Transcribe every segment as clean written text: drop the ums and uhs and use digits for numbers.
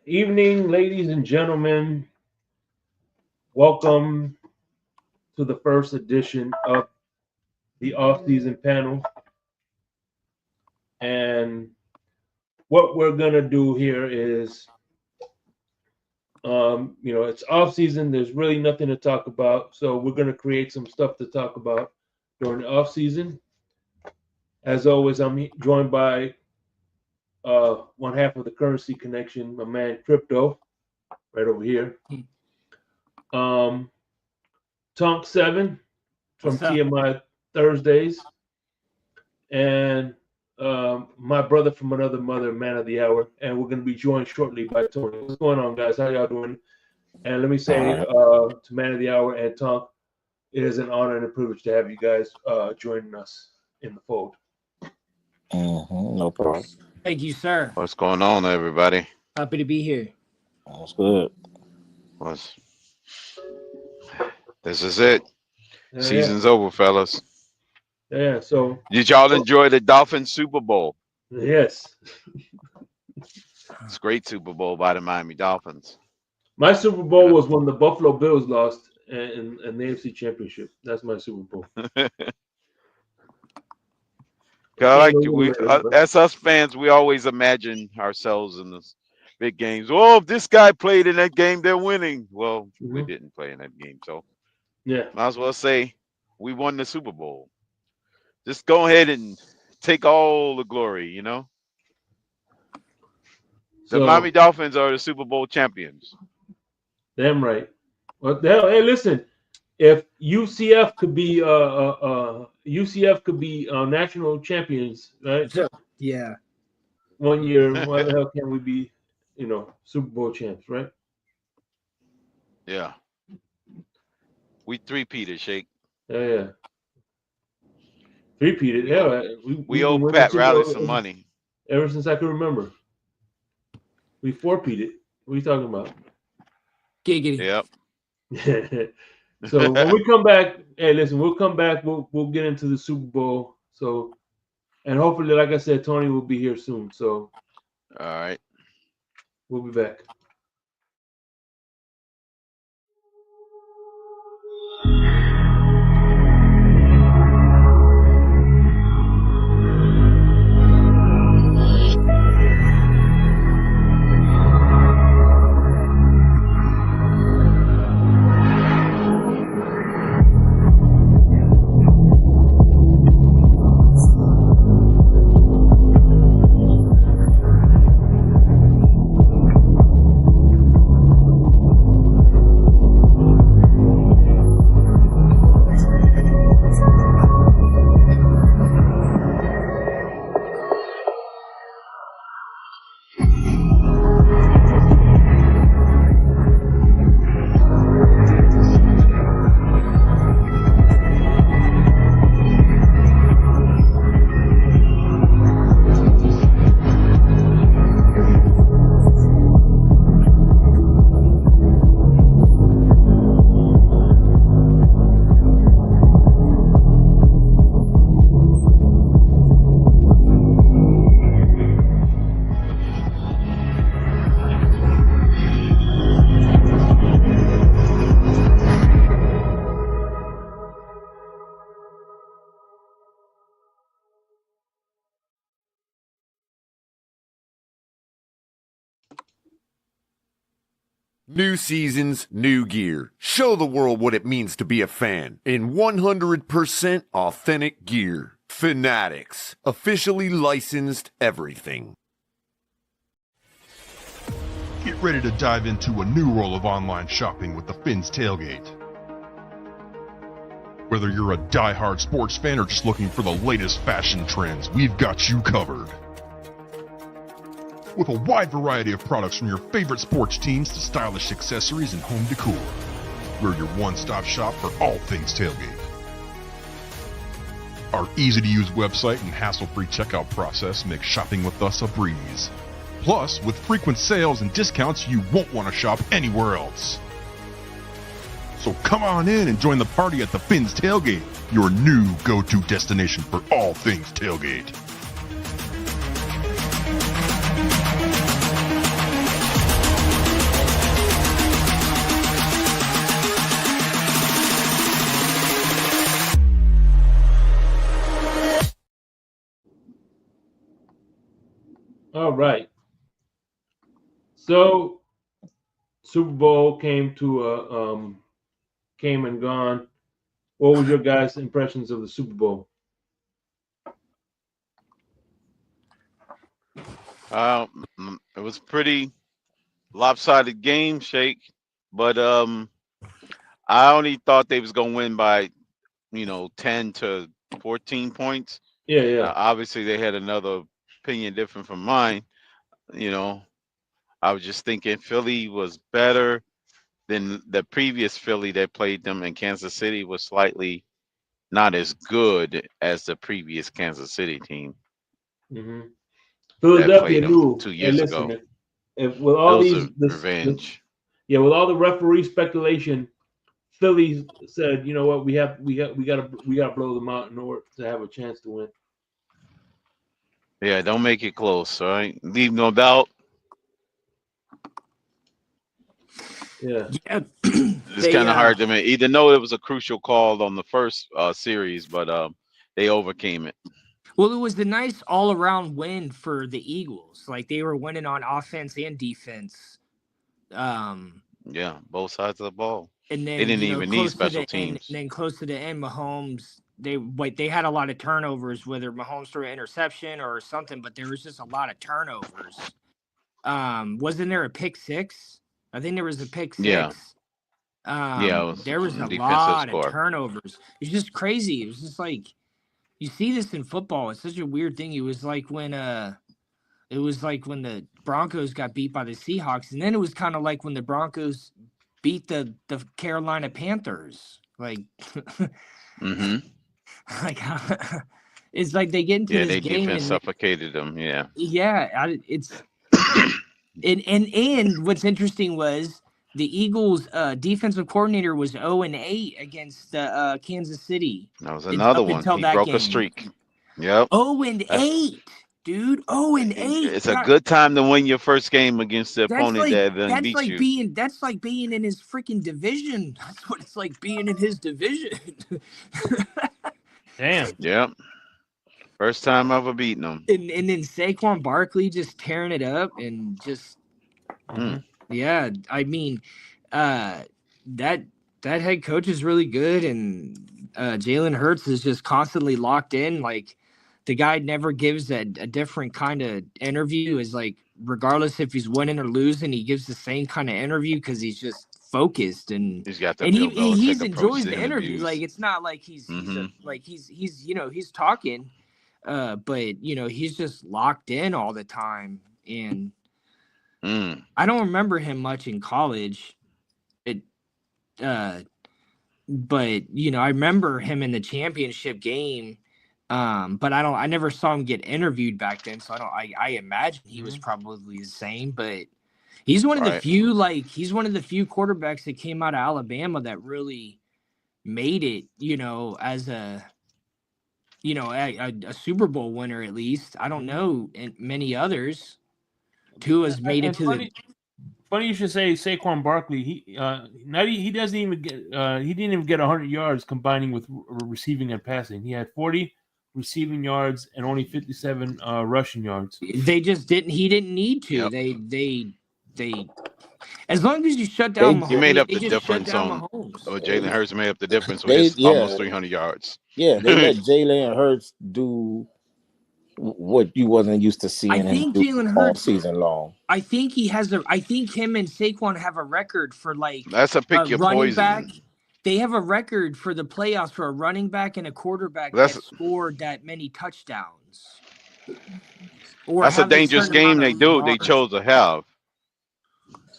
evening, ladies and gentlemen. Welcome to the first edition of the off-season panel. And what we're gonna do here is, it's off-season. There's really nothing to talk about, so we're gonna create some stuff to talk about during the off-season. As always, I'm joined by one half of the Currency Connection, my man Crypto, right over here. Tonk 7 from TMI Thursdays, and my brother from another mother, Man of the Hour, and we're going to be joined shortly by Tony. What's going on, guys? How y'all doing? And let me say to Man of the Hour and Tonk, it is an honor and a privilege to have you guys joining us in the fold. No problem. Thank you, sir. What's going on, everybody? Happy to be here. That's good. This is it. Season's over, fellas. Yeah, so did y'all enjoy the Dolphins Super Bowl? Yes. It's a great Super Bowl by the Miami Dolphins. My Super Bowl was when the Buffalo Bills lost in the AFC Championship. That's my Super Bowl. As us fans, we always imagine ourselves in the big games. Oh, if this guy played in that game, they're winning. Well, we didn't play in that game, so yeah, might as well say we won the Super Bowl. Just go ahead and take all the glory, you know. The Miami Dolphins are the Super Bowl champions. Damn right. Well, hey, listen. If UCF could be national champions, right? Yeah. 1 year, why the hell can't we be, Super Bowl champs, right? Yeah. We three-peated, Shake. Yeah. Three-peated, yeah. We owe Pat Riley some money. Ever since I can remember. We four-peated. What are you talking about? Giggity. Yep. So when we come back, hey, listen, we'll come back. We'll get into the Super Bowl. So, and hopefully, like I said, Tony will be here soon. So, all right, we'll be back. New seasons, new gear. Show the world what it means to be a fan in 100% authentic gear. Fanatics. Officially licensed everything. Get ready to dive into a new world of online shopping with the Finn's Tailgate. Whether you're a die-hard sports fan or just looking for the latest fashion trends, we've got you covered. With a wide variety of products from your favorite sports teams to stylish accessories and home decor. We're your one-stop shop for all things tailgate. Our easy-to-use website and hassle-free checkout process make shopping with us a breeze. Plus, with frequent sales and discounts, you won't want to shop anywhere else. So come on in and join the party at the Finn's Tailgate, your new go-to destination for all things tailgate. All right. So Super Bowl came and gone. What was your guys' impressions of the Super Bowl? It was pretty lopsided game, Shake. But I only thought they was gonna win by 10 to 14 points. Yeah. Obviously, they had another opinion different from mine. I was just thinking Philly was better than the previous Philly that played them, and Kansas City was slightly not as good as the previous Kansas City team Mm-hmm. that Philadelphia played them knew. 2 Hey, years listen, ago. with It all was these, a revenge. with all the referee speculation, Philly said, you know what, we gotta blow them out in order to have a chance to win. Yeah, don't make it close, all right? Leave no doubt. Yeah. Yeah. It's kind of hard to make, even though it was a crucial call on the first series, but they overcame it. Well, it was a nice all-around win for the Eagles. Like they were winning on offense and defense. Yeah, both sides of the ball. And They then didn't even need close to special the end, teams. and then close to the end, Mahomes they had a lot of turnovers, whether Mahomes threw an interception or something, but there was just a lot of turnovers. Wasn't there a pick six? I think there was a pick six. Yeah, it was There was a defensive lot score. of turnovers. It's just crazy. It was just like you see this in football. It's such a weird thing. It was like when the Broncos got beat by the Seahawks, and then it was kind of like when the Broncos beat the Carolina Panthers. Like, Mm-hmm. like it's like they get into Yeah, this they game defense and suffocated them. Yeah. it's and what's interesting was the Eagles' defensive coordinator was 0-8 against Kansas City. That was another one. He broke a streak. Yep. 0-8, dude. 0-8. It's a good time to win your first game against the opponent that then beats you. That's like being in his freaking division. That's what it's like being in his division. Damn. Yep. First time ever beating them. And then Saquon Barkley just tearing it up and just yeah. I mean, that head coach is really good, and Jalen Hurts is just constantly locked in. Like the guy never gives a different kind of interview. Is like regardless if he's winning or losing, he gives the same kind of interview because he's just focused and he's got the and he enjoys the interview. Like it's not like he's talking, but he's just locked in all the time. And I don't remember him much in college. But I remember him in the championship game. But I never saw him get interviewed back then, so I imagine he was probably the same, but he's one of the few quarterbacks that came out of Alabama that really made it, as a Super Bowl winner at least. I don't know many others. Tua's made it to Funny you should say Saquon Barkley. He didn't even get 100 yards combining with receiving and passing. He had 40 receiving yards and only 57 rushing yards. They just didn't. He didn't need to. Yep. They. As long as you shut down Mahomes, you made up the difference on. Jalen Hurts made up the difference with his almost 300 yards. Yeah, they let Jalen Hurts do what you wasn't used to seeing him do all season long. I think he has I think him and Saquon have a record for that's a pick your running poison. Back. They have a record for the playoffs for a running back and a quarterback that scored that many touchdowns. That's a dangerous game they chose to have.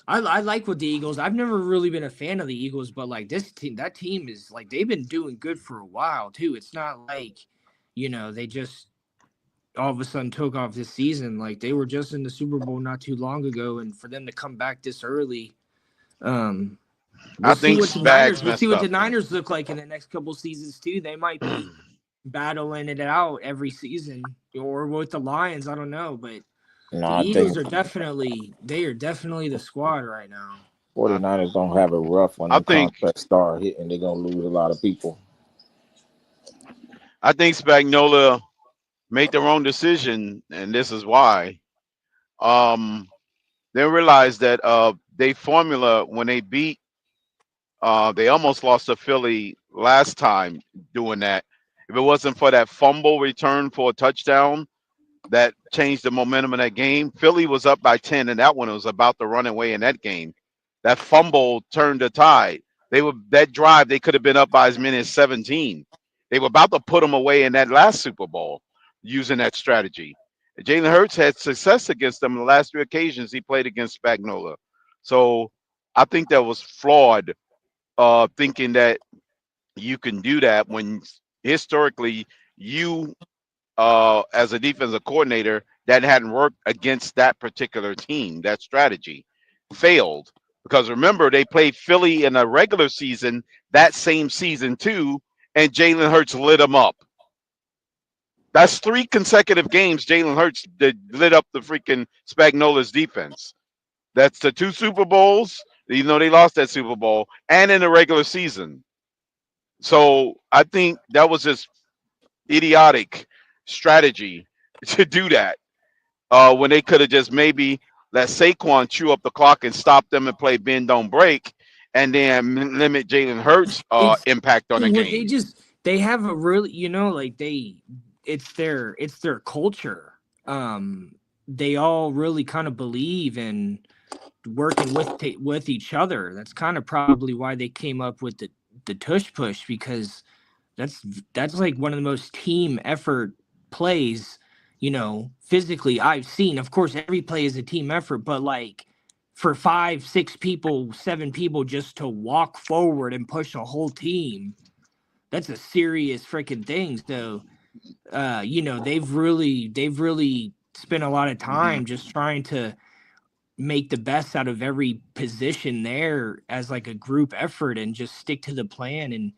I like what the Eagles. I've never really been a fan of the Eagles, but like that team is like they've been doing good for a while too. It's not like, they just all of a sudden took off this season. Like they were just in the Super Bowl not too long ago, and for them to come back this early, I think we'll see what the Niners look like in the next couple seasons too. They might be battling it out every season, or with the Lions. I don't know, but the Eagles are definitely the squad right now. 49ers don't have it rough when the contracts start hitting. They're gonna lose a lot of people. I think Spagnuolo made the wrong decision, and this is why. They realized that they formula when they beat they almost lost to Philly last time doing that. If it wasn't for that fumble return for a touchdown that changed the momentum of that game, Philly was up by 10 and that one was about to run away in that game. That fumble turned the tide. They were that drive, they could have been up by as many as 17. They were about to put them away in that last Super Bowl using that strategy. Jalen Hurts had success against them the last 3 occasions he played against Spagnola. So I think that was flawed, thinking that you can do that when historically you, as a defensive coordinator, that hadn't worked against that particular team. That strategy failed because remember they played Philly in a regular season that same season too, and Jalen Hurts lit them up. That's 3 consecutive games Jalen Hurts lit up the freaking Spagnola's defense. That's the 2 Super Bowls. You know they lost that Super Bowl, and in the regular season. So I think that was just idiotic strategy to do that when they could have just maybe let Saquon chew up the clock and stop them and play bend don't break, and then limit Jalen Hurts' It's impact on the well, game. they have a really, like it's their culture. They all really kind of believe in working with each other. That's kind of probably why they came up with the tush push, because that's like one of the most team effort plays, physically I've seen. Of course, every play is a team effort, but like for 5, 6 people, 7 people just to walk forward and push a whole team, that's a serious freaking thing. So, they've really spent a lot of time just trying to make the best out of every position there as like a group effort and just stick to the plan. And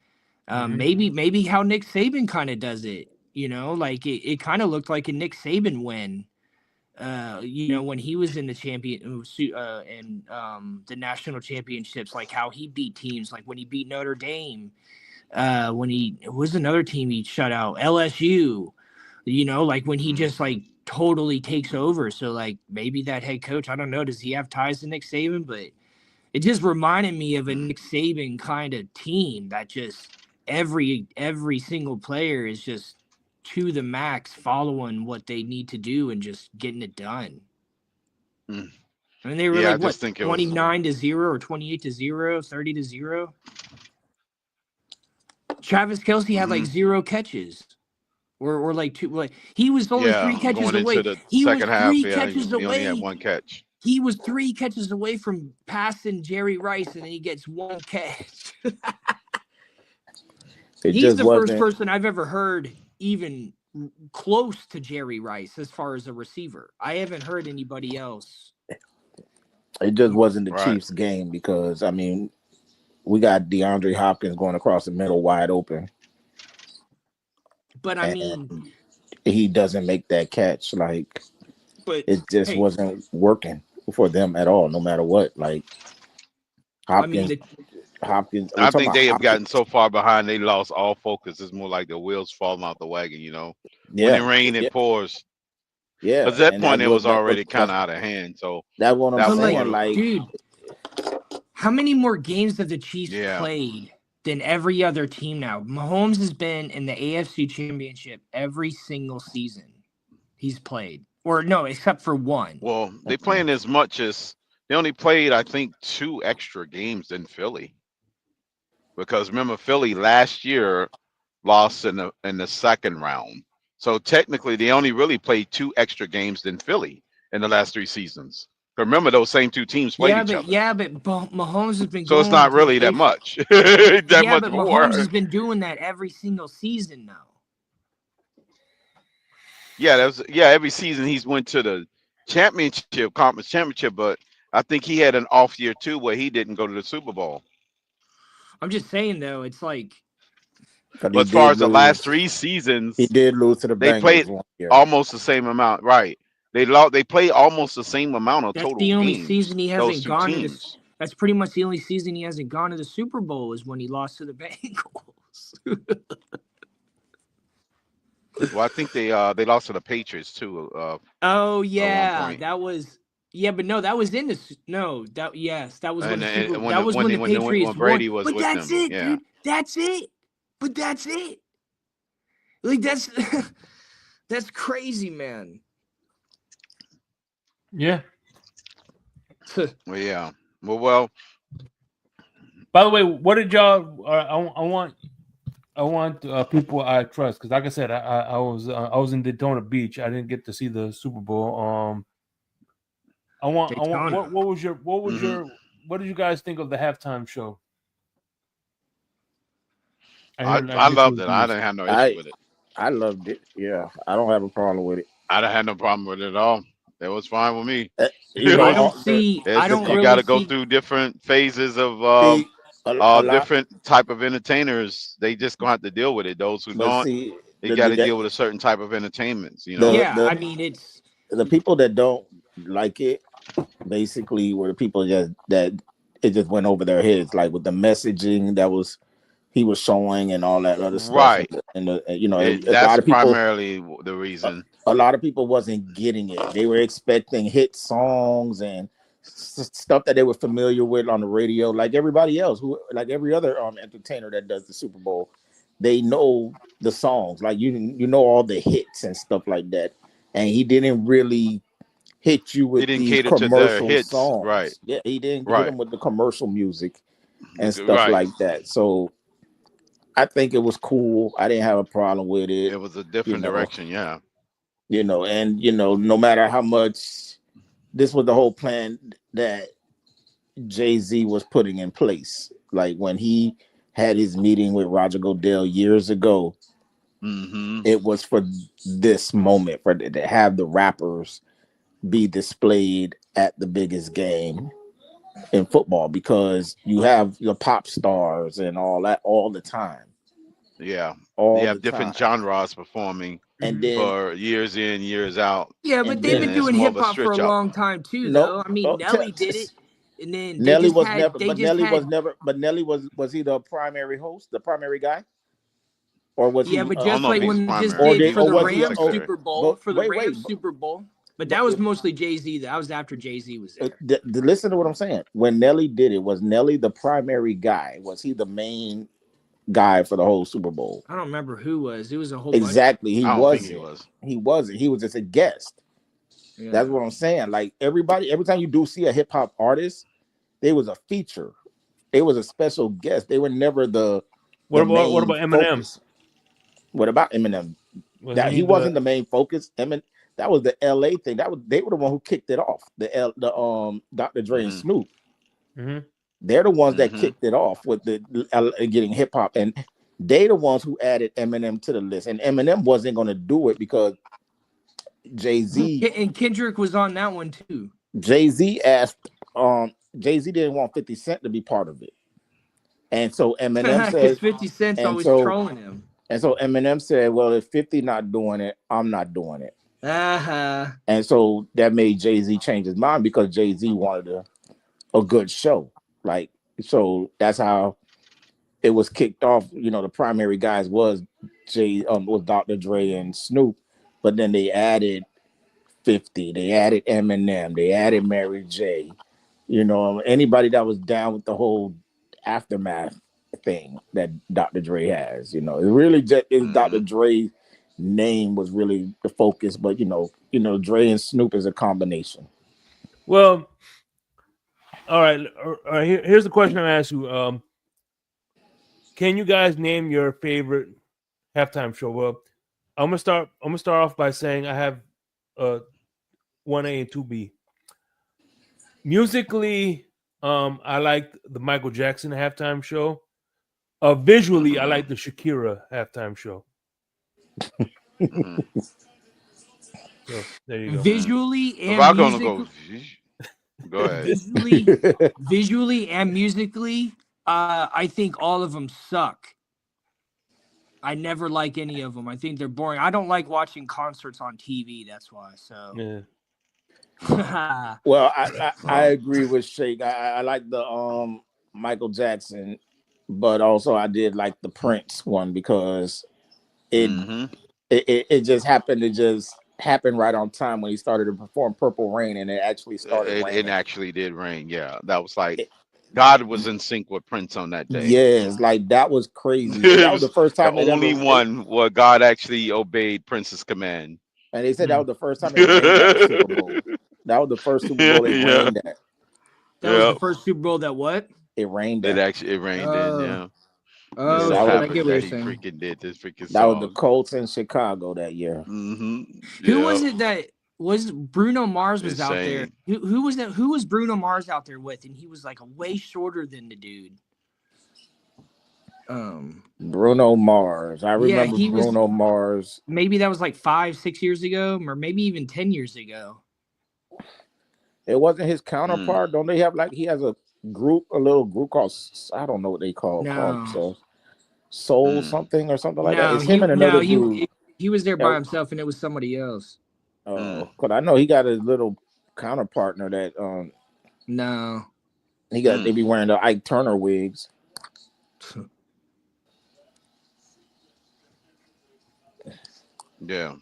maybe how Nick Saban kind of does it, like it kind of looked like a Nick Saban win, when he was in the the national championships, like how he beat teams, like when he beat Notre Dame, when it was another team he shut out, LSU, like when he just like totally takes over. So like maybe that head coach, I don't know, does he have ties to Nick Saban? But it just reminded me of a Nick Saban kind of team that just every single player is just to the max, following what they need to do and just getting it done. I mean, they were like, what, 29-0 or 28-0, 30-0. Travis Kelce had like 0 catches. Or like 2, like he was only 3 catches away. He was 3 catches away. He only had 1 catch. He was 3 catches away from passing Jerry Rice, and then he gets 1 catch. He's the first person I've ever heard even close to Jerry Rice as far as a receiver. I haven't heard anybody else. It just wasn't the Chiefs' game because, I mean, we got DeAndre Hopkins going across the middle wide open. But I mean, he doesn't make that catch. Like, it just wasn't working for them at all, no matter what. Like, Hopkins. I think they have gotten so far behind, they lost all focus. It's more like the wheels falling out the wagon, Yeah. When it rains, it pours. Yeah. Because at that point, it was already kind of out of hand. So that's what I'm saying. Like, dude, how many more games have the Chiefs played than every other team now? Mahomes has been in the AFC Championship every single season he's played. Or no, except for 1. Well, they playing as much as they only played, I think, 2 extra games than Philly. Because remember, Philly last year lost in the second round. So technically, they only really played 2 extra games than Philly in the last 3 seasons. Remember, those same 2 teams played each other. Yeah, but Mahomes has been. So it's not really that much. Much but more. Mahomes has been doing that every single season now. Yeah, every season he's went to the conference championship, but I think he had an off year too where he didn't go to the Super Bowl. I'm just saying though, it's like. But as far as the last 3 seasons, he did lose to the Bengals. They played almost the same amount, right? They played almost the same amount of total games. That's the only season he hasn't gone to the. That's pretty much the only season he hasn't gone to the Super Bowl is when he lost to the Bengals. Well, I think they lost to the Patriots too. Oh At one yeah, point. that was but no, that was in the no that yes, that was when And the Super when that was when the Patriots when won. Brady was But with that's them, it, yeah. dude. That's it. But that's it. Like that's that's crazy, man. Yeah. Well, yeah. Well. By the way, what did y'all? I want people I trust because, like I said, I was in Daytona Beach. I didn't get to see the Super Bowl. I want Daytona. what did you guys think of the halftime show? I loved it. I didn't have no issue with it. I loved it. Yeah, I don't have a problem with it. I didn't have no problem with it at all. It was fine with me. You It know, I was. don't see. I don't You got really to go see. through different phases of a lot, different type of entertainers. They just gonna have to deal with it. Those who but don't, see, they got to deal with a certain type of entertainments. You know. Yeah, the I mean it's. the people that don't like it basically were the people that it just went over their heads, like with the messaging that he was showing and all that other stuff, Right. and you know, a lot That's of people. primarily the reason. A lot of people wasn't getting it. They were expecting hit songs and stuff that they were familiar with on the radio, like everybody else, like every other entertainer that does the Super Bowl. They know the songs, like you know all the hits and stuff like that. And he didn't really hit you He with didn't these cater to their commercial hits. Right. songs. Yeah, he didn't hit Right. them with the commercial music and stuff Right. like that. So I think it was cool. I didn't have a problem with it. It was a different direction. Yeah. And no matter how much, this was the whole plan that Jay-Z was putting in place. Like when he had his meeting with Roger Goodell years ago, it was for this moment, for to have the rappers be displayed at the biggest game in football, because you have your pop stars and all that all the time. Yeah. All They the have different time. genres performing And then for years in, years out. Yeah, but and they've then been And it's doing more hip of a hop for a stretch out. long time too, no, though. I mean, Nelly did it, and then Nelly was he the primary host, the primary guy? Or was Yeah, he but I don't just know if like he's when they just primary. did He for the was Rams secondary. Super Bowl, wait, Super Bowl. But but that was mostly Jay-Z. That was after Jay-Z was there. listen to what I'm saying. When Nelly did it, was Nelly the primary guy? Was he the main guy for the whole Super Bowl? I don't remember who was. It was a whole Exactly. He I don't think he wasn't. was. He wasn't. He was just a guest. bunch. That's what I'm saying. Like every time you do see a hip hop artist, they was a feature. They was a special guest. They were never the What main about Eminem? focus. What about Eminem? Was He wasn't the main focus. That was the LA thing. They were the one who kicked it off. The Dr. Dre and Snoop. Mm-hmm. They're the ones that kicked it off with the getting hip hop, and they the ones who added Eminem to the list. And Eminem wasn't going to do it because Jay-Z and Kendrick was on that one too. Jay-Z asked. Jay-Z didn't want 50 Cent to be part of it, and so Eminem said, 50 Cent's always trolling him. And so Eminem said, "Well, if 50 not doing it, I'm not doing it." And so that made Jay-Z change his mind, because Jay-Z wanted a good show. Like, so that's how it was kicked off. The primary guys was Dr. Dre and Snoop, but then they added 50, they added Eminem, they added Mary J. Anybody that was down with the whole aftermath thing that Dr. Dre has. It really just is Dr. Dre's name was really the focus, but Dre and Snoop is a combination. Well, all right. Here's the question I'm asking you. Can you guys name your favorite halftime show? Well, I'm gonna start off by saying I have 1A and 2B. Musically, I like the Michael Jackson halftime show. Visually, I like the Shakira halftime show. So there you go. Visually and musically, go ahead. Visually and musically, I think all of them suck. I never like any of them. I think they're boring. I don't like watching concerts on TV. That's why. So yeah. Well, I agree with Shake. I like the Michael Jackson, but also I did like the Prince one, because it it just happened to just happen right on time when he started to perform Purple Rain, and it actually started It raining. actually did rain. Yeah, that was like God was in sync with Prince on that day. Yes, like that was crazy. It That was was the first the time it only ever. one where God actually obeyed Prince's command. And they said that was the first time it rained at the Super Bowl. That was the first Super Bowl it rained at. That was the first Super Bowl that what? It rained It at. actually rained in. Yeah. Oh, It shit, I happened get what that you're he saying. freaking did this freaking That was the song. Colts in Chicago that year. Mm-hmm. Who was it that was Bruno Mars was out there? Insane. Who was that? Who was Bruno Mars out there with? And he was like way shorter than the dude. Bruno Mars. I remember he was- Bruno Mars. Maybe that was like 5-6 years ago, or maybe even 10 years ago. It wasn't his counterpart. Don't they have like he has a little group called, I don't know what they call themselves. Soul something or something like that. It's him and another dude. He was there by himself, and it was somebody else. Oh, because I know he got a little counterpartner that No. he got they be wearing the Ike Turner wigs. Yeah.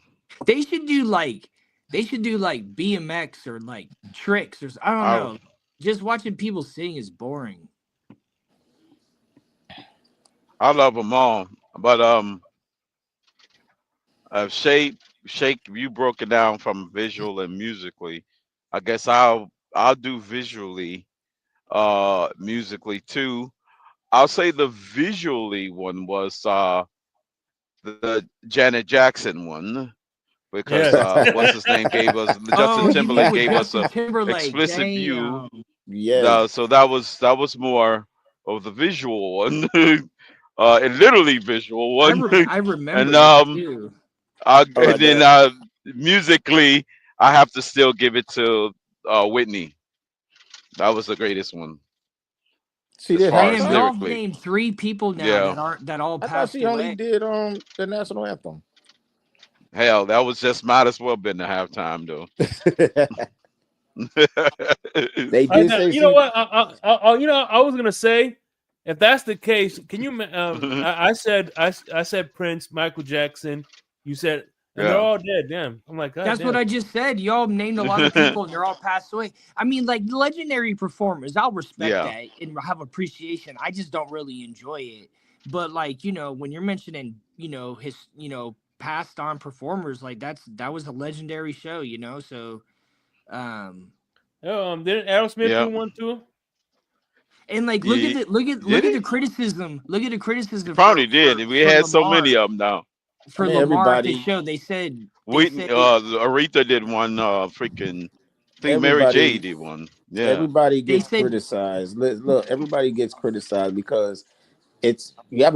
They should do like BMX or like tricks or I don't know. Just watching people sing is boring. I love them all, but Shake, you broke it down from visual and musically. I guess I'll do visually, musically too. I'll say the visually one was the Janet Jackson one, because what's his name gave us Justin Timberlake gave us a explicit view. Yeah. So that was more of the visual one, and literally visual one. I remember and too. And then musically, I have to still give it to Whitney. That was the greatest one. She did. Y'all named 3 people now that all passed away. I thought she only did the national anthem. Hell, that was just might as well been the halftime though. They did say. You know what? I was gonna say, if that's the case, can you? I said Prince, Michael Jackson. You said. And they're all dead. Damn. I'm like, God, that's what I just said. Y'all named a lot of people and they're all passed away. I mean, like legendary performers, I'll respect that and have appreciation. I just don't really enjoy it. But like, when you're mentioning, his, passed on performers, like that was a legendary show, So didn't Aerosmith do one too? And like look at the criticism. Look at the criticism. Probably did. We had so many of them now. For Lamar at the show, they said Aretha did one. Freaking, I think Mary J did one. Yeah, everybody gets criticized. Look, everybody gets criticized because you have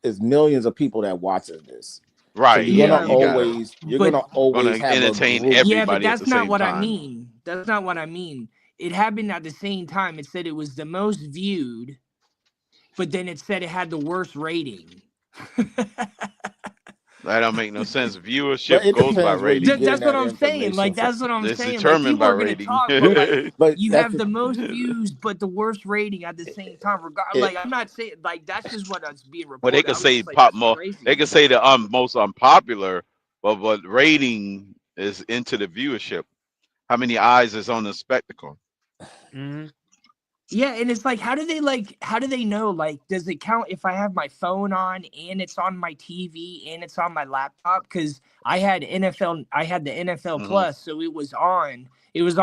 it's millions of people that watches this. Right. So you're gonna always have entertain everybody. Yeah, but that's not what I mean. That's not what I mean. It happened at the same time. It said it was the most viewed, but then it said it had the worst rating. That don't make no sense. Viewership goes by rating. That's what I'm saying. Like that's what I'm saying. It's determined by rating. But you have the most views, but the worst rating at the same time. Like I'm not saying like that's just what it's being reported. Well, they could say pop more. They could say the most unpopular, but rating is into the viewership. How many eyes is on the spectacle? Mm-hmm. Yeah, and it's like, how do they know? Like, does it count if I have my phone on and it's on my TV and it's on my laptop? Because I had the NFL Plus, so it was on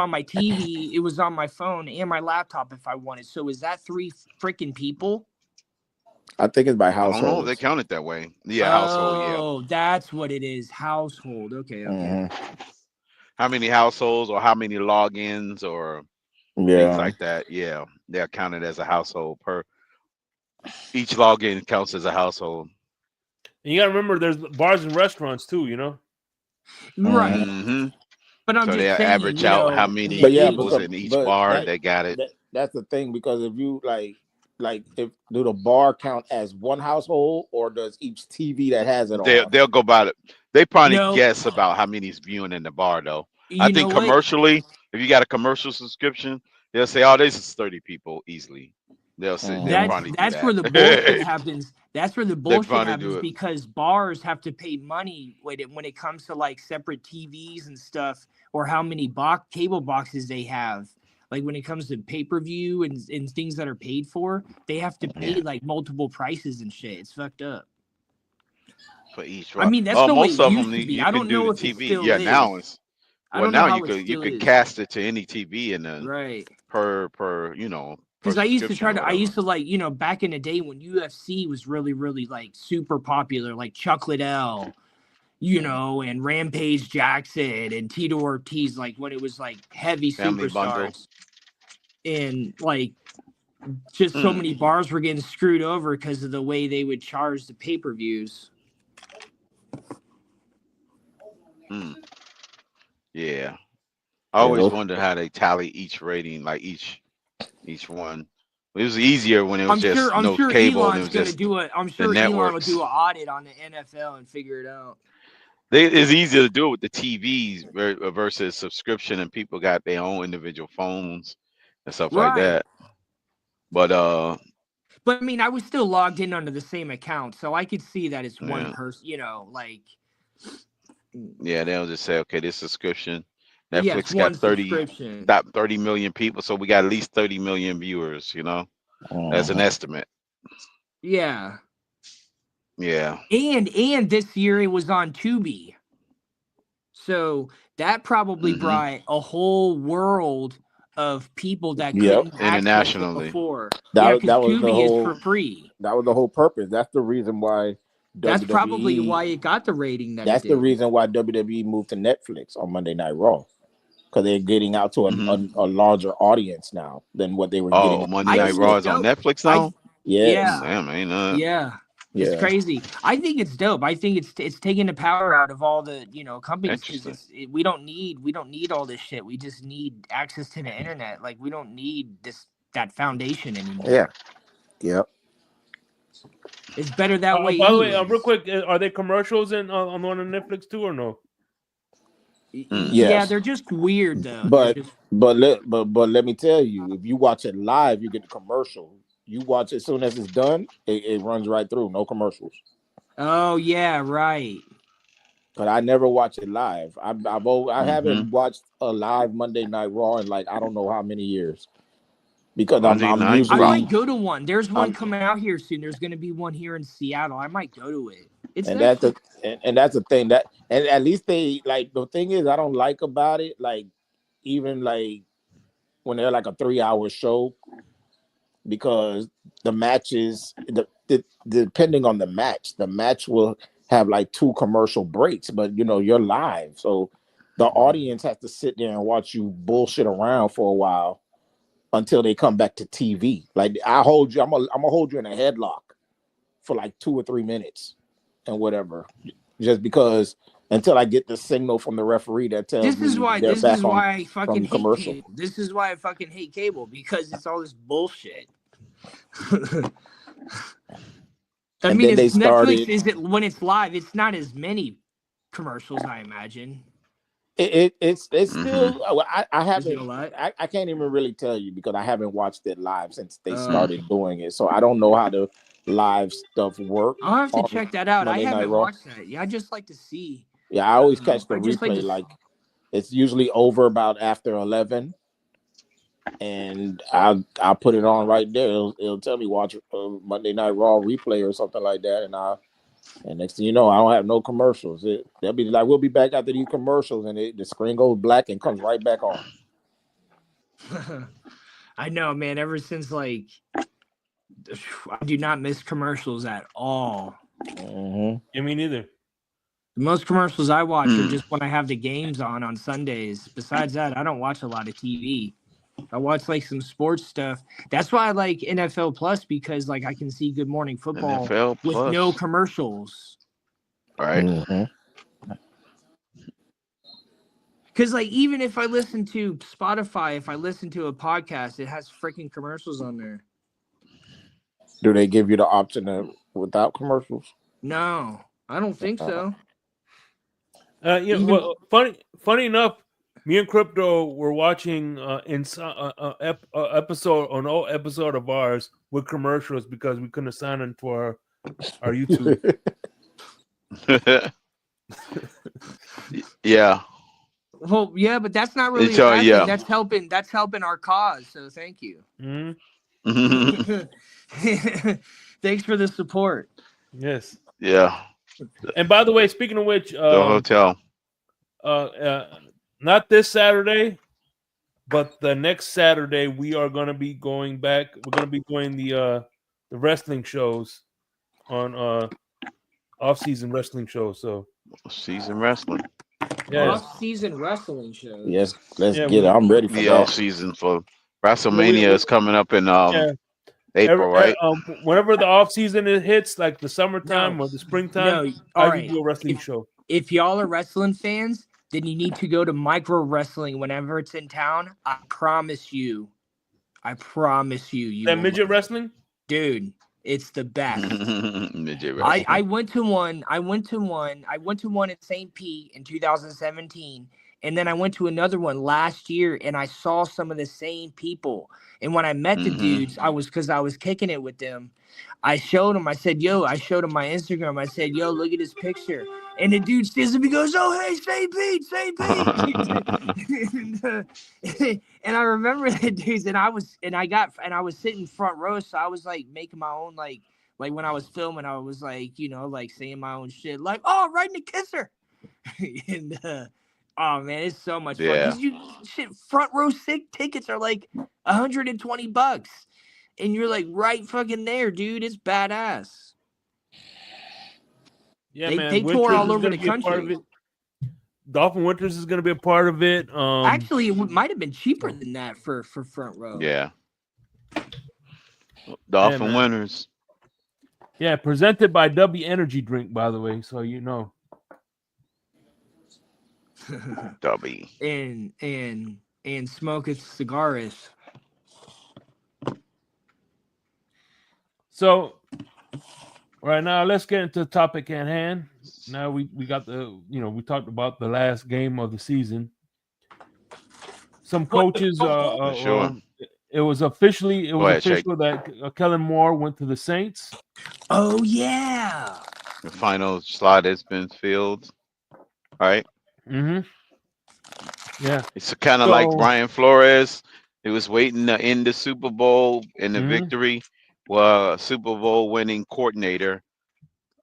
my TV, it was on my phone and my laptop if I wanted. So is that 3 freaking people? I think it's by household. I don't know if they count it that way. Yeah, household. Yeah. Oh, that's what it is. Household. Okay. Mm-hmm. How many households or how many logins or things like that? Yeah, they're counted as a household per. Each login counts as a household. And you gotta remember, there's bars and restaurants too. Right. Mm-hmm. But I'm so just they saying, average out how many people's in each bar. They got it. That's the thing, because if you if do the bar count as one household, or does each TV that has it on? They'll go by it. They probably guess about how many's viewing in the bar though. I think commercially, if you got a commercial subscription, they'll say, "Oh, this is 30 people easily." They'll say that's where the bullshit happens. That's where the bullshit happens because bars have to pay money when it comes to like separate TVs and stuff, or how many cable boxes they have. Like when it comes to pay-per-view and things that are paid for, they have to pay like multiple prices and shit. It's fucked up. For each, I mean, that's the way most it of used them to be. you I can don't do know the if TV. it still Yeah, is. now it's now you can cast it to any TV and then right per because I used to like back in the day when UFC was really like super popular, like Chuck Liddell, and Rampage Jackson and Tito Ortiz, like when it was like heavy Family superstars, Bundle. And like just so many bars were getting screwed over because of the way they would charge the pay-per-views. Yeah, I always wondered how they tally each rating, like each one. It was easier when it was I'm sure cable Elon's and it was just I'm sure Elon will do an audit on the NFL and figure it out. It's easier to do it with the TVs versus subscription, and people got their own individual phones and stuff like that. But I mean, I was still logged in under the same account, so I could see that it's one person. Like. Yeah, they'll just say, okay, this subscription. Netflix got 30 million people, so we got at least 30 million viewers. As an estimate. Yeah. Yeah. And this year it was on Tubi. So that probably brought a whole world of people that couldn't access it before. That was Tubi is for free. That was the whole purpose. That's the reason why That's probably why it got the rating that that's the reason why WWE moved to Netflix on Monday Night Raw. Because they're getting out to a larger audience now than what they were getting. Oh, Monday Night Raw is on Netflix now? Yes. Damn, yeah. It's crazy. I think it's dope. I think it's taking the power out of all the companies because we don't need all this shit. We just need access to the internet. Like we don't need that foundation anymore. Yeah. Yep. It's better that way. By the way, real quick, are there commercials on one of Netflix too or no? Yeah, they're just weird though. But let me tell you, if you watch it live, you get the commercial. You watch it as soon as it's done, it runs right through, no commercials. Oh yeah, right. But I never watch it live. I haven't watched a live Monday Night Raw in like I don't know how many years. Because I'm usually, I might go to one. There's one coming out here soon. There's going to be one here in Seattle. I might go to it. That's the thing that, and at least they like the thing is I don't like about it, like even like when they're like a 3-hour show, because the matches, depending on the match will have like 2 commercial breaks, but you're live, so the audience has to sit there and watch you bullshit around for a while until they come back to TV. Like I'm gonna hold you in a headlock for like 2 or 3 minutes and whatever, just because until I get the signal from the referee that tells me this is why I fucking hate cable. This is why I fucking hate cable, because it's all this bullshit. I mean, Netflix is it when it's live, it's not as many commercials, I imagine. It's still I haven't I can't even really tell you because I haven't watched it live since they started doing it, so I don't know how the live stuff works. I'll have to check that out. I haven't watched that. Yeah, I just like to see. Yeah, I always catch the replay. Like it's usually over about after 11, and I'll put it on right there. It'll tell me watch Monday Night Raw replay or something like that, and next thing you know, I don't have no commercials. They'll be like, we'll be back after these commercials, and the screen goes black and comes right back on. I know, man. Ever since I do not miss commercials at all. Yeah, me neither. The most commercials I watch are just when I have the games on Sundays. Besides that, I don't watch a lot of TV. I watch like some sports stuff. That's why I like NFL Plus, because like I can see Good Morning Football with no commercials. All right. Because like even if I listen to Spotify, if I listen to a podcast, it has freaking commercials on there. Do they give you the option without commercials? No, I don't think so. Funny enough, Me and Crypto were watching episode of ours with commercials because we couldn't sign into our YouTube. Yeah. Well, yeah, but that's not really It's, a bad thing. yeah. That's helping our cause. So thank you. Thanks for the support. Yes. Yeah. And by the way, speaking of which, The hotel. Not this Saturday, but the next Saturday we are going to be going back. We're going to be doing the wrestling shows on off-season wrestling shows. So season wrestling. Yeah. Off-season wrestling shows. Yes, let's get it. I'm ready for the that. off-season for WrestleMania is coming up in April, right? Whenever the off-season hits, like the summertime or the springtime, I do a wrestling show. If y'all are wrestling fans, then you need to go to micro wrestling whenever it's in town. I promise you. That midget wrestling? Dude, it's the best. Midget wrestling. I went to one in St. Pete in 2017, and then I went to another one last year, and I saw some of the same people. And when I met the dudes, I was kicking it with them. I showed them. I said, "Yo," I showed them my Instagram. I said, "Yo, look at this picture." And the dude stands up. He goes, "Oh, hey, St. Pete." And I remember the dudes, and I was sitting front row, so I was like making my own like when I was filming, I was like, like saying my own shit, like, "Oh, right in the kisser." And oh man, it's so much fun. Yeah. Front row tickets are like $120. And you're like right fucking there, dude. It's badass. Yeah, they, man. They tour all over the be country. Dolphin Winters is going to be a part of it. Actually, it might have been cheaper than that for front row. Yeah. Dolphin Winters. Yeah, presented by W Energy Drink, by the way, so you know. W. And smoketh cigars. So right now, let's get into the topic at hand. Now we got we talked about the last game of the season. Some coaches, sure. It was official that Kellen Moore went to the Saints. Oh yeah. The final slot has been filled. All right. Yeah. It's kind of like Brian Flores. He was waiting to end the Super Bowl and the victory. Well, Super Bowl winning coordinator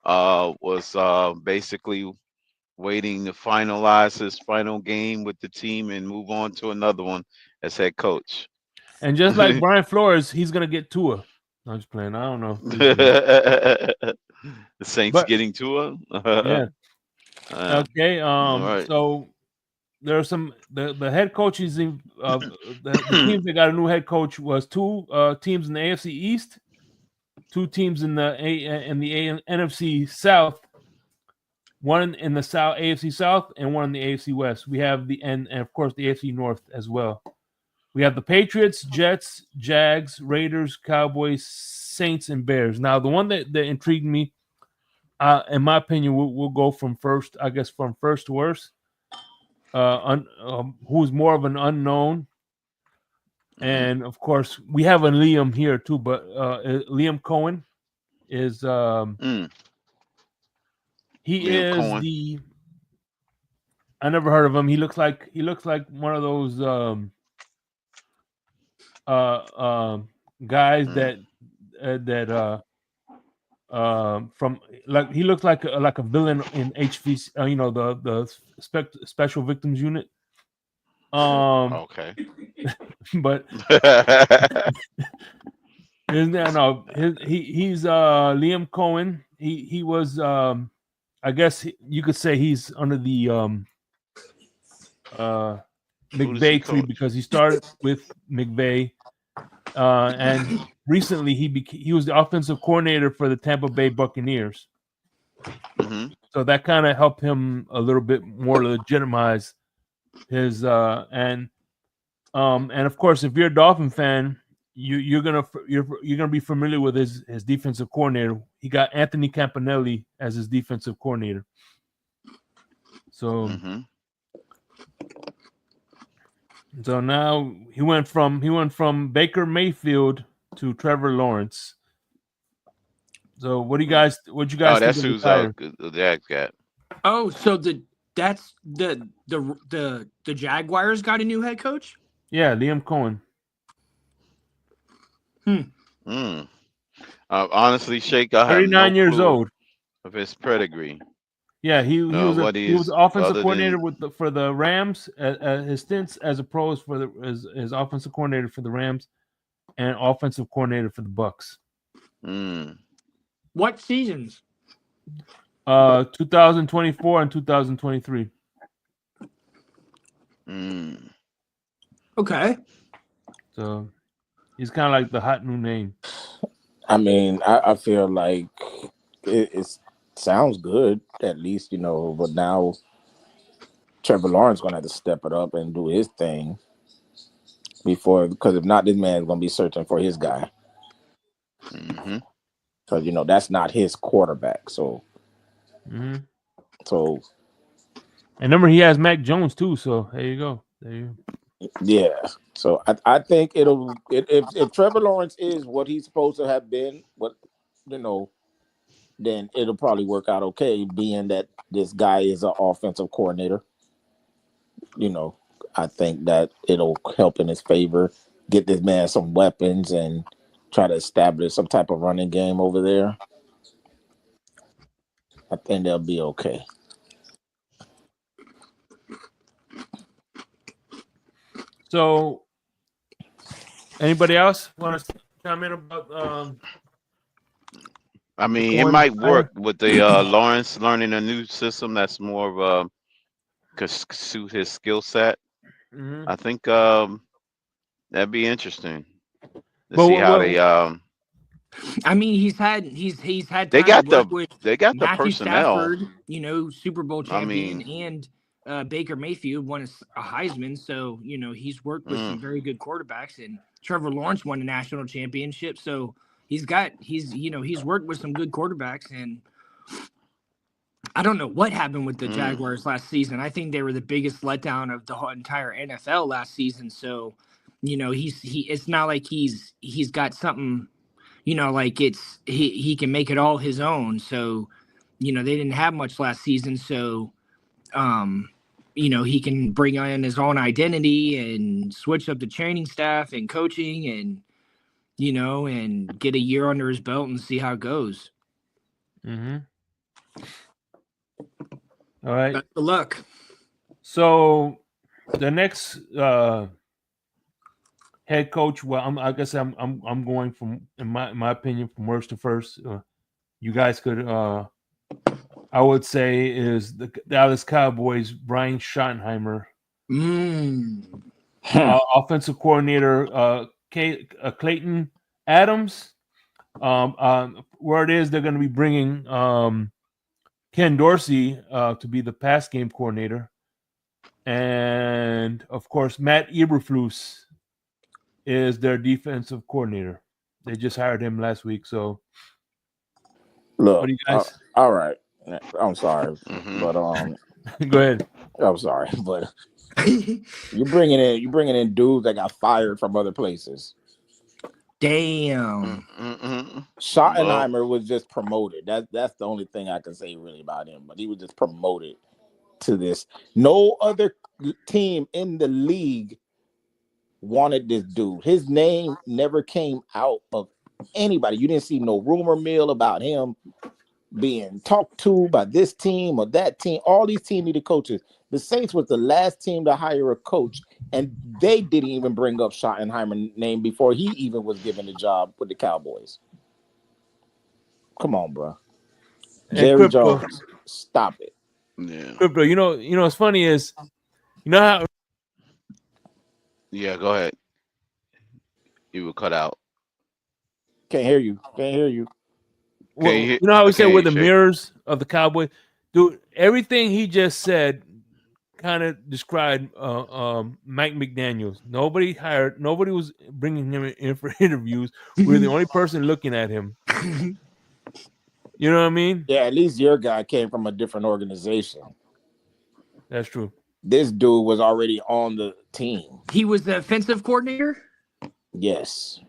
was basically waiting to finalize his final game with the team and move on to another one as head coach. And just like Brian Flores, he's gonna get Tua. I'm just playing. I don't know. The Saints getting Tua. Yeah. Okay. Right. So there are some the head coaches in the teams that got a new head coach was two teams in the AFC East, two teams in the NFC South, one in the AFC South and one in the AFC West. We have and of course the AFC North as well. We have the Patriots, Jets, Jags, Raiders, Cowboys, Saints, and Bears. Now, the one that intrigued me, in my opinion, we'll go from first to worst. Who's more of an unknown. And, of course, we have a Liam here, too, but Liam Cohen is he Liam is Cohen. I never heard of him. He looks like one of those guys that from like he looks like a villain in HVC, the Special Victims Unit. Okay. But he's Liam Cohen. He was I guess you could say he's under the McVay tree because he started with McVay, and recently he was the offensive coordinator for the Tampa Bay Buccaneers. So that kind of helped him a little bit more legitimize his and of course, if you're a Dolphin fan, you're gonna be familiar with his defensive coordinator. He got Anthony Campanelli as his defensive coordinator. So. So now he went from Baker Mayfield to Trevor Lawrence. So what you guys think that's of who's the Jags got. Oh, so that's the Jaguars got a new head coach? Yeah, Liam Cohen. Honestly, Shake, I have 39 no years clue old. of his pedigree. Yeah, he was offensive other coordinator than for the Rams. His stints as a pro is as offensive coordinator for the Rams and offensive coordinator for the Bucks. What seasons? 2024 and 2023. Okay. So he's kind of like the hot new name. I mean, I feel like it sounds good, at least, but now Trevor Lawrence going to have to step it up and do his thing because if not, this man's going to be searching for his guy. Because, that's not his quarterback. So, and remember, he has Mac Jones too. So there you go. Yeah. So I think if Trevor Lawrence is what he's supposed to have been, then it'll probably work out okay, being that this guy is an offensive coordinator. I think that it'll help in his favor, get this man some weapons and try to establish some type of running game over there. I think they'll be okay. So, anybody else want to comment about? I mean, it might work with the Lawrence learning a new system that's more of could suit his skill set. I think that'd be interesting to see how they. I mean, he's had They got to work with the Matthew personnel. Stafford, Super Bowl champion, and Baker Mayfield won a Heisman, so he's worked with some very good quarterbacks, and Trevor Lawrence won a national championship, so he's worked with some good quarterbacks, and I don't know what happened with the Jaguars last season. I think they were the biggest letdown of the whole entire NFL last season. So, it's not like he's got something, like he can make it all his own. So, they didn't have much last season. So, he can bring in his own identity and switch up the training staff and coaching and, and get a year under his belt and see how it goes. All right. Best of luck. So the next head coach, well, I guess I'm going from, in my opinion, from worst to first. You guys could, I would say, is the Dallas Cowboys' Brian Schottenheimer, offensive coordinator Clayton Adams. Where it is, they're going to be bringing Ken Dorsey to be the pass game coordinator. And, of course, Matt Eberflus is their defensive coordinator. They just hired him last week. So, look, what do you guys? All right. I'm sorry, but go ahead. I'm sorry, but you're bringing in dudes that got fired from other places. Damn. Schottenheimer was just promoted. That's the only thing I can say really about him. But he was just promoted to this. No other team in the league wanted this dude. His name never came out of anybody. You didn't see no rumor mill about him being talked to by this team or that team. All these teams needed coaches. The Saints was the last team to hire a coach, and they didn't even bring up Schottenheimer's name before he even was given the job with the Cowboys. Come on, bro. Jerry Jones, stop it. Yeah. Crypto, what's funny is, how. Yeah, go ahead. You were cut out. Can't hear you. Well, you know how we said we're the mirrors of the Cowboys? Dude, everything he just said kind of described Mike McDaniels. Nobody was bringing him in for interviews. We're the only person looking at him. You know what I mean? Yeah, at least your guy came from a different organization. That's true. This dude was already on the team. He was the offensive coordinator? Yes.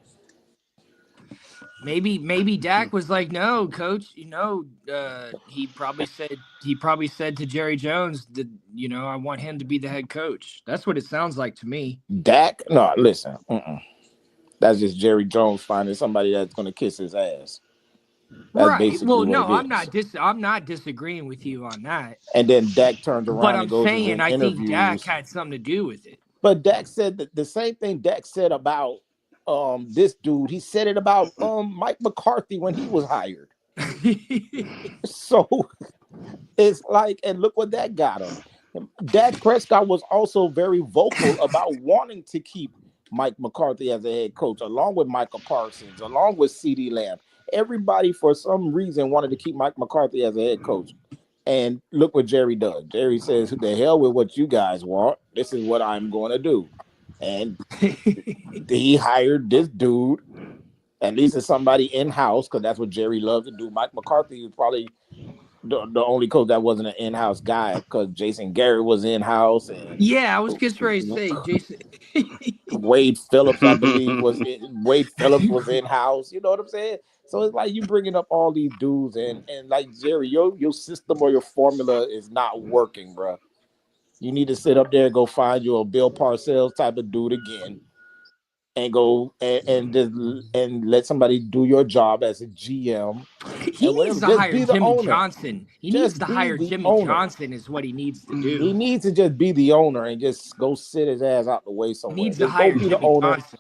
Maybe Dak was like, no, coach, he probably said to Jerry Jones that, I want him to be the head coach. That's what it sounds like to me. Dak? No, listen. That's just Jerry Jones finding somebody that's going to kiss his ass. That's right. Well, no, I'm not disagreeing with you on that. And then Dak turned around but I'm and goes saying in I interviews. think Dak had something to do with it. But Dak said the same thing Dak said about this dude. He said it about Mike McCarthy when he was hired. So it's like, and look what that got him. Dak Prescott was also very vocal about wanting to keep Mike McCarthy as a head coach, along with Michael Parsons, along with CeeDee Lamb. Everybody, for some reason, wanted to keep Mike McCarthy as a head coach. And look what Jerry does. Jerry says, the hell with what you guys want. This is what I'm going to do. And he hired this dude. At least it's somebody in-house, because that's what Jerry loves to do. Mike McCarthy was probably the only coach that wasn't an in-house guy, because Jason Garrett was in-house. And yeah, I was just ready to say Jason. Wade Phillips, I believe, was in-house. You know what I'm saying? So it's like you bringing up all these dudes, and like Jerry, your system or your formula is not working, bro. You need to sit up there and go find you a Bill Parcells type of dude again, and go and let somebody do your job as a GM. He needs to hire Jimmy Johnson. He needs to hire Jimmy Johnson is what he needs to do. He needs to just be the owner and just go sit his ass out the way somewhere. He needs to hire Jimmy Johnson.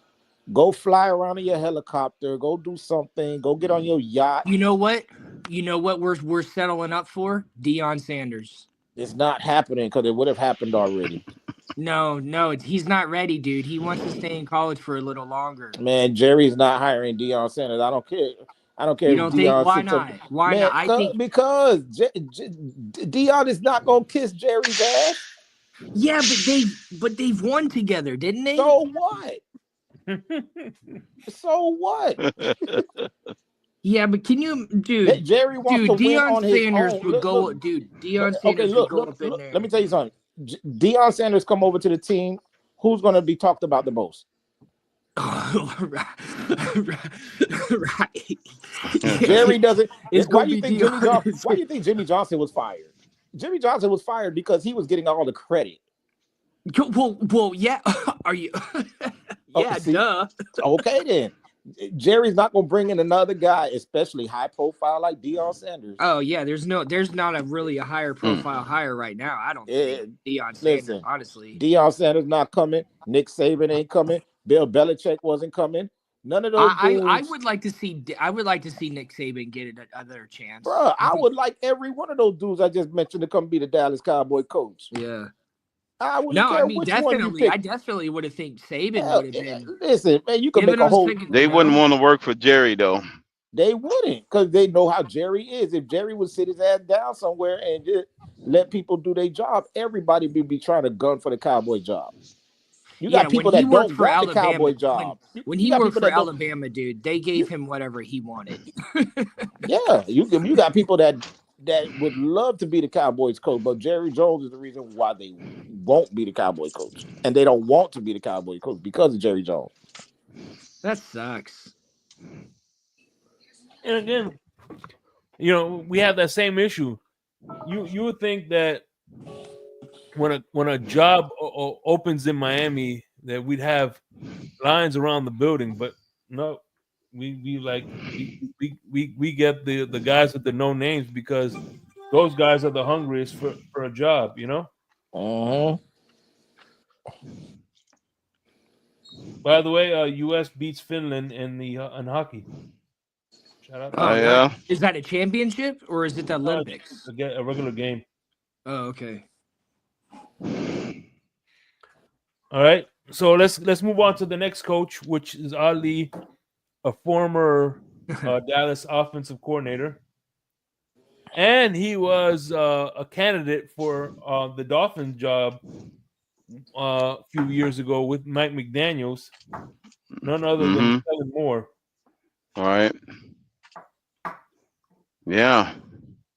Go fly around in your helicopter. Go do something. Go get on your yacht. You know what? We're settling up for? Deion Sanders. It's not happening because it would have happened already. No, he's not ready, dude. He wants to stay in college for a little longer. Man, Jerry's not hiring Deion Sanders. I don't care. You don't think? Why not? Why not? I think because Deion is not gonna kiss Jerry's ass. Yeah, but they've won together, didn't they? So what? So what? Yeah, but can you, dude? Jerry wants to win on his own. Deion Sanders would go up in there. Let me tell you something. Deion Sanders come over to the team. Who's going to be talked about the most? Right. Jerry doesn't. Why do you think Jimmy Johnson was fired? Jimmy Johnson was fired because he was getting all the credit. Well, yeah. Are you? Yeah, duh. Okay, then. Jerry's not going to bring in another guy, especially high profile like Deion Sanders. Oh yeah, there's not a higher profile hire right now. I don't think Deion Sanders, honestly. Deion Sanders not coming. Nick Saban ain't coming. Bill Belichick wasn't coming. None of those dudes. I would like to see Nick Saban get another chance. Bro, I would like every one of those dudes I just mentioned to come be the Dallas Cowboy coach. Yeah. I definitely would have think Saban would have been. Listen, man, you can make a whole. They wouldn't want to work for Jerry though. They wouldn't, because they know how Jerry is. If Jerry would sit his ass down somewhere and just let people do their job, everybody would be trying to gun for the Cowboy job. You got people that don't want the Cowboy job. When he worked for Alabama, dude, they gave him whatever he wanted. Yeah, you got people that would love to be the Cowboys coach, but Jerry Jones is the reason why they won't be the Cowboy coach. And they don't want to be the Cowboy coach because of Jerry Jones. That sucks. And again, we have that same issue. You would think that when a job opens in Miami that we'd have lines around the building, but no. We get the guys with the no names because those guys are the hungriest for a job, Uh-huh. By the way, U.S. beats Finland in hockey. Shout out. Oh yeah. Is that a championship or is it the Olympics? A regular game. Oh, okay. All right. So let's move on to the next coach, which is Ali, a former Dallas offensive coordinator, and he was a candidate for the Dolphins job a few years ago with Mike McDaniels, none other than Kellen Moore. All right. Yeah.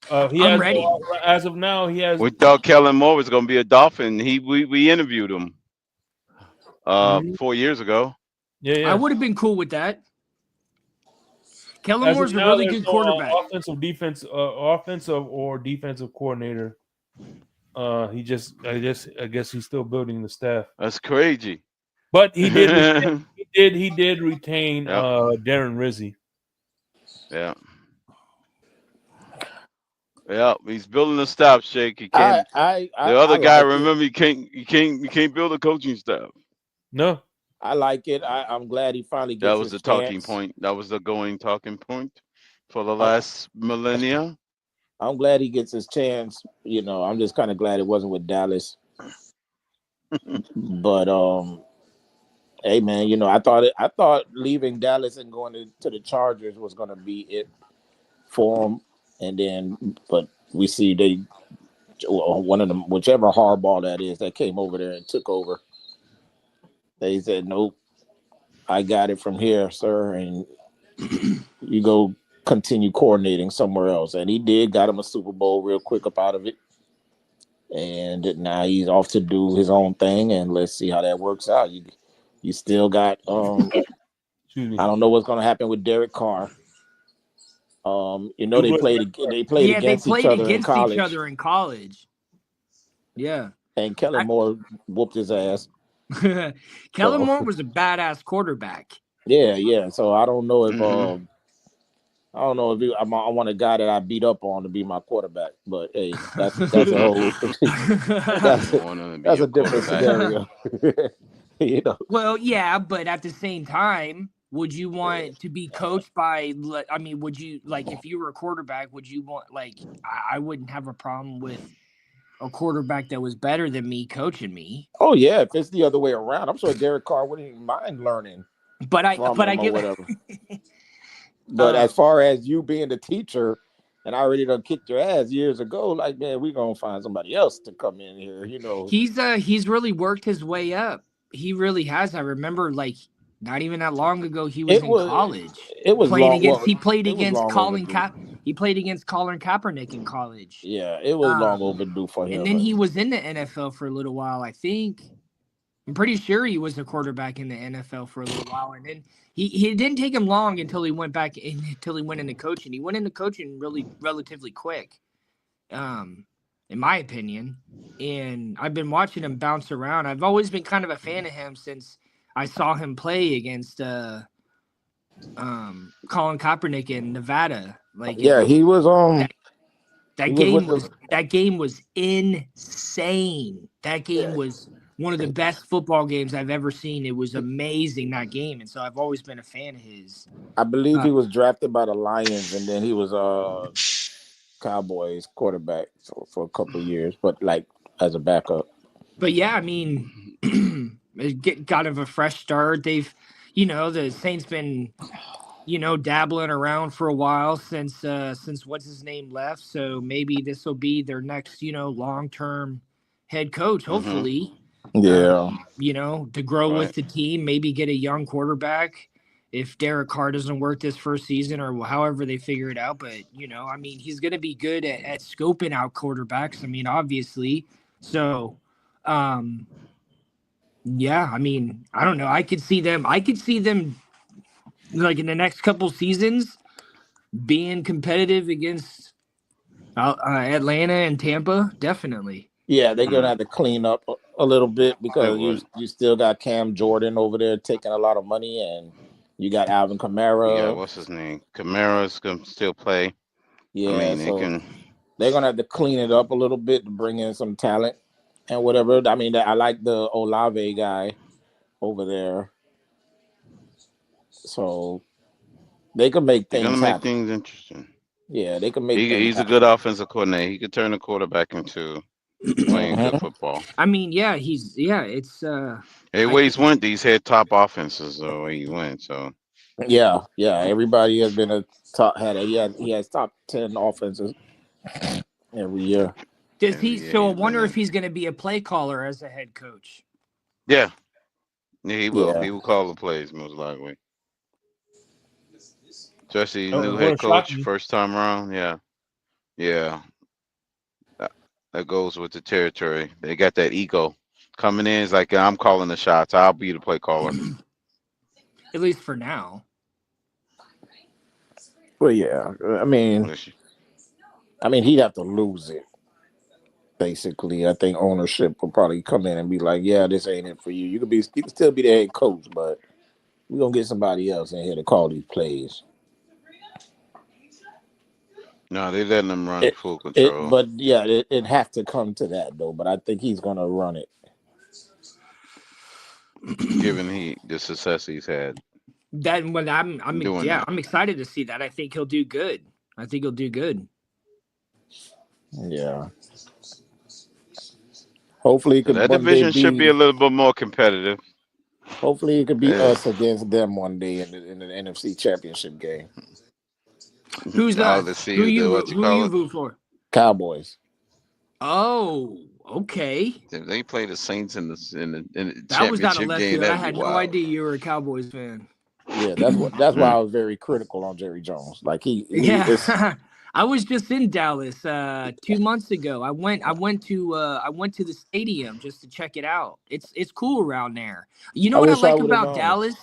He I'm has ready. as of now. He has. We thought Kellen Moore was gonna be a Dolphin. We interviewed him 4 years ago. Yeah. I would have been cool with that. Kellen As of Moore's a now, really there's good no quarterback. offensive or defensive coordinator. I guess he's still building the staff. That's crazy. But he did Yep. retain Darren Rizzi. Yeah. Yeah, he's building a staff, Shake. He can't. I The other guy, like it. remember, you can't build a coaching staff. No. I like it. I'm glad he finally That gets was his the talking chance. point. That was the going talking point for the last millennia. I'm glad he gets his chance. You know, I'm just kind of glad it wasn't with Dallas. But hey man, you know, I thought leaving Dallas and going to the Chargers was gonna be it for him, and then but we see one of them, whichever hardball that is, that came over there and took over. They said, nope, I got it from here, sir, and you go continue coordinating somewhere else. And he did, got him a Super Bowl real quick up out of it. And now he's off to do his own thing, and let's see how that works out. You still got I don't know what's going to happen with Derek Carr. You know, they played against each other in college. Yeah. And Kellen Moore whooped his ass. Kellen Moore was a badass quarterback. Yeah. So I don't know if I want a guy that I beat up on to be my quarterback. But hey, that's a whole that's a different scenario. You know. Well, yeah, but at the same time, would you want to be coached by? I mean, would you like if you were a quarterback? Would you want like? I wouldn't have a problem with a quarterback that was better than me coaching me. Oh yeah, if it's the other way around, I'm sure Derek Carr wouldn't even mind learning. But I get whatever. But as far as you being the teacher, and I already done kicked your ass years ago, like man, we're gonna find somebody else to come in here. You know, he's really worked his way up. He really has. I remember like not even that long ago he was in college. It was he played against Colin Kaepernick in college. Yeah, it was long overdue for him. And then he was in the NFL for a little while, I think. I'm pretty sure he was a quarterback in the NFL for a little while, and then he didn't take him long until he went into coaching. He went into coaching relatively quick, in my opinion. And I've been watching him bounce around. I've always been kind of a fan of him since I saw him play against Colin Kaepernick in Nevada. Like he was that game was insane. That game was one of the best football games I've ever seen. It was amazing, that game. And so I've always been a fan of his. I believe he was drafted by the Lions, and then he was Cowboys quarterback for a couple of years, but like as a backup. But yeah, I mean, get kind of a fresh start. They've, the Saints been, dabbling around for a while since what's his name left. So maybe this will be their next, long-term head coach, hopefully. Yeah. To grow with the team, maybe get a young quarterback if Derek Carr doesn't work this first season or however they figure it out. But, I mean, he's going to be good at scoping out quarterbacks. I mean, obviously. So, yeah, I mean, I don't know. I could see them like in the next couple seasons being competitive against Atlanta and Tampa. Definitely. Yeah, they're going to have to clean up a little bit because you still got Cam Jordan over there taking a lot of money, and you got Alvin Kamara. Yeah, what's his name? Kamara's going to still play. Yeah, I mean, they're going to have to clean it up a little bit to bring in some talent and whatever. I mean, I like the Olave guy over there. So they can make things happen. Make things interesting. Yeah, they can make He's a good offensive coordinator. He could turn the quarterback into playing good football. I mean, yeah, it's Ways went. These had top offenses the way he went. So yeah. Everybody has been he has top 10 offenses every year. Does he? So I wonder if he's going to be a play caller as a head coach. Yeah, he will. Yeah. He will call the plays most likely. Especially new head coach, first time around. Yeah. Yeah, that goes with the territory. They got that ego coming in. It's like I'm calling the shots. I'll be the play caller. At least for now. Well, yeah. I mean, he'd have to lose it. Basically, I think ownership will probably come in and be like, "Yeah, this ain't it for you. You can still be the head coach, but we're gonna get somebody else in here to call these plays." No, they're letting them run full control. But yeah, it have to come to that though. But I think he's gonna run it. Given the success he's had. That when I'm excited to see that. I think he'll do good. Yeah. Hopefully, it could that one day division should be a little bit more competitive. Hopefully, it could be us against them one day in the NFC Championship game. Who's that? Who you vote for? Cowboys. Oh, okay. If they play the Saints in the that was not a championship left game, field. I had no idea you were a Cowboys fan. Yeah, that's why I was very critical on Jerry Jones. Like I was just in Dallas 2 months ago. I went to the stadium just to check it out. It's cool around there. You know what I like about Dallas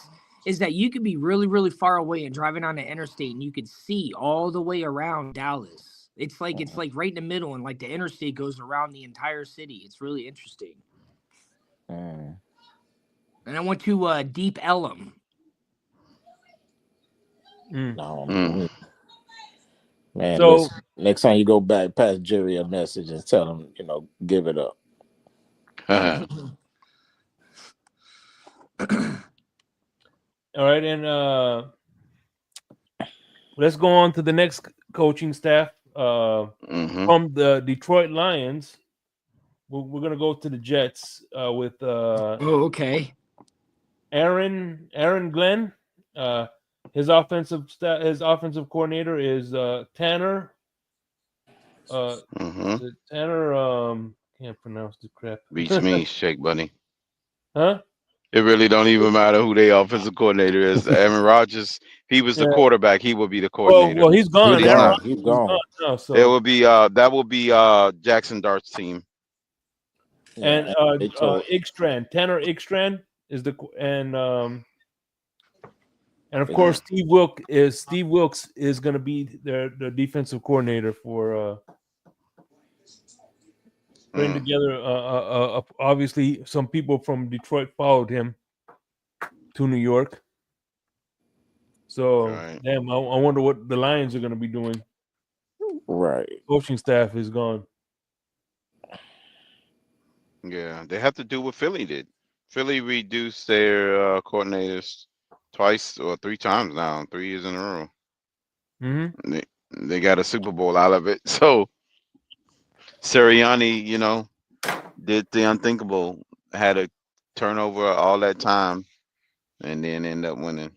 is that you could be really, really far away and driving on the interstate and you could see all the way around Dallas. It's like right in the middle and like the interstate goes around the entire city. It's really interesting. And I went to Deep Ellum. Man, so next time you go back, pass Jerry a message and tell him, give it up. All right, and let's go on to the next coaching staff from the Detroit Lions. We're gonna go to the Jets with okay. Aaron Glenn. His offensive coordinator is Tanner. Tanner. Can't pronounce the crap. Beats me, Shake Bunny. Huh? It really don't even matter who their offensive coordinator is. Aaron Rodgers, he was the quarterback. He will be the coordinator. Well, he's gone. He's gone. Now, so. It will be that will be Jackson Dart's team. And Ickstrand, Tanner Ickstrand is and of course Steve Wilks is going to be the defensive coordinator for putting together. Obviously, some people from Detroit followed him to New York. So, damn, I wonder what the Lions are going to be doing. Right, coaching staff is gone. Yeah, they have to do what Philly did. Philly reduced their coordinators twice or 3 times now, 3 years in a row. Mm-hmm. They got a Super Bowl out of it. So Sirianni, did the unthinkable, had a turnover all that time, and then end up winning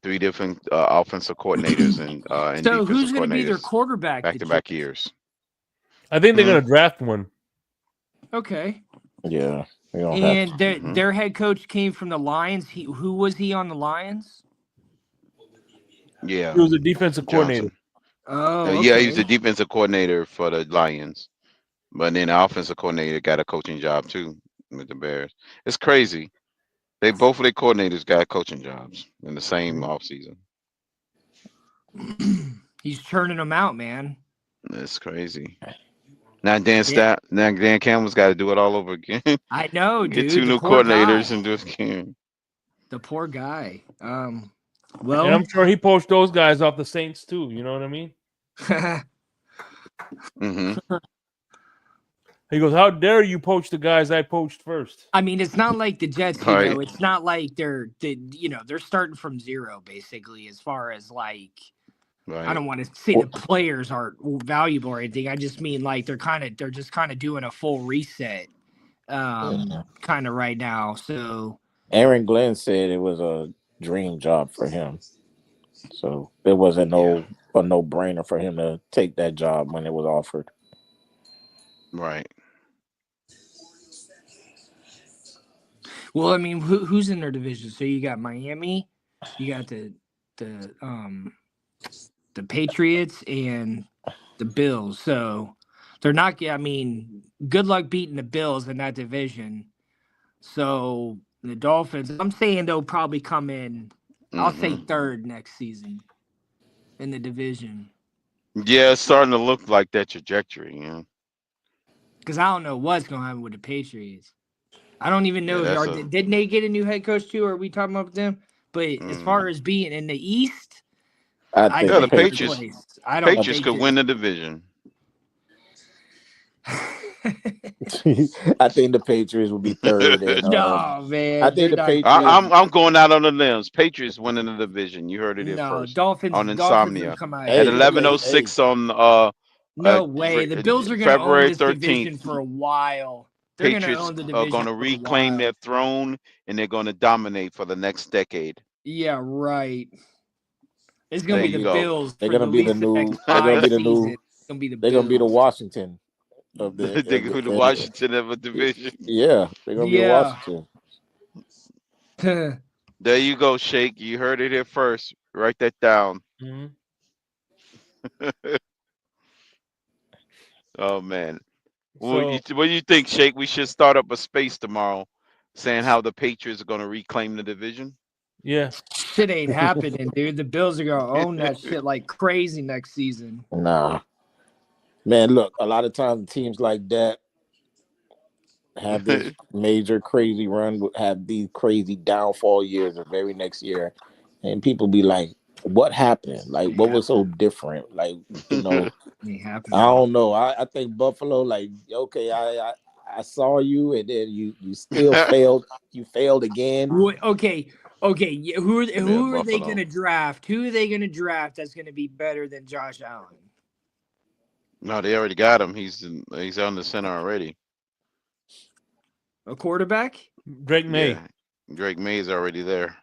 3 different offensive coordinators and so who's going to be their quarterback back-to-back years? I think they're going to draft one. Okay. Yeah. And their head coach came from the Lions. Who was he on the Lions? Yeah. He was a defensive coordinator. Oh, okay. Yeah, he was the defensive coordinator for the Lions. But then the offensive coordinator got a coaching job too with the Bears. It's crazy. Both of their coordinators got coaching jobs in the same offseason. He's churning them out, man. That's crazy. Now Dan Campbell's got to do it all over again. I know, dude. Get 2 new coordinators and do it again. The poor guy. Well, and I'm sure he poached those guys off the Saints too. You know what I mean? Mm-hmm. He goes, "How dare you poach the guys I poached first?" I mean, it's not like the Jets. You know, it's not like they're starting from zero basically. As far as like. Right. I don't want to say the players aren't valuable or anything. I just mean like they're just kind of doing a full reset, kind of right now. So Aaron Glenn said it was a dream job for him, so it wasn't a no-brainer for him to take that job when it was offered. Right. Well, I mean, who's in their division? So you got Miami, you got the the Patriots and the Bills. So they're not. I mean, good luck beating the Bills in that division. So the Dolphins, I'm saying they'll probably come in. I'll say third next season in the division. Yeah, it's starting to look like that trajectory. Yeah. Because I don't know what's going to happen with the Patriots. I don't even know. Didn't they get a new head coach too? Or are we talking about them? But as far as being in the East, I think the Patriots. Patriots could win the division. I think the Patriots will be third. And, no, man. I think the Patriots. I'm going out on the limbs. Patriots winning the division. You heard it here first. Dolphins on Insomnia come out at 11:06 on. No way. The Bills are going to own this 13th. division for a while. They're going to own the division. Are going to reclaim their throne, and they're going to dominate for the next decade. Yeah, right. It's going to be the Bills. They're going to be the new. They're going to be the new. They're going to be the Washington of the. They're going to be the Washington of a division. Yeah, they're going to be Washington. There you go, Shake. You heard it here first. Write that down. Oh man. What do you think, Shake? We should start up a space tomorrow saying how the Patriots are going to reclaim the division? Yeah. Shit ain't happening, dude. The Bills are going to own that shit like crazy next season. Nah. Man, look, a lot of times teams like that have this major crazy run, have these crazy downfall years the very next year. And people be like, what happened? Like, what was so different? Like, you know, I don't know. I think Buffalo, like, okay, I saw you, and then you still failed. You failed again. Okay. Who are they going to draft? Who are they going to draft that's going to be better than Josh Allen? No, they already got him. He's on the center already. A quarterback? Drake May. Yeah. Drake May's already there.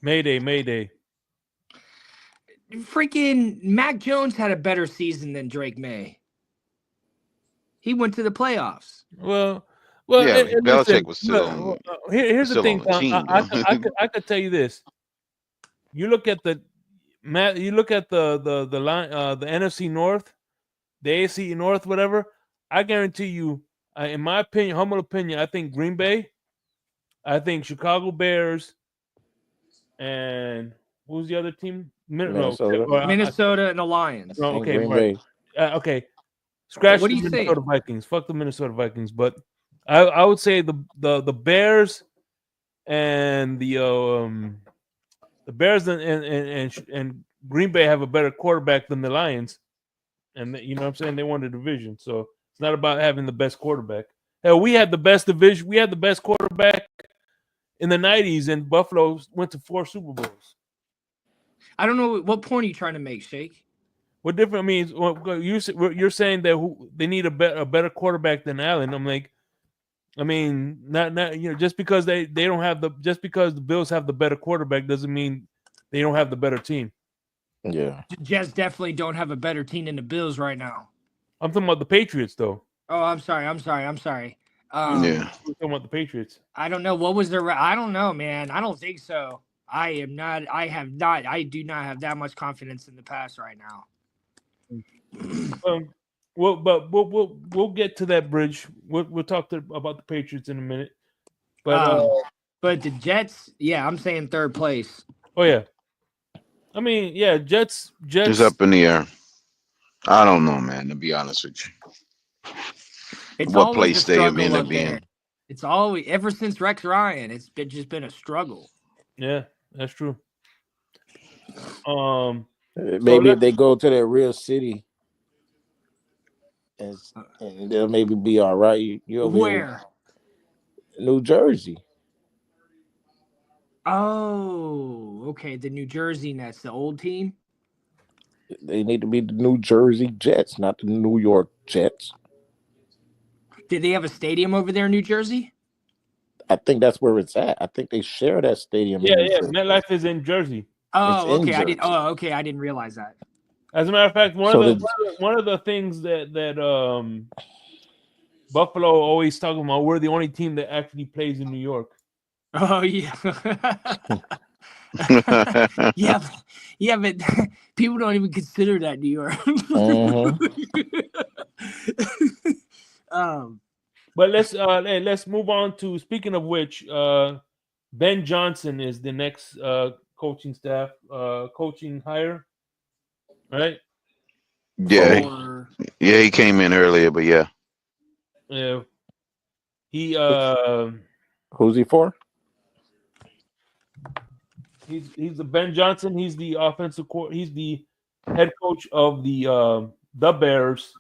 Mayday. Freaking Mac Jones had a better season than Drake May. He went to the playoffs. Well, yeah, Belichick was still. Here's the thing, Tom. I could tell you this. You look at the line, the NFC North, the AFC North, whatever. I guarantee you, in my opinion, humble opinion, I think Green Bay, I think Chicago Bears, and who's the other team? Minnesota and the Lions. No, okay, right. Okay. Scratch the Minnesota Vikings. Fuck the Minnesota Vikings. But I would say the Bears and the Bears and Green Bay have a better quarterback than the Lions, and you know what I'm saying, they won the division. So it's not about having the best quarterback. Hell, we had the best division. We had the best quarterback in the 90s, and Buffalo went to 4 Super Bowls. I don't know what point are you trying to make, Shake. What different means? You're saying that they need a better quarterback than Allen. I'm like, I mean, not just because they don't have just because the Bills have the better quarterback doesn't mean they don't have the better team. Yeah, Jets definitely don't have a better team than the Bills right now. I'm talking about the Patriots, though. Oh, I'm sorry. I'm talking about the Patriots. I don't know what was their. I don't know, man. I don't think so. I do not have that much confidence in the pass right now. We'll get to that bridge. We'll talk about the Patriots in a minute. But the Jets, yeah, I'm saying third place. Oh yeah, I mean, yeah, Jets is up in the air. I don't know, man. To be honest with you, what place they have ended up being. It's always ever since Rex Ryan. It's just been a struggle. Yeah, that's true. Maybe if they go to their real city, and they'll maybe be all right. Where? New Jersey. Oh, okay. The New Jersey Nets, the old team. They need to be the New Jersey Jets, not the New York Jets. Did they have a stadium over there in New Jersey? I think that's where it's at. I think they share that stadium. Yeah. MetLife is in Jersey. Oh, okay. I didn't realize that. As a matter of fact, one of the things that Buffalo always talking about, we're the only team that actually plays in New York. Oh yeah. Yeah, but people don't even consider that New York. But let's move on to, speaking of which, Ben Johnson is the next coaching staff coaching hire, right? Yeah, he came in earlier, but yeah. Yeah. He Who's he for? he's the Ben Johnson. He's the offensive he's the head coach of the Bears.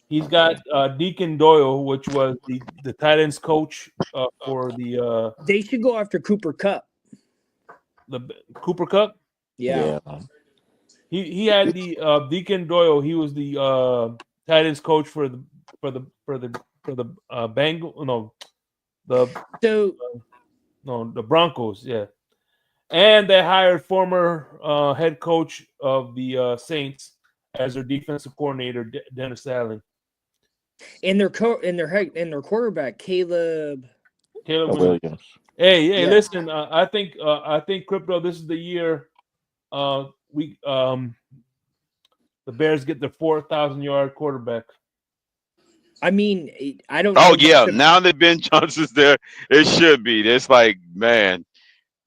He's got Deacon Doyle, which was the tight ends coach for the they should go after Cooper Kupp. The Cooper Kupp. Yeah. He had the Deacon Doyle. He was the tight ends coach for the Bengal. The Broncos. Yeah, and they hired former head coach of the Saints as their defensive coordinator, Dennis Allen. And their quarterback, Caleb Williams. Hey, listen. I think Crypto. This is the year. The Bears get their 4,000-yard quarterback. I mean, I don't. Oh yeah, now that Ben Johnson's there, it should be. It's like, man,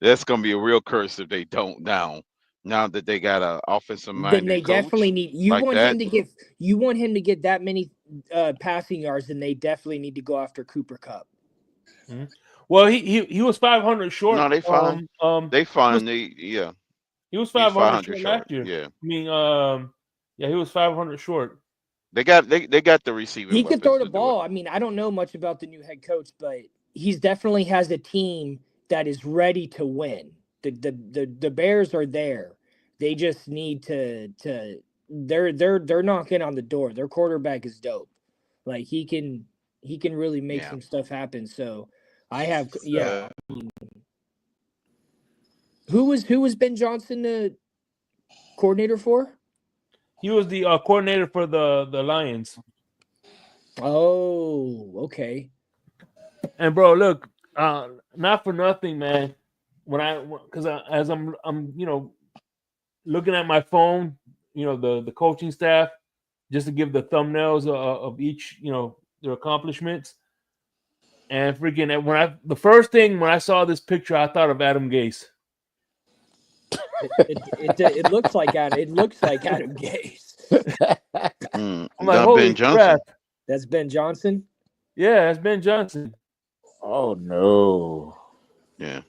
that's gonna be a real curse if they don't now. Now that they got an offensive minded then they coach definitely need. You like want that. him to get that many passing yards, then they definitely need to go after Cooper Kupp. Mm-hmm. Well, he was 500 short. No, they fine. They fine. He was 500 short last year. Yeah. I mean, he was 500 short. They got the receiving. He could throw the ball. I mean, I don't know much about the new head coach, but he's definitely has a team that is ready to win. The Bears are there. They just need to they're knocking on the door. Their quarterback is dope. Like he can really make some stuff happen. So I have Who was Ben Johnson the coordinator for? He was the coordinator for the Lions. Oh, okay. And bro, look, not for nothing, man. As I'm looking at my phone, the coaching staff, just to give the thumbnails of each, their accomplishments. And freaking, the first thing when I saw this picture, I thought of Adam Gase. It looks like Adam. It looks like Adam Gase. I'm like, holy Ben Johnson. crap. That's Ben Johnson. Yeah, that's Ben Johnson. Oh no. Yeah.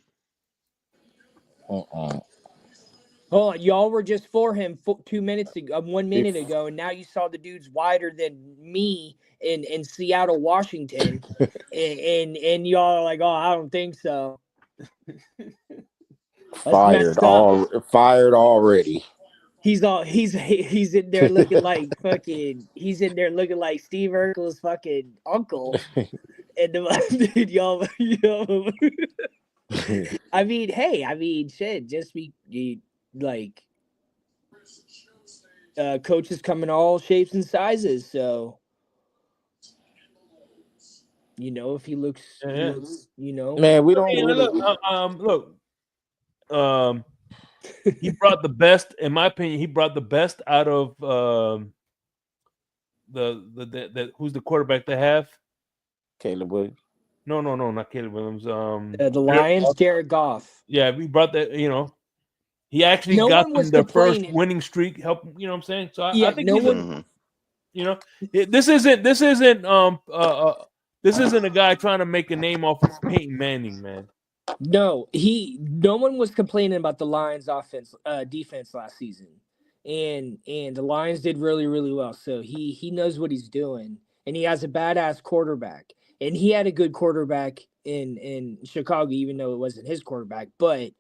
Oh, y'all were just for him 2 minutes ago, 1 minute ago, and now you saw the dude's wider than me in Seattle, Washington, and y'all are like, oh, I don't think so. Fired already. He's in there looking like fucking. He's in there looking like Steve Urkel's fucking uncle, and dude, y'all. I mean, shit. Just be like, coaches come in all shapes and sizes. So, if he looks, man, we don't look. He brought the best, in my opinion. He brought the best out of the who's the quarterback they have? Caleb Williams. No, not Caleb Williams. The Lions, Jared Goff. Yeah, we brought that. He actually got them their first winning streak. Help, you know what I'm saying? So I think this isn't a guy trying to make a name off of Peyton Manning, man. No one was complaining about the Lions defense last season. And the Lions did really, really well. So he knows what he's doing. And he has a badass quarterback. And he had a good quarterback in Chicago, even though it wasn't his quarterback. But,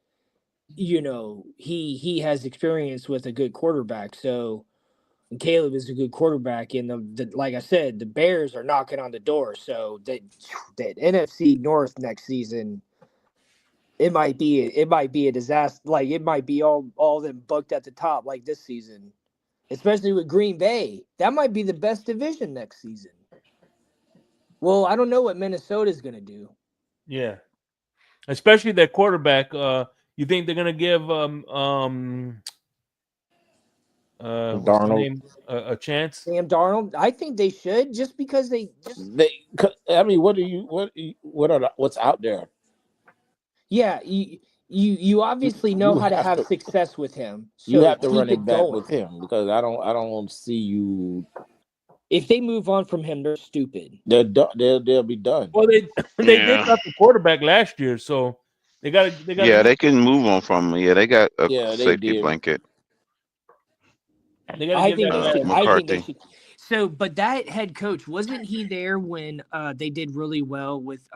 he has experience with a good quarterback. So Caleb is a good quarterback. And like I said, the Bears are knocking on the door. So that NFC North next season, it might be a disaster. Like it might be all of them booked at the top like this season, especially with Green Bay. That might be the best division next season. Well, I don't know what Minnesota's going to do. Yeah, especially that quarterback. You think they're gonna give what's the Darnold. name a chance? Sam Darnold. I think they should, just because I mean, what's out there? yeah, you obviously know You how to have have to success with him. you So have to keep run it it back going. with him because I don't see you. If they move on from him, they're stupid. They'll be done. Well, they did Yeah. got the quarterback last year, so they got Yeah, they can move on from him. Yeah, they got a Yeah, they safety did. blanket. they got to I give think that they guy. should. I think they McCarthy. should. So, but that head coach, wasn't he there when they did really well with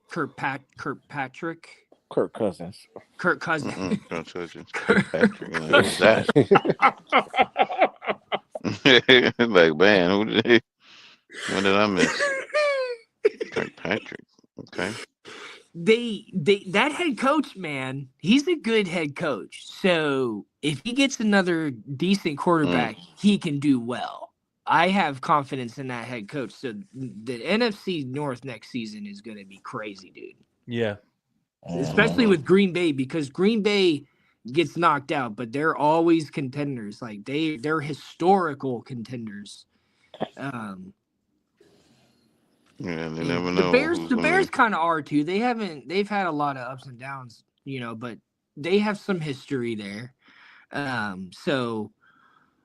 Kirkpatrick? Kirk Cousins. Kirk Cousins. Kirkpatrick. Who's that? Like, man, what did I miss? Kirkpatrick. Okay. That head coach, man, he's a good head coach. So if he gets another decent quarterback, he can do well. I have confidence in that head coach. So the NFC North next season is going to be crazy, dude. Yeah. Especially with Green Bay, because Green Bay gets knocked out, but they're always contenders. Like they're historical contenders. Yeah, they never know. The Bears kind of are too. They've had a lot of ups and downs, but they have some history there. So,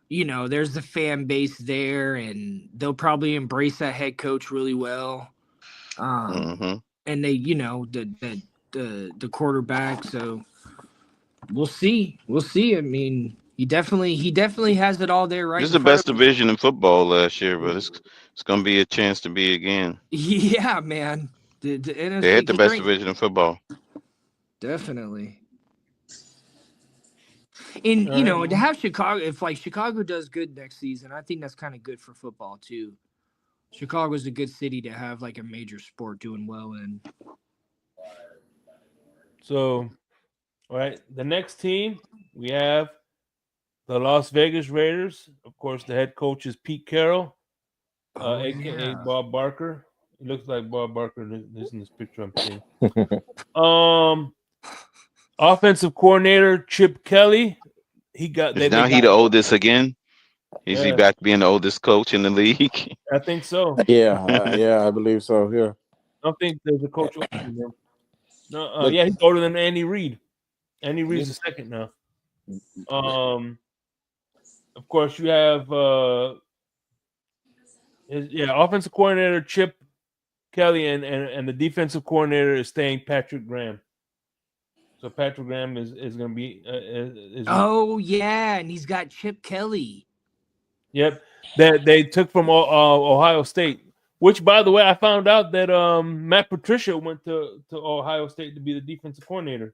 there's the fan base there, and they'll probably embrace that head coach really well. And they, the quarterback. So we'll see. I mean, he definitely has it all there, right? This is the best division in football last year, but it's going to be a chance to be again. Yeah, man. The NFC, they hit the best division in football. Definitely. And to have Chicago, if Chicago does good next season, I think that's kind of good for football too. Chicago's a good city to have like a major sport doing well in. So, all right, the next team we have the Las Vegas Raiders. Of course, the head coach is Pete Carroll, aka Bob Barker. It looks like Bob Barker. This in this picture I'm seeing. Offensive coordinator Chip Kelly. He the oldest again. Is he back being the oldest coach in the league? I think so. Yeah, I believe so. Yeah. I don't think there's a coach older than him. No, he's older than Andy Reid. Andy Reid's the second now. Of course, you have offensive coordinator Chip Kelly and the defensive coordinator is staying Patrick Graham. So Patrick Graham is going to be. And he's got Chip Kelly. Yep, that they took from Ohio State. Which, by the way, I found out that Matt Patricia went to Ohio State to be the defensive coordinator.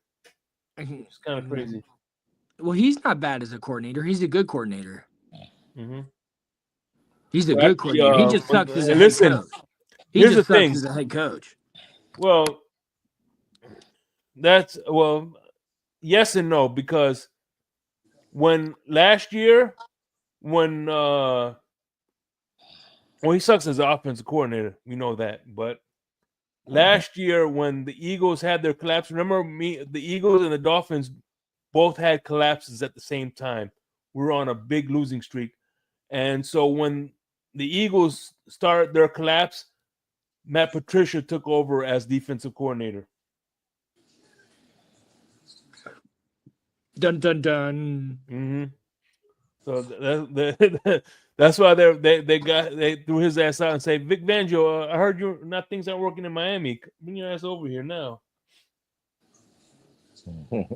It's kind of crazy. Well, he's not bad as a coordinator. He's a good coordinator. Mm-hmm. He's a good coordinator. He just sucks as a head coach. Here's the thing. As a head coach. Well, yes and no, because last year when he sucks as an offensive coordinator, we know that. But last year when the Eagles had their collapse, remember the Eagles and the Dolphins both had collapses at the same time. We were on a big losing streak. And so when the Eagles started their collapse, Matt Patricia took over as defensive coordinator. Dun dun dun. Mm-hmm. So that's why they threw his ass out and say, Vic Fangio, I heard things aren't working in Miami. Bring your ass over here now.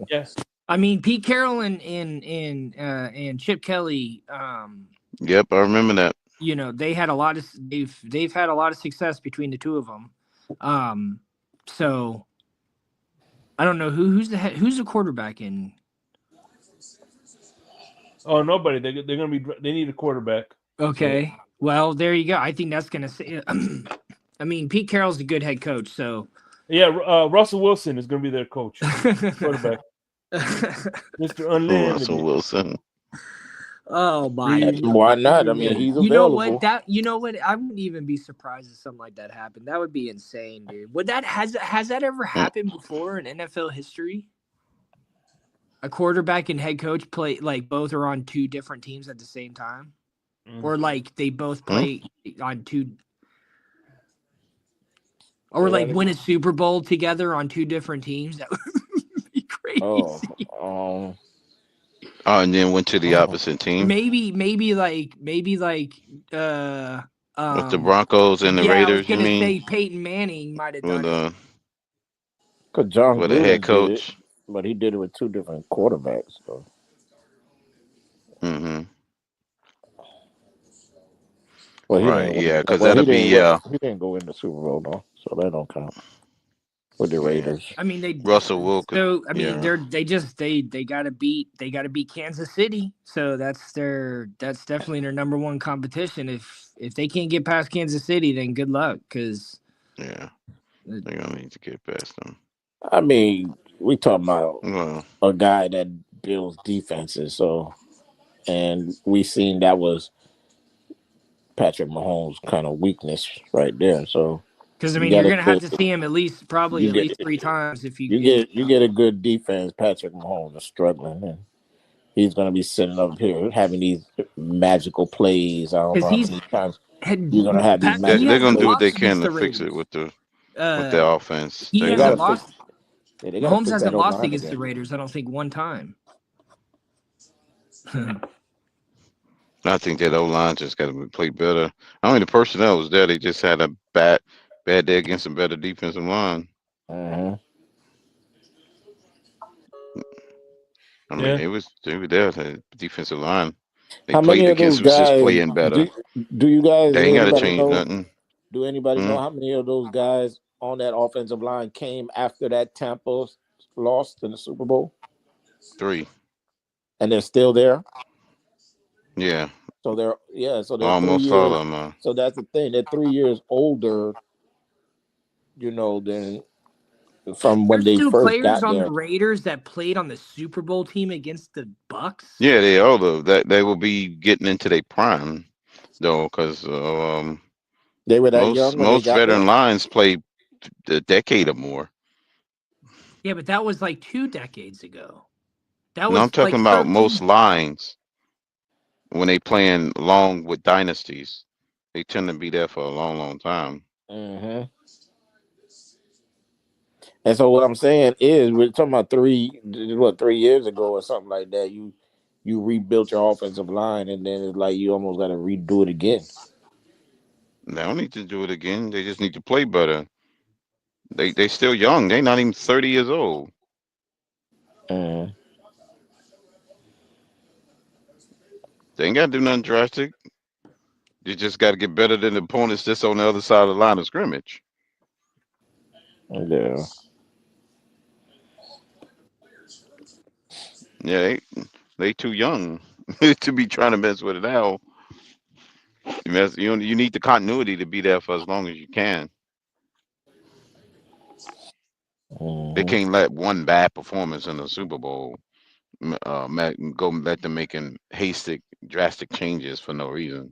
Yes. I mean, Pete Carroll and Chip Kelly. Yep, I remember that. They had a lot of they've had a lot of success between the two of them. So I don't know who's the quarterback in. Oh, nobody. They need a quarterback. Okay. Well, there you go. I think that's gonna say. I mean, Pete Carroll's a good head coach, so. Yeah, Russell Wilson is gonna be their coach, quarterback. Mr. Unlimited. Russell Wilson. Oh my! Why not? I mean, he's available. You know what? I wouldn't even be surprised if something like that happened. That would be insane, dude. Has that ever happened before in NFL history? a quarterback and head coach play like both are on two different teams at the same time, or like they both play on two, or like win a Super Bowl together on two different teams? That would be crazy. And then went to the opposite team. Maybe like with the Broncos and the Raiders. I was gonna say Peyton Manning might have done it. Because John with a head coach, did it, but he did it with two different quarterbacks. So. Well, because that'll be he didn't go in the Super Bowl though, so that don't count. With the Raiders, I mean Russell Wilson. So I mean they gotta beat Kansas City, so that's definitely their number one competition. If they can't get past Kansas City, then good luck, because they're gonna need to get past them. I mean, we talking about a guy that builds defenses, and we seen that was Patrick Mahomes' kind of weakness right there. So. Because I mean, you're gonna have to see him at least 3 times if you get a good defense. Patrick Mahomes is struggling, and he's gonna be sitting up here having these magical plays. I don't know how many times you're gonna have these. They're gonna do what they can to fix it with their offense. He hasn't lost. Mahomes hasn't lost against the Raiders, I don't think, one time. I think that O-line just got to play better. I mean, the personnel was there; they just had a bad day against a better defensive line. I mean, they were there. The defensive line. They played against was just playing better. Do you guys? They ain't got to change nothing. Do anybody know how many of those guys on that offensive line came after that Tampa lost in the Super Bowl? 3. And they're still there. Yeah. So they're almost all of them. So that's the thing. They're 3 years older, than from when they first players got on there. The Raiders that played on the Super Bowl team against the Bucks. Yeah, they are. They will be getting into their prime, though, because they were that young. Most veteran lines play a decade or more. Yeah, but that was like 2 decades ago. I'm talking about most lines. When they playing long with dynasties, they tend to be there for a long, long time. And so what I'm saying is, we're talking about 3 years ago or something like that. You rebuilt your offensive line, and then it's like you almost got to redo it again. They don't need to do it again. They just need to play better. They still young. They're not even 30 years old. They ain't got to do nothing drastic. You just got to get better than the opponents just on the other side of the line of scrimmage. Yeah. Yeah, they too young to be trying to mess with it now. You need the continuity to be there for as long as you can. They can't let one bad performance in the Super Bowl go let them making hasty, drastic changes for no reason.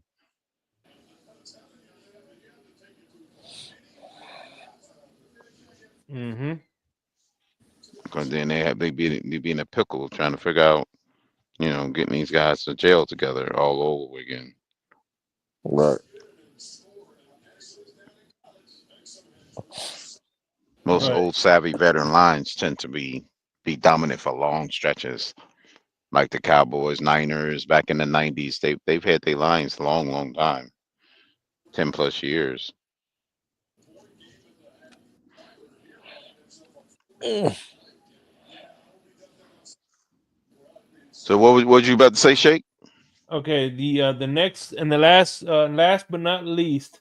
Because then they be in a pickle trying to figure out, getting these guys to jail together all over again. Right. Most old savvy veteran lines tend to be dominant for long stretches, like the Cowboys, Niners back in the 90s. They've had their lines a long, long time, 10+ years. So what was you about to say, Shake? Okay, the next and the last but not least,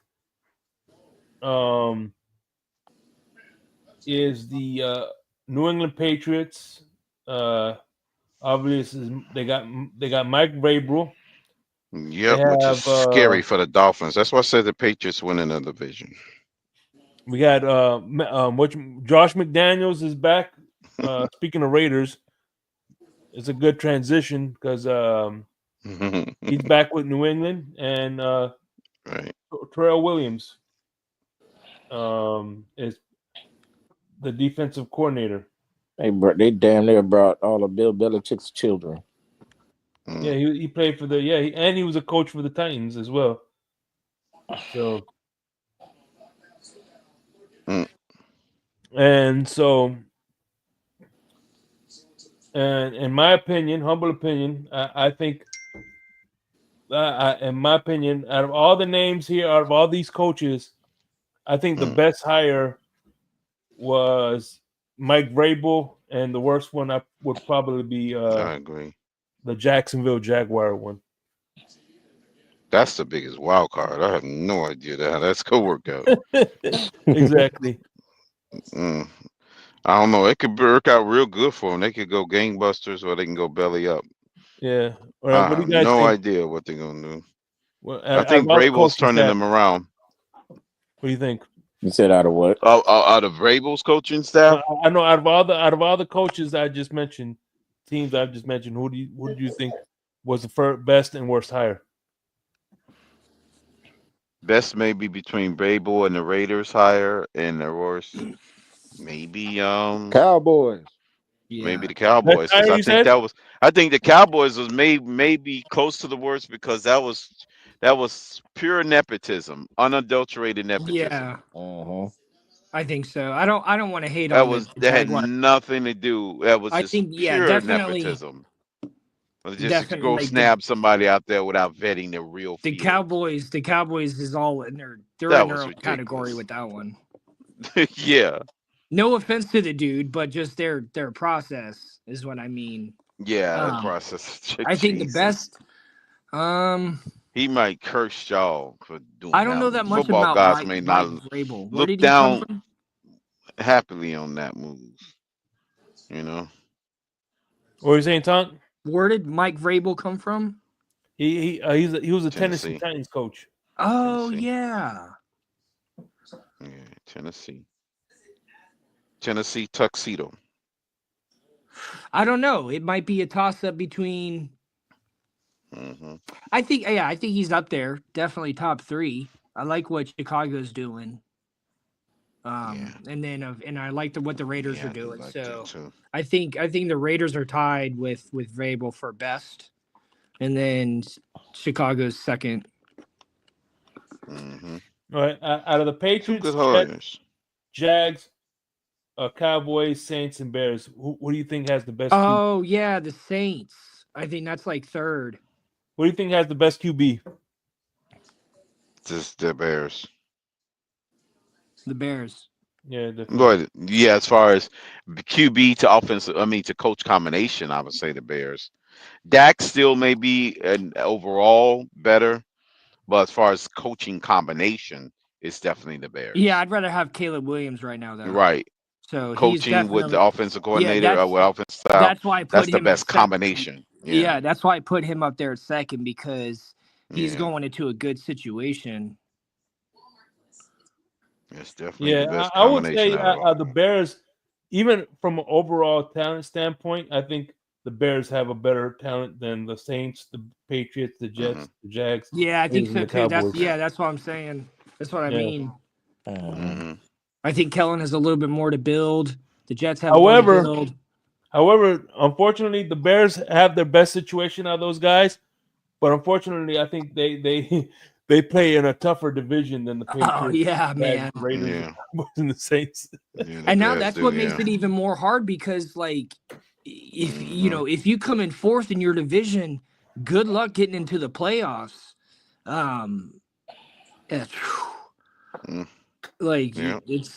is the New England Patriots. Obviously, they got Mike Vrabel. Yep, which is scary for the Dolphins. That's why I said the Patriots win in the division. We got Josh McDaniels is back. Speaking of Raiders, it's a good transition because he's back with New England, and Terrell Williams is the defensive coordinator. They damn near brought all of Bill Belichick's children. Yeah, he played for and he was a coach for the Titans as well. So, and in my opinion, humble opinion, I think, in my opinion, out of all the names here, out of all these coaches, I think the best hire was Mike Vrabel, and the worst one would probably be I agree. The Jacksonville Jaguar one. That's the biggest wild card. I have no idea how that's gonna work out. Exactly. I don't know. It could work out real good for them. They could go gangbusters, or they can go belly up. Yeah. I What do have you guys no think? idea what they're gonna do. Well, I think Vrabel's turning them around. What do you think? You said out of what? Out of Vrabel's coaching staff? I know out of all the coaches I just mentioned, teams I've just mentioned, who do you think was the best and worst hire? Best maybe between Vrabel and the Raiders hire, and the worst maybe Cowboys. maybe the Cowboys, because I think the Cowboys was maybe close to the worst, because that was pure nepotism, unadulterated nepotism. Yeah. I think so. I don't want to hate on the Jaguars. Had nothing to do. That was just pure definitely, nepotism. Just to go snab somebody out there without vetting the real field. The Cowboys is all in they're in their own category with that one. Yeah. No offense to the dude, but just their process is what I mean. Yeah, process. I think the best. He might curse y'all for doing. I don't know that much Football about guys may not Vrabel. Look down happily on that move. You know. What are you saying, Tom? Where did Mike Vrabel come from? He was a Tennessee Titans coach. Oh yeah. Yeah, Tennessee tuxedo. I don't know. It might be a toss-up between. I think he's up there. Definitely top 3. I like what Chicago's doing. And I like what the Raiders are doing. So I think the Raiders are tied with Vrabel for best, and then Chicago's second. All right, out of the Patriots, Jags, Cowboys, Saints, and Bears, who do you think has the best? Oh yeah, the Saints. I think that's like third. What do you think has the best QB? Just the Bears. The Bears. Yeah, but yeah, as far as QB to offensive, to coach combination, I would say the Bears. Dak still may be an overall better, but as far as coaching combination, it's definitely the Bears. Yeah, I'd rather have Caleb Williams right now, though. Right. So coaching with the offensive coordinator or with offensive style. That's why I put him the best combination. Yeah, that's why I put him up there at second, because he's going into a good situation. It's definitely the best I would say the Bears, even from an overall talent standpoint, I think the Bears have a better talent than the Saints, the Patriots, the Jets, the Jags. Yeah, I think so too. That's what I'm saying. That's what I mean. I think Kellen has a little bit more to build. The Jets have more to build. However, unfortunately, the Bears have their best situation out of those guys. But unfortunately, I think they play in a tougher division than the Patriots. Oh yeah, man. Raiders and the Saints. And now that's what makes it even more hard, because if you come in fourth in your division, good luck getting into the playoffs.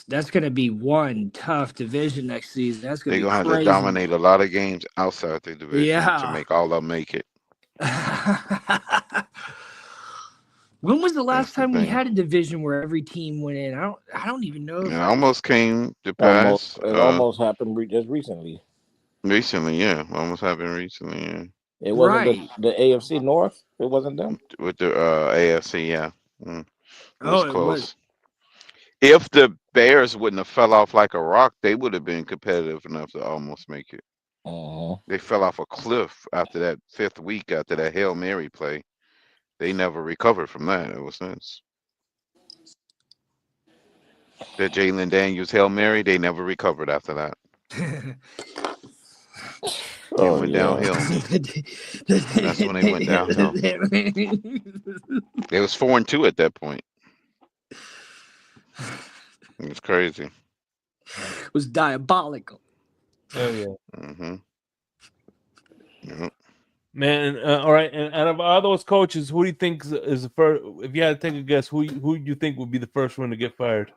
That's gonna be one tough division next season. That's gonna they're gonna have to dominate a lot of games outside the division to make all of them make it. When was the last time we had a division where every team went in? I don't even know. It almost came to pass. It almost happened just recently. Recently, yeah. Almost happened recently, yeah. It wasn't the AFC North. It wasn't them. With the AFC, yeah. It was close. If the Bears wouldn't have fell off like a rock, they would have been competitive enough to almost make it. They fell off a cliff after that 5th week, after that Hail Mary play. They never recovered from that ever since. That Jalen Daniels Hail Mary, they never recovered after that. It went downhill. That's when they went downhill. It was 4-2 at that point. It was crazy. It was diabolical. Oh yeah. Mm-hmm. Yep. Man, all right. And out of all those coaches, who do you think is the first? If you had to take a guess, who do you think would be the first one to get fired?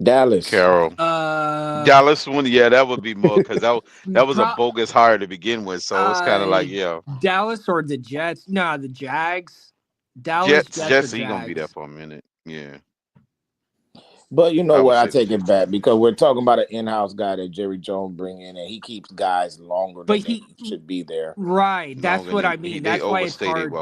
Dallas. Carroll. Dallas one, yeah, that would be more because that was a bogus hire to begin with. So it's kind of like, yeah. Dallas or the Jets? No, the Jags. Dallas, Jets, he gonna be there for a minute. Yeah. But you know what? I take it back because we're talking about an in-house guy that Jerry Jones bring in, and he keeps guys longer than he should be there. Right. That's what I mean. That's why it's hard.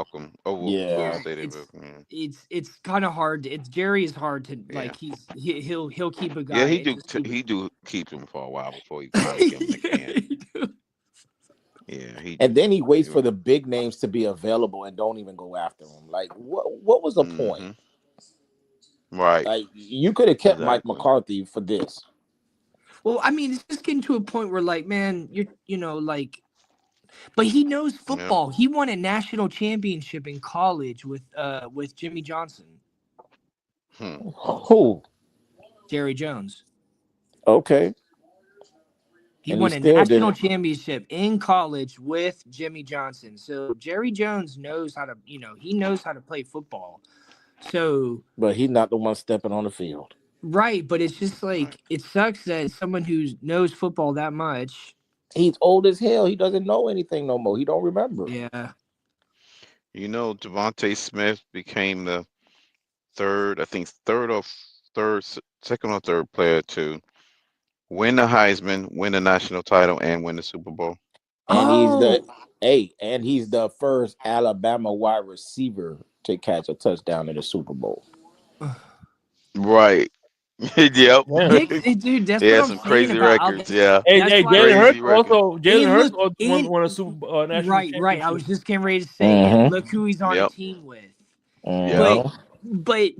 It's kind of hard. Jerry is hard to like. He'll keep a guy. Yeah, he do keep him for a while before he finally give him the can. Yeah, and then he waits for the big names to be available and don't even go after them. Like, what was the point? Right. Like, you could have kept Mike McCarthy for this. Well, I mean, it's just getting to a point where, like, man, you know, like, but he knows football. Yep. He won a national championship in college with Jimmy Johnson. Who? Jerry Jones. Okay. He won a national championship in college with Jimmy Johnson. So Jerry Jones knows how to, he knows how to play football. So, but he's not the one stepping on the field, right? But it's just like it sucks that someone who knows football that much. He's old as hell. He doesn't know anything no more. He don't remember. Yeah. Devontae Smith became the second or third player to win the Heisman, win the national title, and win the Super Bowl. And he's the first Alabama wide receiver to catch a touchdown in the Super Bowl. Right. Yep. Dude, that's what I'm some crazy records. Yeah. Hey, Jalen Hurts also won a Super Bowl national championship. Right. I was just getting ready to say, look who he's on the team with. But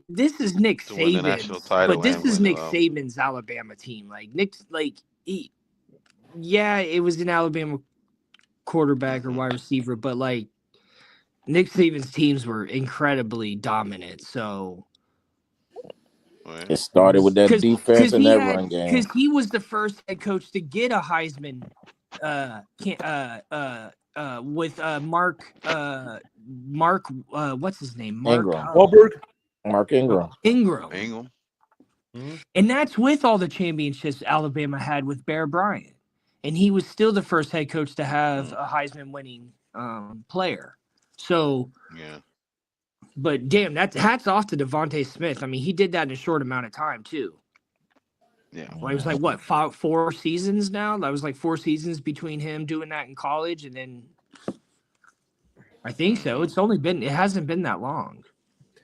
this is Nick Saban's. But this is Nick Saban's Alabama team. Like it was an Alabama quarterback or wide receiver, but like Nick Saban's teams were incredibly dominant. So it started with that defense and that run game. Because he was the first head coach to get a Heisman with Mark what's his name? Mark Ingram. Mm-hmm. And that's with all the championships Alabama had with Bear Bryant. And he was still the first head coach to have a Heisman winning player. So, but damn, that's hats off to Devontae Smith. I mean, he did that in a short amount of time too. Yeah, well, it was like what 4 seasons now. That was like 4 seasons between him doing that in college, and then I think so. It hasn't been that long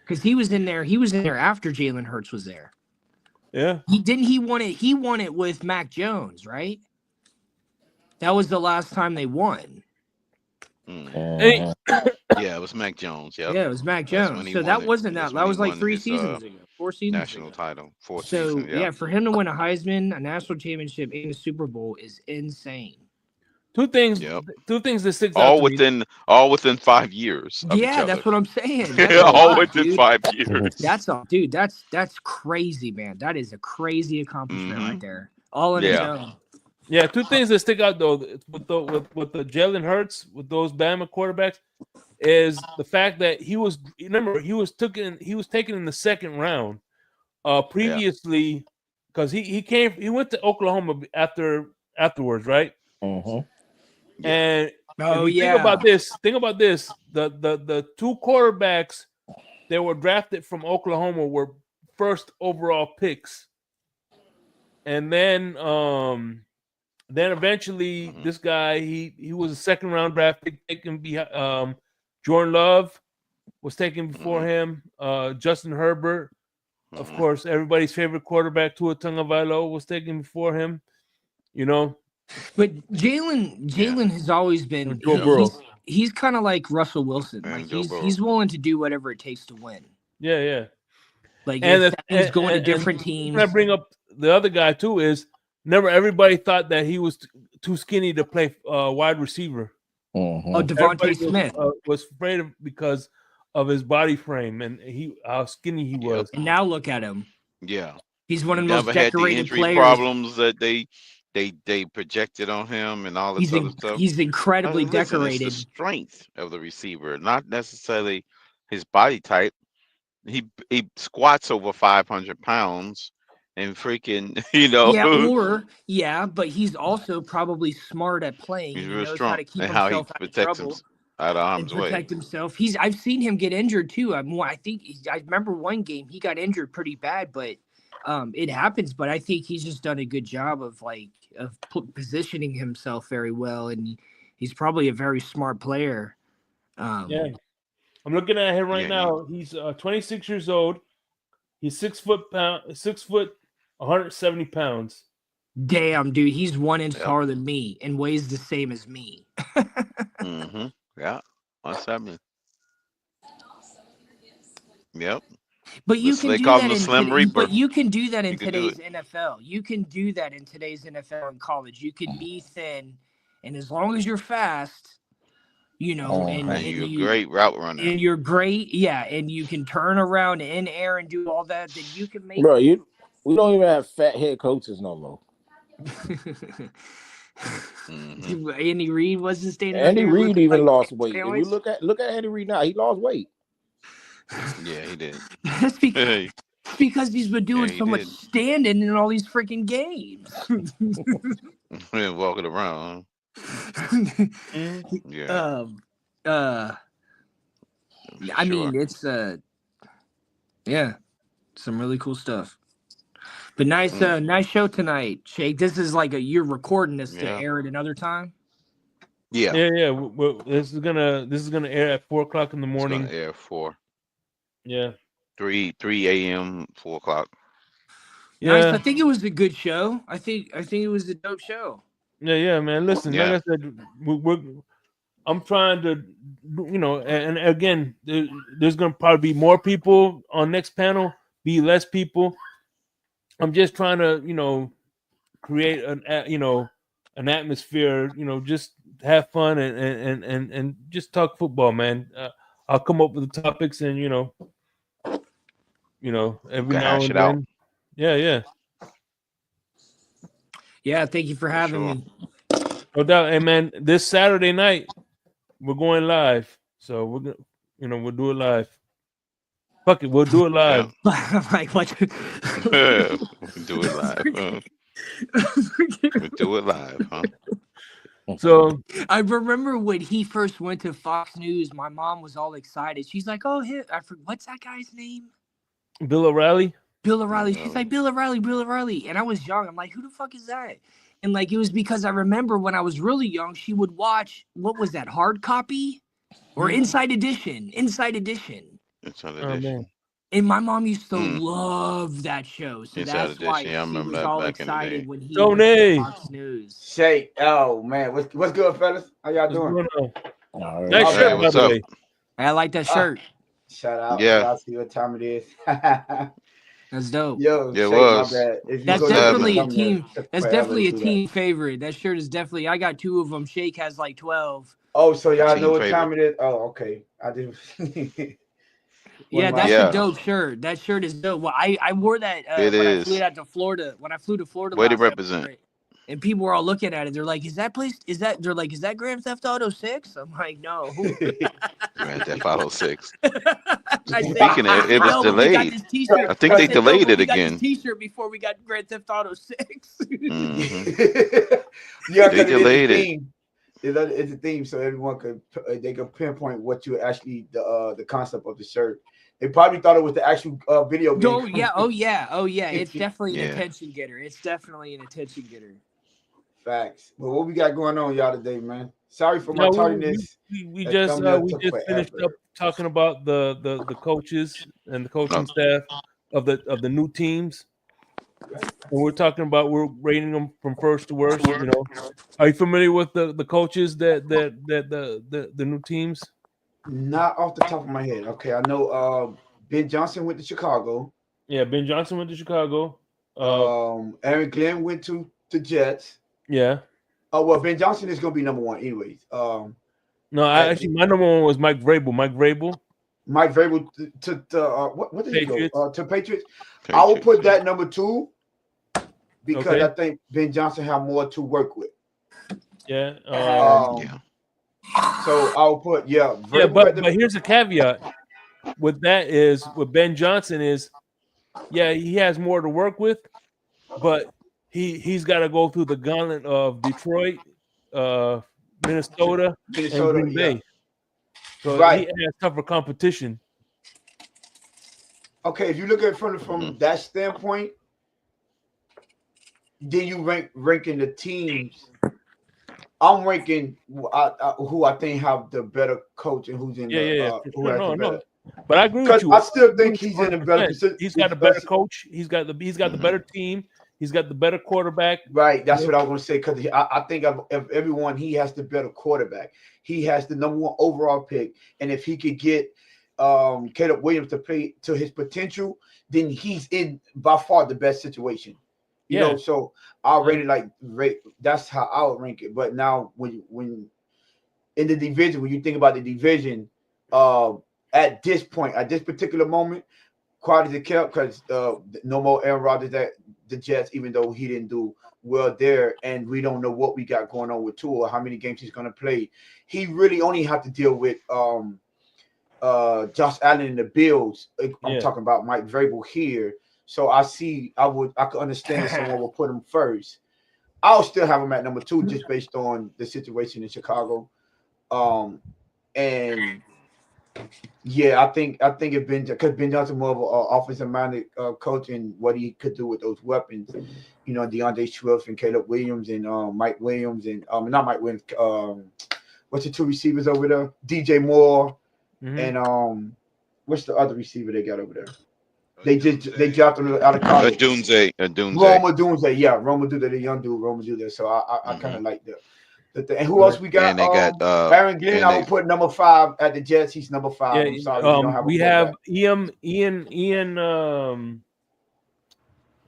because he was in there. He was in there after Jalen Hurts was there. Yeah, he won it. He won it with Mac Jones, right? That was the last time they won. Yeah, it was Mac Jones. Yep. Yeah, it was Mac Jones. So that wasn't that. That was like 3 seasons ago, 4 seasons national ago. Title, 4 so, seasons. Yeah, for him to win a Heisman, a national championship, and a Super Bowl is insane. Two things that stick out all within 5 years. Yeah, that's what I'm saying. All within 5 years. That's crazy, man. That is a crazy accomplishment right there. All in his own. Yeah, 2 things that stick out though with the Jalen Hurts with those Bama quarterbacks is the fact that he was taken in the second round previously because he went to Oklahoma afterwards, right? Mm-hmm. And think about this. The 2 quarterbacks that were drafted from Oklahoma were first overall picks, and then eventually this guy he was a second round draft pick taken behind Jordan Love was taken before him. Justin Herbert, of course, everybody's favorite quarterback, Tua Tagovailoa, was taken before him. But Jalen has always been he's kind of like Russell Wilson. Like he's willing to do whatever it takes to win. Yeah. Like he's going to different teams. I bring up the other guy too is everybody thought that he was too skinny to play wide receiver. Oh, Devontae Smith was afraid of because of his body frame and how skinny he was. And now look at him. Yeah, he's one of the never most had the decorated injury players. problems that they projected on him and all this other stuff. He's incredibly Listen, decorated. it's the strength of the receiver, not necessarily his body type. He squats over 500 pounds and freaking, but he's also probably smart at playing. He's He real knows strong how to keep and how he himself out of protects trouble. Out of And harm's way. protect himself. I've seen him get injured too. I remember one game he got injured pretty bad, but it happens. But I think he's just done a good job of positioning himself very well, and he's probably a very smart player. Yeah, I'm looking at him right now. He's 26 years old. He's 6 foot, 170 pounds. Damn, dude, he's 1 inch taller than me and weighs the same as me. Mm-hmm. Yeah, 170. Yep. But you can do that in today's NFL. You can do that in today's NFL and college. You can be thin, and as long as you're fast, and you're a great route runner. And you're great, and you can turn around in air and do all that, then you can make Bro, we don't even have fat head coaches no more. Andy Reid wasn't standing. Andy Reid even lost weight. If you look at Andy Reid now, he lost weight. Yeah, he did. That's because he's been doing so much standing in all these freaking games. Walking around. Yeah. I mean, it's some really cool stuff. But nice show tonight, Shake. This is you're recording this to air at another time. Yeah. This is gonna air at 4:00 in the morning. It's gonna air 4. Yeah. 3 a.m. 4 o'clock. Yeah. Nice. I think it was a good show. I think it was a dope show. Yeah, man. Listen, like I said, I'm trying to, and again, there's gonna probably be more people on next panel, be less people. I'm just trying to, create an atmosphere, just have fun and just talk football, man. I'll come up with the topics and every now and then. Yeah. Yeah, thank you for having me. No doubt. Hey, man, this Saturday night we're going live, so we're gonna, we'll do it live. Fuck it, we'll do it live. Like what? We'll do it live. We'll do it live, huh? So I remember when he first went to Fox News, my mom was all excited. She's like, "Oh, what's that guy's name?" Bill O'Reilly. Bill O'Reilly. She's like, Bill O'Reilly. And I was young. I'm like, who the fuck is that? And it was because I remember when I was really young, she would watch, what was that, Hard Copy or Inside Edition? Inside Edition. And my mom used to love that show. So that's why she was all excited when he went to Fox News. Shake. Oh, man. What's good, fellas? How y'all doing? Nice shirt, by the way. I like that shirt. Shout out. Yeah. I'll see what time it is. That's dope. Yo, it Shake, was. my bad. That's definitely a team. That's definitely a team favorite. That shirt is definitely. I got 2 of them. Shake has 12. Oh, so y'all know what time it is? Oh, okay. I did. Yeah, that's a dope shirt. That shirt is dope. Well, I wore that I flew out to Florida. When I flew to Florida, way to represent. And people were all looking at it. They're like, "Is that Grand Theft Auto 6?" I'm like, "No." Grand Theft Auto 6. Speaking of, it was delayed. I think they delayed it again. Got this T-shirt before we got Grand Theft Auto 6. Yeah, they delayed it. It's a theme, so everyone could pinpoint what you actually the concept of the shirt. They probably thought it was the actual video game. Oh yeah. It's definitely an attention getter. It's definitely an attention getter. Facts. Well, what we got going on, y'all, today, man? Sorry for my tardiness. We just finished up talking about the coaches and the coaching staff of the new teams. And we're rating them from first to worst. Are you familiar with the coaches that the new teams? Not off the top of my head. Okay, I know Ben Johnson went to Chicago. Yeah, Ben Johnson went to Chicago. Aaron Glenn went to the Jets. Yeah. Oh well, Ben Johnson is going to be number one, anyways. No, actually, my number one was Mike Vrabel. Mike Vrabel to what did Patriots. he go to Patriots? I will put that number 2 because I think Ben Johnson have more to work with. Yeah. So I'll put but here's a caveat with that is with Ben Johnson is he has more to work with, but he's got to go through the gauntlet of Detroit, Minnesota, and Green Bay. So he has tougher competition. Okay, if you look at it from that standpoint, then you ranking the teams. I'm ranking who I think have the better coach and who's in the But I agree with you. I still think he's in a better position. He's got a better coach. He's got the better team. He's got the better quarterback. Right. That's what I was going to say. Because I think of everyone, he has the better quarterback. He has the number 1 overall pick. And if he could get Caleb Williams to play to his potential, then he's in by far the best situation. You know, so I really rate. That's how I would rank it. But now when in the division, when you think about the division, at this point, at this particular moment, quite as it kept, because no more Aaron Rodgers at the Jets, even though he didn't do well there, and we don't know what we got going on with Tua, how many games he's going to play. He really only have to deal with Josh Allen and the Bills. I'm talking about Mike Vrabel here. So I could understand someone will put him first. I'll still have him at number 2 just based on the situation in Chicago. And I think if Ben Johnson more of an offensive minded coach and what he could do with those weapons, DeAndre Swift and Caleb Williams and Mike Williams and not Mike Williams. What's the 2 receivers over there? DJ Moore and what's the other receiver they got over there? They dropped him out of college. Adunze. Roma Dunze, Roma Dunze, the young dude, Roma Dunze. So I kind of like that. And who else we got? And they got Aaron Glenn. I would put number 5 at the Jets. He's number 5. I'm sorry, we have Ian. What's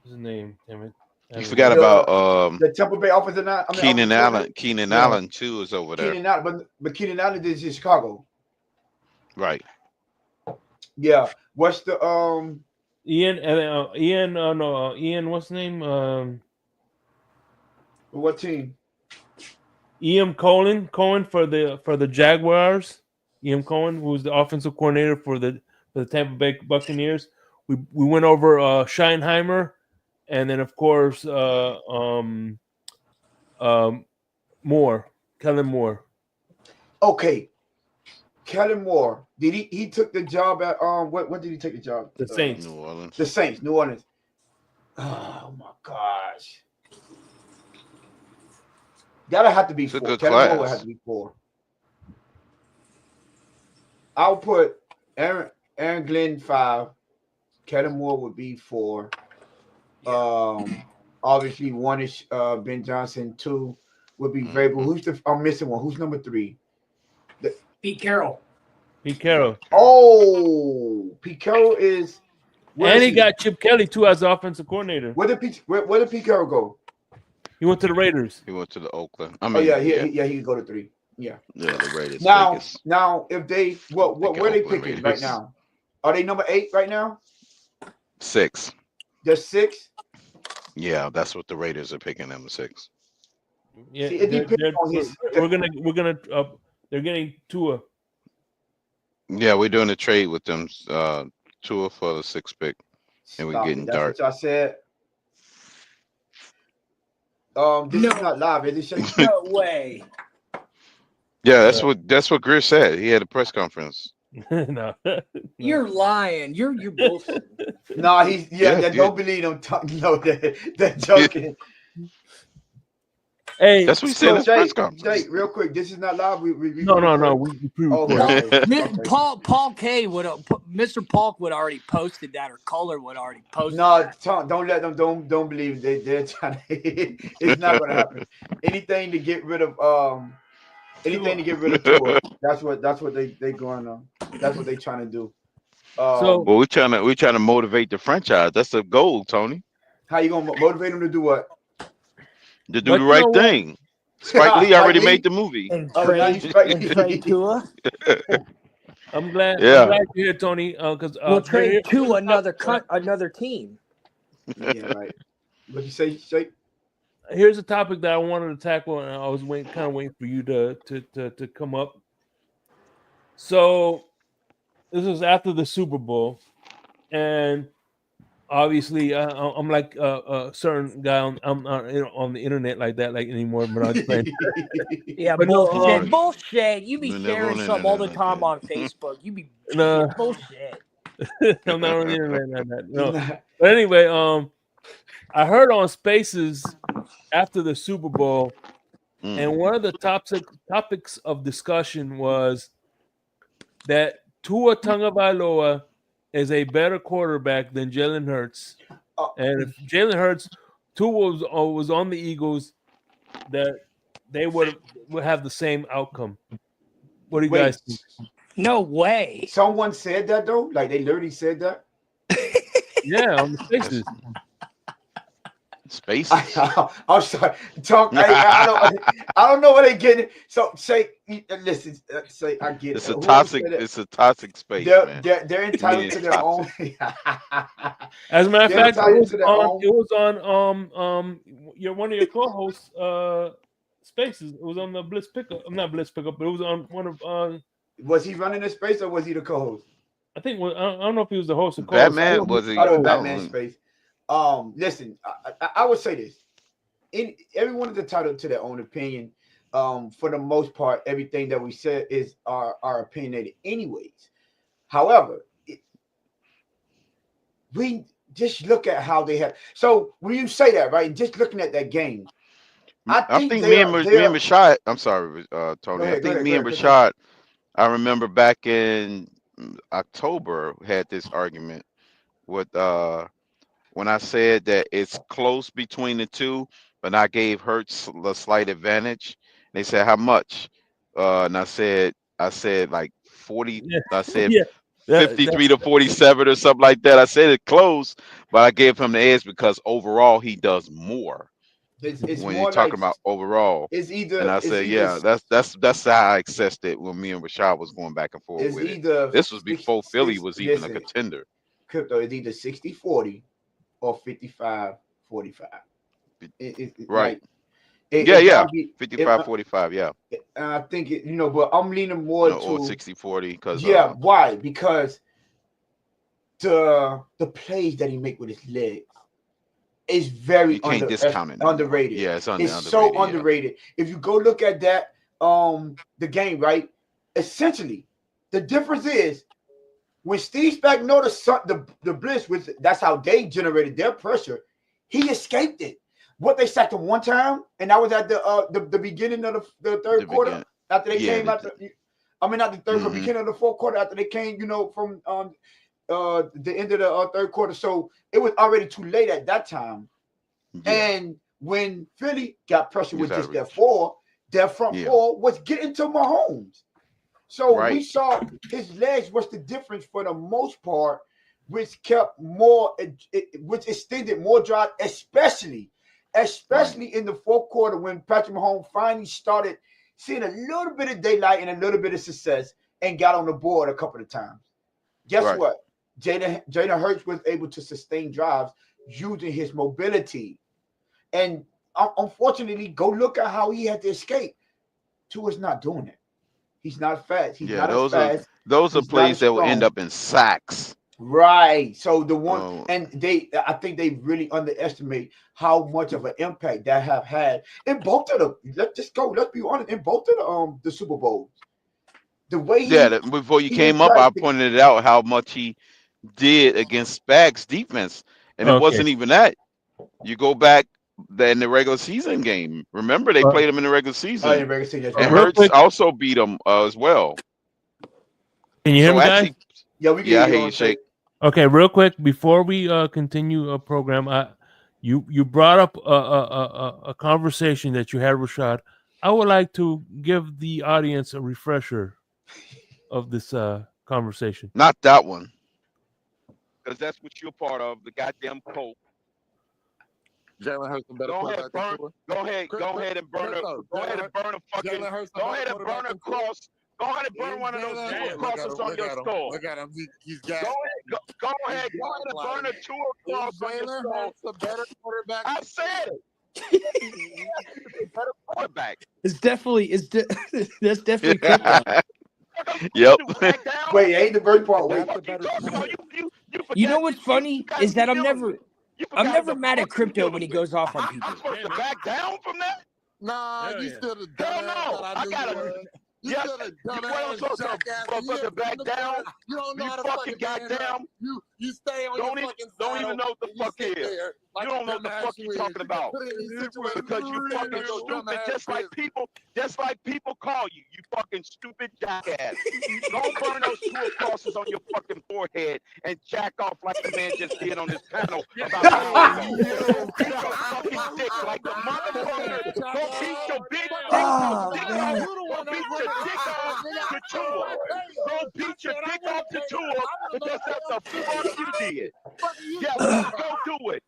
his name? Damn it. You forgot about the Tampa Bay offensive line. Keenan Allen. Keenan Allen too is over there. Keenan Allen, but Keenan Allen is in Chicago. Right. Yeah. What's the Ian? Ian. What's his name? What team? Ian Cohen for the Jaguars. Ian Cohen, who's the offensive coordinator for the Tampa Bay Buccaneers. We went over Scheinheimer, and then of course Moore, Kellen Moore. Okay, Kellen Moore. Did he took the job at what did he take the job? The Saints. New Orleans. The Saints, New Orleans. Oh my gosh. That'll have to be 4. Kellen Moore would have to be 4. I'll put Aaron Glenn 5. Kellen Moore would be 4. Obviously 1 is Ben Johnson. 2 would be Vrabel. I'm missing 1. Who's number 3? Pete Carroll. Oh, Pete Carroll is. And he got Chip Kelly too as the offensive coordinator. Where did Pete Carroll go? He went to the Raiders. He went to the Oakland. He could go to 3. Yeah. Yeah, the Raiders. Now, if they where are they picking Raiders right now? Are they number 8 right now? 6. They're 6. Yeah, that's what the Raiders are picking, number 6. Yeah, they're getting Tua. Yeah, we're doing a trade with them. Tua for the 6th pick, and we're getting Dart. That's what I said. This is not live, is it? No way. Yeah, that's what Greer said. He had a press conference. No. You're lying. You're bullshit. No, don't believe him. They're joking. Hey, that's what he said in his press conference. Jake, real quick, this is not live. No. We pre-recorded. Paul K would Mr. Polk would already posted that, or Kohler would already posted. No, don't let them. Don't believe they're trying to. It's not going to happen. Anything to get rid of Tua. That's what they going on. That's what they trying to do. Well, we're trying to motivate the franchise. That's the goal, Tony. How you gonna motivate them to do what? To do the right thing. Spike Lee already made the movie. And trade Tua. I'm glad. Yeah. I'm glad you're here, Tony. Because we'll trade to another team. Yeah, right. What you say, Shake? Here's a topic that I wanted to tackle, and I was waiting for you to come up. So this was after the Super Bowl, and obviously I'm like a certain guy I'm not on the internet like that anymore. But I'm playing. Yeah, but bullshit. Bullshit. You be sharing something all the time on Facebook. You be bullshit. I'm not on the internet like that. No. But anyway, I heard on Spaces after the Super Bowl, and one of the topics of discussion was that Tua Tagovailoa is a better quarterback than Jalen Hurts, and if Jalen Hurts, Tua was on the Eagles, that they would have the same outcome. What do you guys think? No way. Someone said that though, like they literally said that. Yeah, on the Spaces. Spaces. I'm sorry. Talk. I don't know what they getting. So say, listen. Say I get. It's a toxic. It's a toxic space, man. They're entitled to their own. As a matter of fact, it was on one of your co-hosts Spaces. It was on the Blitz Pickup. I'm not Blitz Pickup, but it was on one of. Was he running the space or was he the co-host? I think I don't know if he was the host or co-host. Batman was he? Oh, Batman space. Listen, I would say this. Everyone is entitled to their own opinion. For the most part, everything that we said is our opinionated anyways. However, we just look at how they have. So when you say that, right, just looking at that game, I think me and Rashad. I'm sorry, Tony. I think me and Rashad. I remember back in October had this argument with when I said that it's close between the two, but I gave Hurts a slight advantage. They said how much, and I said like 40. Yeah. I said 53 to 47 or something like that. I said it close, but I gave him the edge because overall he does more. It's when more you're talking about overall, it's either, and I said, yeah, that's how I accessed it when me and Rashad was going back and forth with it. This was before Philly was even a contender. Crypto is either 60-40 or 55-45. Right. Like, 55-45, yeah. I think but I'm leaning more to or 60-40 because why? Because the plays that he make with his legs is very underrated. Yeah, it's so underrated. If you go look at that, the game, right? Essentially, the difference is when Steve Spagnuolo the blitz with that's how they generated their pressure. He escaped it. What they sacked him one time, and that was at the beginning of the third quarter after they came out. Not the third quarter, beginning of the fourth quarter after they came, from the end of the third quarter. So it was already too late at that time. Yeah. And when Philly got pressure with just their front four was getting to Mahomes. So we saw his legs was the difference for the most part, which kept which extended more drive, especially in the fourth quarter when Patrick Mahomes finally started seeing a little bit of daylight and a little bit of success and got on the board a couple of times. Guess what? Jalen Hurts was able to sustain drives using his mobility. And unfortunately, go look at how he had to escape. Tua's not doing it. He's not fast. He's not as fast. Those are plays that will end up in sacks. Right. So the one I think they really underestimate how much of an impact that have had in both of them. Let's be honest, in both of the Super Bowls. The way before you came up, I pointed it out how much he did against Spags defense. And it wasn't even that. You go back in the regular season game. Remember, they played him in the regular season. And Hurts also beat him as well. Can you hear me, guys? Yeah, we can hear you, Shake. Okay, real quick before we continue a program, you brought up a conversation that you had, Rashad. I would like to give the audience a refresher of this conversation. Not that one, because that's what you're part of, the goddamn cult. Jalen Hurts a better Go ahead, quarterback than burn. Tua? Go ahead and burn a. Go ahead and burn a fucking. Go ahead and burn a cross. Go ahead and burn one of those Tua crosses on your skull. Look at him. He's got. Go ahead and burn a Tua cross on your skull. A better quarterback. I said it. Better quarterback. That's definitely crypto. Yep. Wait, ain't the first part. Wait. You know what's funny is that I'm never mad at crypto when he goes off on people. I'm supposed to back down from that? Nah, you still the dumbass no. that I knew you were. You still the dumbass jackass. Motherfucker back down. You don't know how to fucking goddamn. You stay on your fucking don't even know what the fuck is. You don't know what the fuck you're talking about. Because you fucking stupid, just like people call you. You fucking stupid jackass. Don't burn those Tua crosses on your fucking forehead and jack off like the man just did on this panel about beat your fucking dick like a motherfucker. Go beat your big dick off. Go beat your dick off to Tua. Go beat your dick off to Tua because that's the fuck you did. Yeah, let's go do it.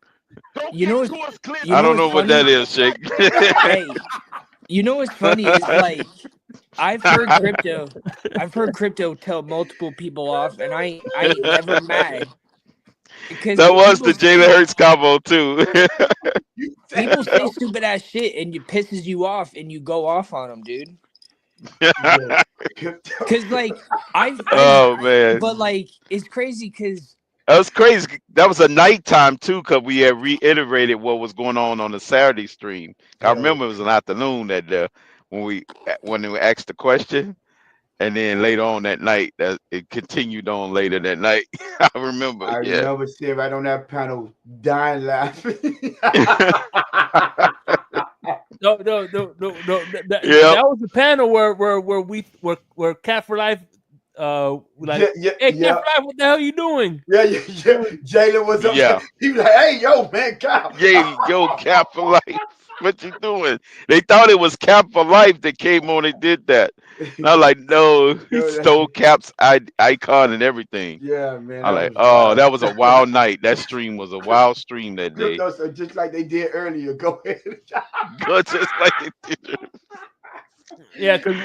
I don't know what that is, Shake. Hey, you know what's funny is like I've heard crypto tell multiple people off, and I ain't never mad. Because that was the Jalen Hurts combo too. People say stupid ass shit, and it pisses you off, and you go off on them, dude. Because like man, but like it's crazy because. That was crazy. That was a nighttime too, because we had reiterated what was going on the Saturday stream. I remember it was an afternoon that when we asked the question, and then later on that night, that it continued on later that night. I remember. I remember sitting right on that panel, dying laughing. No. That was the panel where Cat for Life. Hey, Cat for Life, what the hell are you doing? Yeah. Jalen was up there. He was like, "Hey, yo, man, Cap." Yeah, yo, Cat for Life. What you doing? They thought it was Cap for Life that came on and did that. And I'm like, no, he stole Cap's icon and everything. Yeah, man. I'm like, oh, that was a wild night. That stream was a wild stream that day. Just like they did earlier. Go ahead. Just like they did. Yeah, because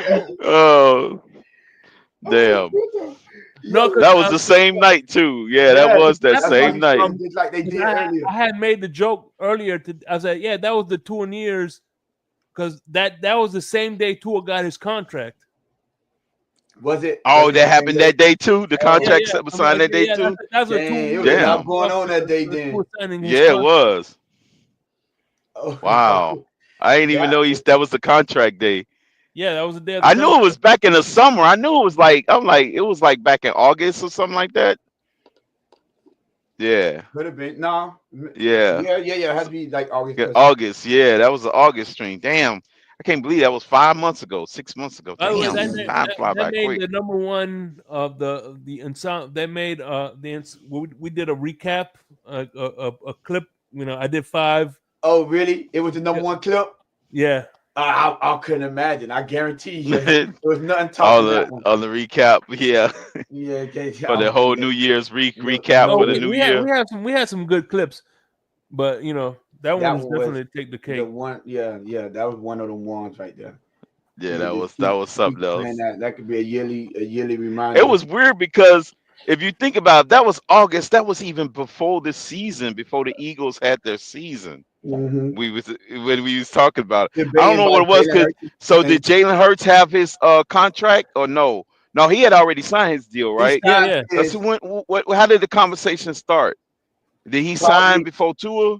oh, damn. No, that was the same night too. Yeah, that was that same night. Just like they did earlier. I had made the joke earlier. I said, yeah, that was the 2 years, because that was the same day Tua got his contract. Was it? Oh, that happened that day too. The contract was signed that day too. That's a 2 years. It was going on that day then. Yeah, it was. Oh, wow, I didn't even know that was the contract day. Yeah, that was the day. I knew it was back in the summer. I knew it was like it was like back in August or something like that. Yeah. Could have been. No. Yeah. It has to be like August. Yeah, August. Yeah, that was the August stream. Damn, I can't believe that was 5 months ago, 6 months ago. Damn, time fly by quick. The number one of the Insomnia. They made we did a recap, a clip. You know, I did 5. Oh, really? It was the number one clip. Yeah. I couldn't imagine. I guarantee you, there was nothing talking on the recap. Yeah, yeah. For the whole New Year's recap for the new year. We had some good clips, but you know that one was definitely take the cake. The one, yeah, that was one of the ones right there. Yeah, that was something else. That could be a yearly reminder. It was weird because if you think about it, that was August. That was even before the season, before the Eagles had their season. Mm-hmm. When we was talking about it. I don't know what it was. Did Jalen Hurts have his contract or no? No, he had already signed his deal, right? Yeah. How did the conversation start? Did he sign before Tua?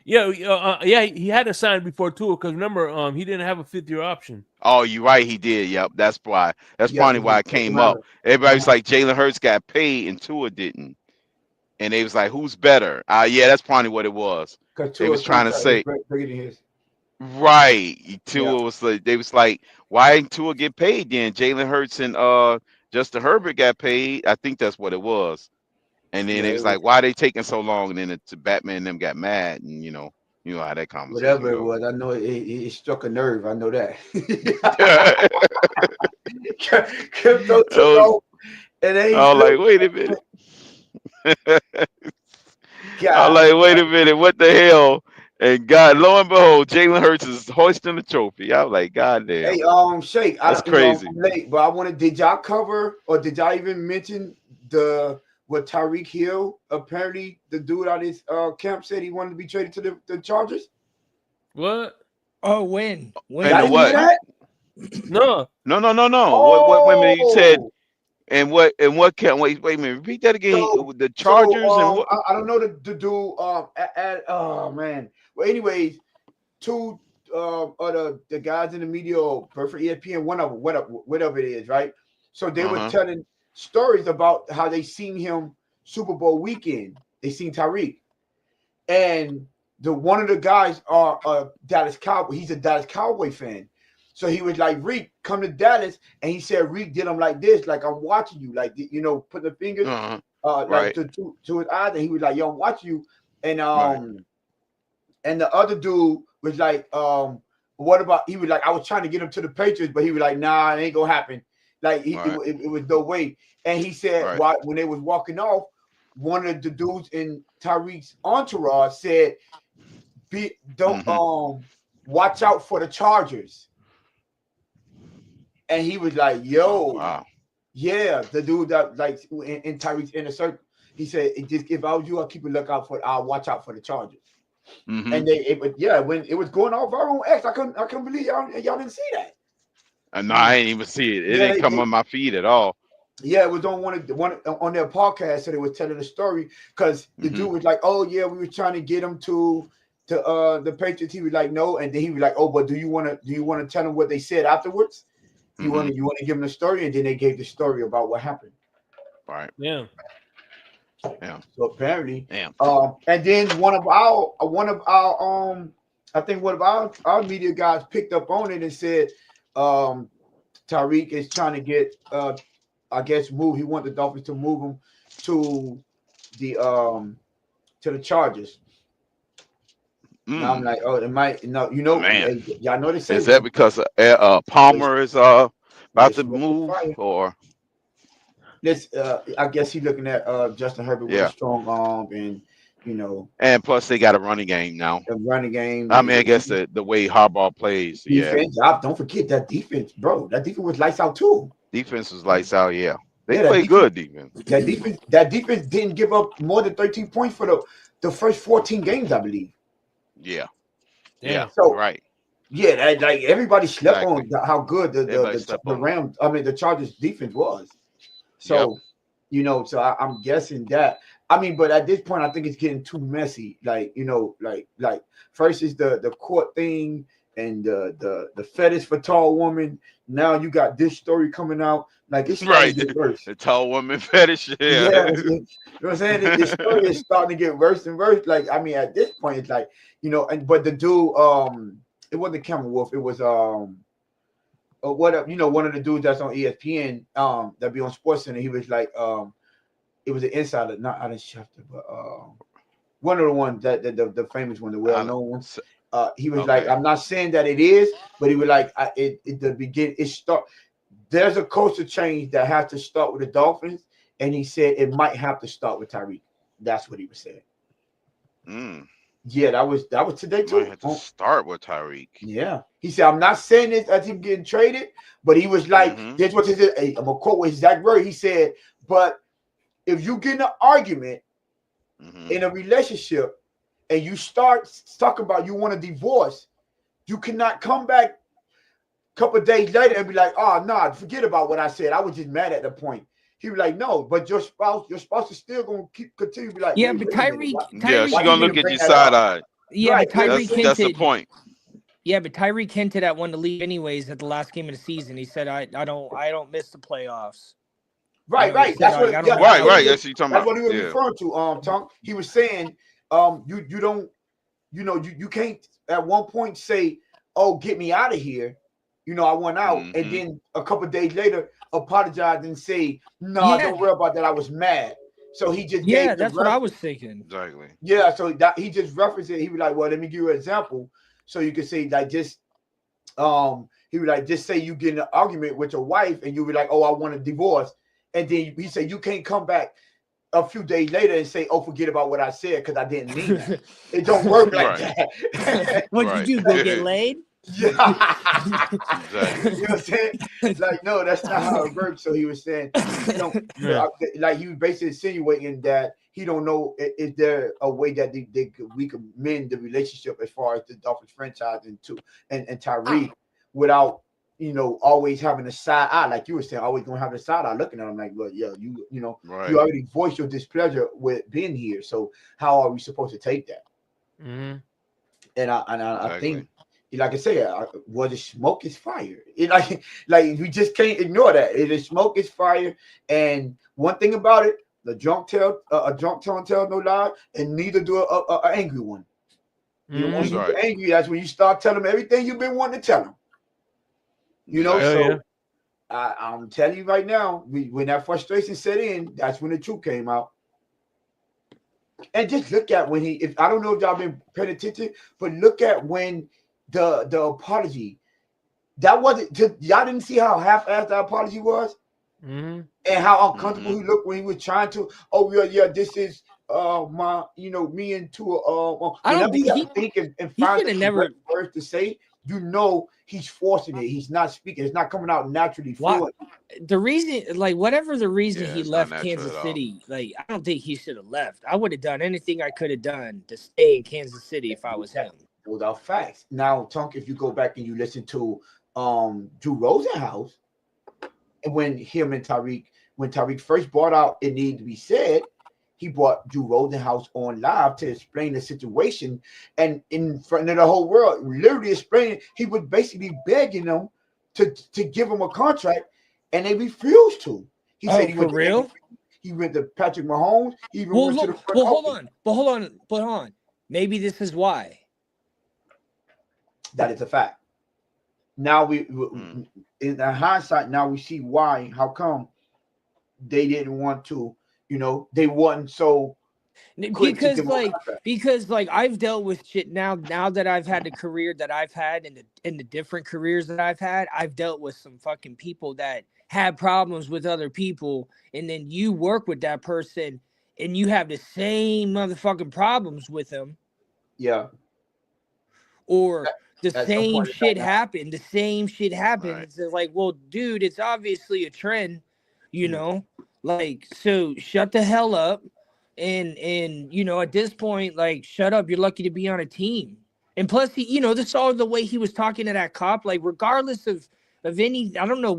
Yeah, he had to sign before Tua because remember, he didn't have a 5th-year option. Oh, you're right, he did. Yep, that's why. That's probably why it came up. Everybody's like, Jalen Hurts got paid and Tua didn't, and they was like, who's better? Yeah, that's probably what it was. They was trying to say, right? Tua was like, they was like, why didn't Tua get paid then? Jalen Hurts and Justin Herbert got paid. I think that's what it was. And then it was like, why are they taking so long? And then Batman and them got mad, and you know how that conversation whatever it was. I know it struck a nerve. I know that. Crypto took off, and like, wait a minute. I'm like, wait a minute, what the hell? And God, lo and behold, Jalen Hurts is hoisting the trophy. I was like, God damn. Hey, Shake, That's crazy. I'm late, but I wanted. Did y'all cover or did y'all even mention what Tyreek Hill apparently the dude out his camp said he wanted to be traded to the Chargers? What? Oh, when? And the what? No. What? Wait a minute. You said. And what can wait a minute, repeat that again. The Chargers and what? I don't know the dude oh man. Well, anyways, two the guys in the media or for ESPN, one of them, whatever it is, right? So they were telling stories about how they seen him Super Bowl weekend. They seen Tyreek. And one of the guys are Dallas Cowboy. He's a Dallas Cowboy fan. So he was like, Reek, come to Dallas. And he said, Reek did him like this, like I'm watching you, like, you know, put the fingers like to his eyes. And he was like, yo, I'm watching you. And and the other dude was like, what about, he was like, I was trying to get him to the Patriots, but he was like, nah, it ain't gonna happen. Like it was no way. And he said, when they was walking off, one of the dudes in Tyreek's entourage said, watch out for the Chargers. And he was like, yo, yeah, the dude that like in Tyreek's inner circle, he said, if I was you, I'll watch out for the Chargers. And when it was going off our own X, I couldn't believe y'all didn't see that. No, I didn't even see it. It didn't come on my feed at all. Yeah, it was on one on their podcast, so they was telling the story because the dude was like, "Oh yeah, we were trying to get him to the Patriots." He was like, "No," and then he was like, "Oh, but do you want to tell them what they said afterwards? You want to give them the story?" And then they gave the story about what happened. Right. Yeah. So apparently, and then one of our I think one of our media guys picked up on it and said, Tyreek is trying to get I guess move. He wanted the Dolphins to move him to the Chargers. Now I'm like, oh, it might. No, you know, man. Y'all know they said. Is that because Palmer is about to move or? This, I guess he's looking at Justin Herbert with a strong arm, and you know, and plus they got a running game now. A running game. I mean, I guess the way Harbaugh plays. Defense, don't forget that defense, bro. That defense was lights out too. Defense was lights out. Yeah, they played good defense. That defense didn't give up more than 13 points for the first 14 games, I believe. Yeah. So right. Yeah, that, like everybody slept on how good the Chargers defense was. So, you know, so I'm guessing that. I mean, but at this point, I think it's getting too messy. Like, you know, like first is the court thing and the fetish for tall woman. Now you got this story coming out. Like it's starting to get worse. The tall woman fetish. Yeah, you know what I'm saying? This story is starting to get worse and worse. Like, I mean, at this point, it's like, you know, but the dude, it wasn't Cameron Wolf, it was one of the dudes that's on ESPN, that be on SportsCenter. He was like, it was an insider, not Adam Schefter, but one of the ones that the famous one, the well-known ones. He was like, I'm not saying that it is, but he was like, there's a culture change that has to start with the Dolphins, and he said it might have to start with Tyreek. That's what he was saying. Yeah, that was today too. Might have to start with Tyreek. Yeah, he said, I'm not saying this as him getting traded, but he was like, this what he said. Hey, I'm gonna quote his exact word. He said, but if you get in an argument in a relationship and you start talking about you want a divorce, you cannot come back a couple of days later and be like, oh no, forget about what I said. I was just mad at the point. He was like, no, but your spouse is still gonna continue to be like, yeah, but Tyreek, she's gonna look at you side eye. Yeah, right, but Tyreek hinted, that's the point. Yeah, but Tyreek hinted at wanting to leave anyways at the last game of the season. He said, I don't miss the playoffs. Right. That's what. Right. That's what you're talking about. That's what he was referring to. Tom. He was saying, you can't at one point say, oh, get me out of here. You know, I went out, and then a couple of days later, apologize and say, no, don't worry about that. I was mad. So he just that's what I was thinking. Exactly. Yeah, so that he just referenced it. He was like, well, let me give you an example. So you can say like just he was like, just say you get in an argument with your wife and you be like, oh, I want a divorce. And then he said, you can't come back a few days later and say, "Oh, forget about what I said," because I didn't mean that. It don't work like that. What'd you do? Go get laid? Yeah. Exactly. You know what I'm saying? Like, no, that's not how it works. So he was saying, like he was basically insinuating that he don't know is there a way that we could mend the relationship as far as the Dolphins franchise and Tyreek without always having a side eye, like you were saying, always gonna have a side eye looking at him like, well, yeah, you already voiced your displeasure with being here. So how are we supposed to take that? Mm-hmm. And I think, like I said, the smoke is fire. Like we just can't ignore that. It is smoke is fire. And one thing about it, a drunk tell no lie, and neither do a angry one. You know, when you get angry, that's when you start telling them everything you've been wanting to tell them. I'm telling you right now, when that frustration set in, that's when the truth came out. And just look at when I don't know if y'all been paying attention, but look at when the apology, that wasn't, y'all didn't see how half-assed that apology was? Mm-hmm. And how uncomfortable he looked when he was trying to, this is my, me and Tua. I don't think he think and find the right words to say. He's forcing it. He's not speaking. It's not coming out naturally fluent. The reason, whatever the reason he left Kansas City, I don't think he should have left. I would have done anything I could have done to stay in Kansas City if I was him. Those are facts. Now, Tonk, if you go back and you listen to Drew Rosenhaus, and when Tyreek first brought out It Needed to Be Said, he brought Drew Rosenhaus on live to explain the situation, and in front of the whole world, literally explaining. He was basically begging them to give him a contract, and they refused to. He said he for real. He went to Patrick Mahomes. He even went to the front office. Hold on. Maybe this is why. That is a fact. Now in the hindsight, now we see why. How come they didn't want to? They wasn't so because I've dealt with shit now that I've had the career that I've had and the different careers that I've had. I've dealt with some fucking people that had problems with other people, and then you work with that person and you have the same motherfucking problems with them. Yeah. Or the same shit happened. The same shit happened. Right. It's like, well, dude, it's obviously a trend, so shut the hell up. And at this point, shut up. You're lucky to be on a team. And plus, this all the way he was talking to that cop, regardless of any, I don't know.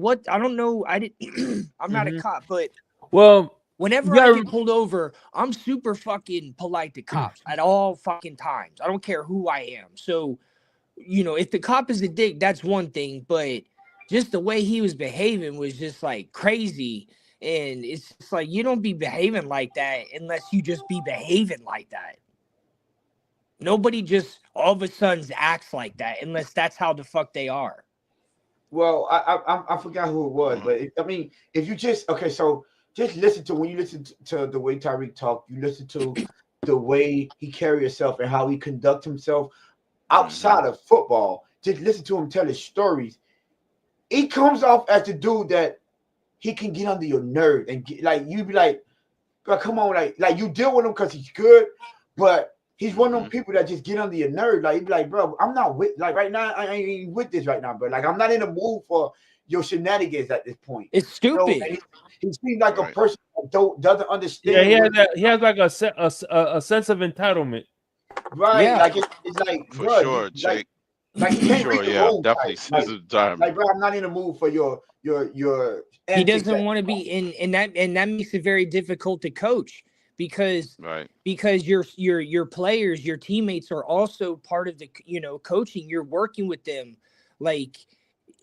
I'm not a cop, but whenever I get pulled over, I'm super fucking polite to cops at all fucking times. I don't care who I am. So, if the cop is a dick, that's one thing, but just the way he was behaving was just crazy. And it's just you don't be behaving like that unless you just be behaving like that. Nobody just all of a sudden acts like that unless that's how the fuck they are. Well, I forgot who it was, but if you just so just listen to, when you listen to the way Tyreek talked, you listen to the way he carry himself and how he conduct himself outside of football. Just listen to him tell his stories. He comes off as the dude that he can get under your nerve and you be like, bro, come on, like you deal with him because he's good, but he's one of those people that just get under your nerve. You be like, bro, I'm not with right now. I ain't with this right now, bro. I'm not in the mood for your shenanigans at this point. It's stupid. He seems like a person that doesn't understand. Yeah, he has a sense of entitlement. Right. Yeah. It's like, for bro, sure, Jake. Like you can't read the room, definitely sense of entitlement. Bro, I'm not in the mood for your. He doesn't want to be in that, and that makes it very difficult to coach because your players, your teammates are also part of the coaching. You're working with them,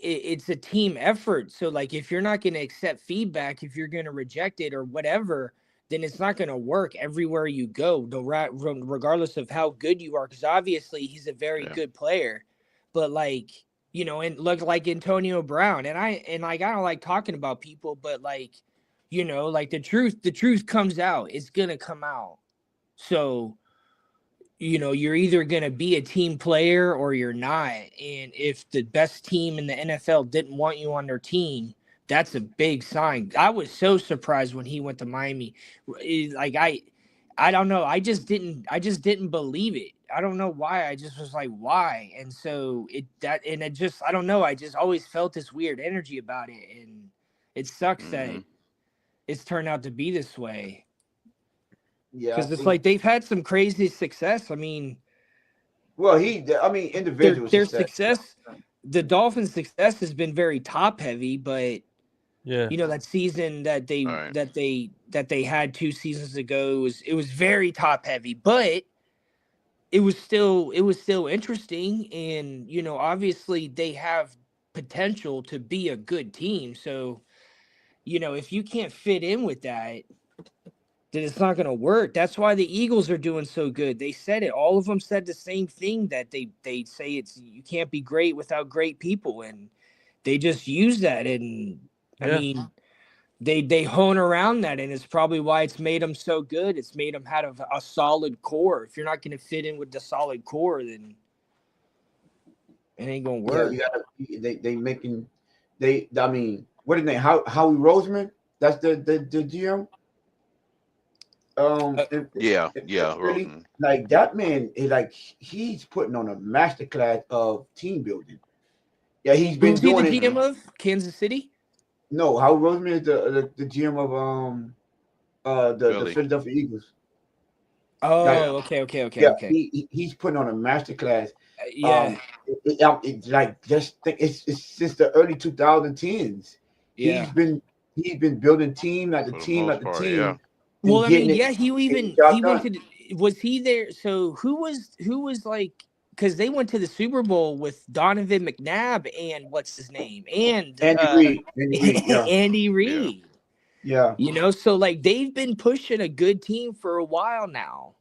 it's a team effort. So if you're not going to accept feedback, if you're going to reject it or whatever, then it's not going to work everywhere you go, regardless of how good you are. Because obviously he's a very good player, but and look like Antonio Brown. And I don't like talking about people, but the truth comes out. It's going to come out. So, you're either going to be a team player or you're not. And if the best team in the NFL didn't want you on their team, that's a big sign. I was so surprised when he went to Miami. Like I don't know. I just didn't believe it. I don't know why. I just was like, why? And so it just, I don't know. I just always felt this weird energy about it. And it sucks that it's turned out to be this way. Yeah. Because it's like they've had some crazy success. I mean, individual their success, the Dolphins' success has been very top heavy, but Yeah. that season that they had 2 seasons ago it was very top heavy, but it was still interesting, and obviously they have potential to be a good team. So if you can't fit in with that, then it's not going to work. That's why the Eagles are doing so good. They said it. All of them said the same thing, that they say you can't be great without great people, and they just use that. And I mean, they hone around that, and it's probably why it's made them so good. It's made them have a solid core. If you're not going to fit in with the solid core, then it ain't going to work. What is his name? Howie Roseman? That's the GM. Yeah. Really, like that man is he's putting on a masterclass of team building. Yeah, he's been doing the GM of Kansas City? No, Howie Roseman is the GM of the Philadelphia Eagles. Oh, okay. He's putting on a masterclass. Yeah. It's since the early 2010s. Yeah. He's been building team after team after team. Yeah. Well, I mean, he went to. Was he there? So who was like? Because they went to the Super Bowl with Donovan McNabb and what's his name, and Andy Reid. Yeah. Andy Reid. Yeah. So like they've been pushing a good team for a while now.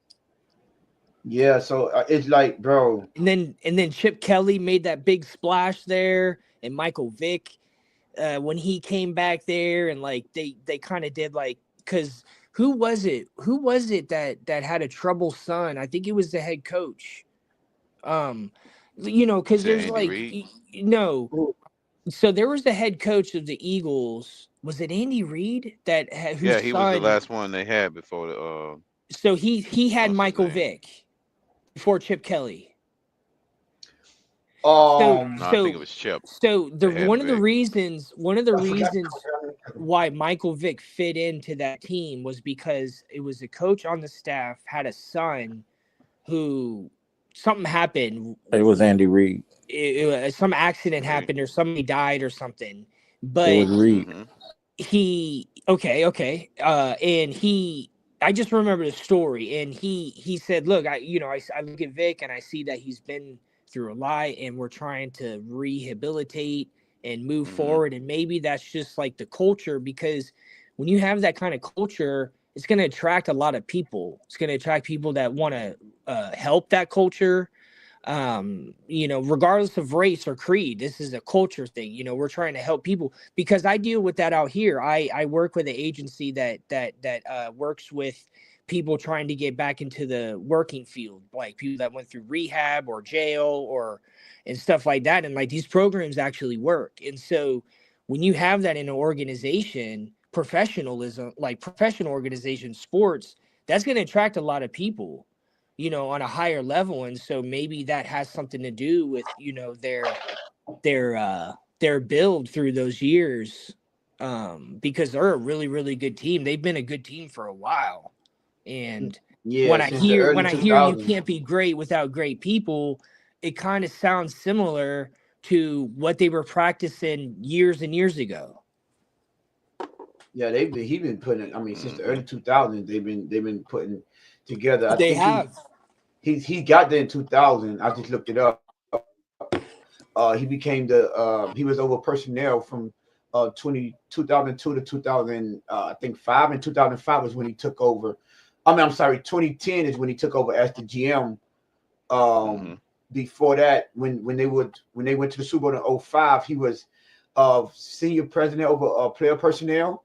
Yeah, so it's like, bro. And then Chip Kelly made that big splash there, and Michael Vick, when he came back there, and like they kind of did like, because who was it that had a troubled son? I think it was the head coach. Because there's Andy like Reid? no. So there was the head coach of the Eagles. Was it Andy Reid that had? Yeah, he was the last one they had before the. So he had Michael Vick before Chip Kelly. I think it was Chip. So one of the reasons why Michael Vick fit into that team was because it was a coach on the staff had a son who something happened. It was Andy Reid. Some accident happened, or somebody died or something. But it was Reid. And I just remember the story, and he said, look, I look at Vic and I see that he's been through a lot, and we're trying to rehabilitate and move forward, and maybe that's just like the culture, because when you have that kind of culture, it's going to attract a lot of people. It's going to attract people that want to help that culture, regardless of race or creed. This is a culture thing. We're trying to help people, because I deal with that out here. I work with an agency that works with people trying to get back into the working field, like people that went through rehab or jail and stuff like that. And like these programs actually work. And so when you have that in an organization, professionalism, like professional organization sports, that's going to attract a lot of people, on a higher level. And so maybe that has something to do with, their build through those years, because they're a really, really good team. They've been a good team for a while. And when I hear you can't be great without great people, it kind of sounds similar to what they were practicing years and years ago. Yeah, he's been putting. I mean, since the early 2000s, they've been putting together. He got there in 2000. I just looked it up. He became he was over personnel from 2002 to 2000. I think 5. In 2005 was when he took over. 2010 is when he took over as the GM. Before that, when they went to the Super Bowl in 2005, he was senior president over player personnel.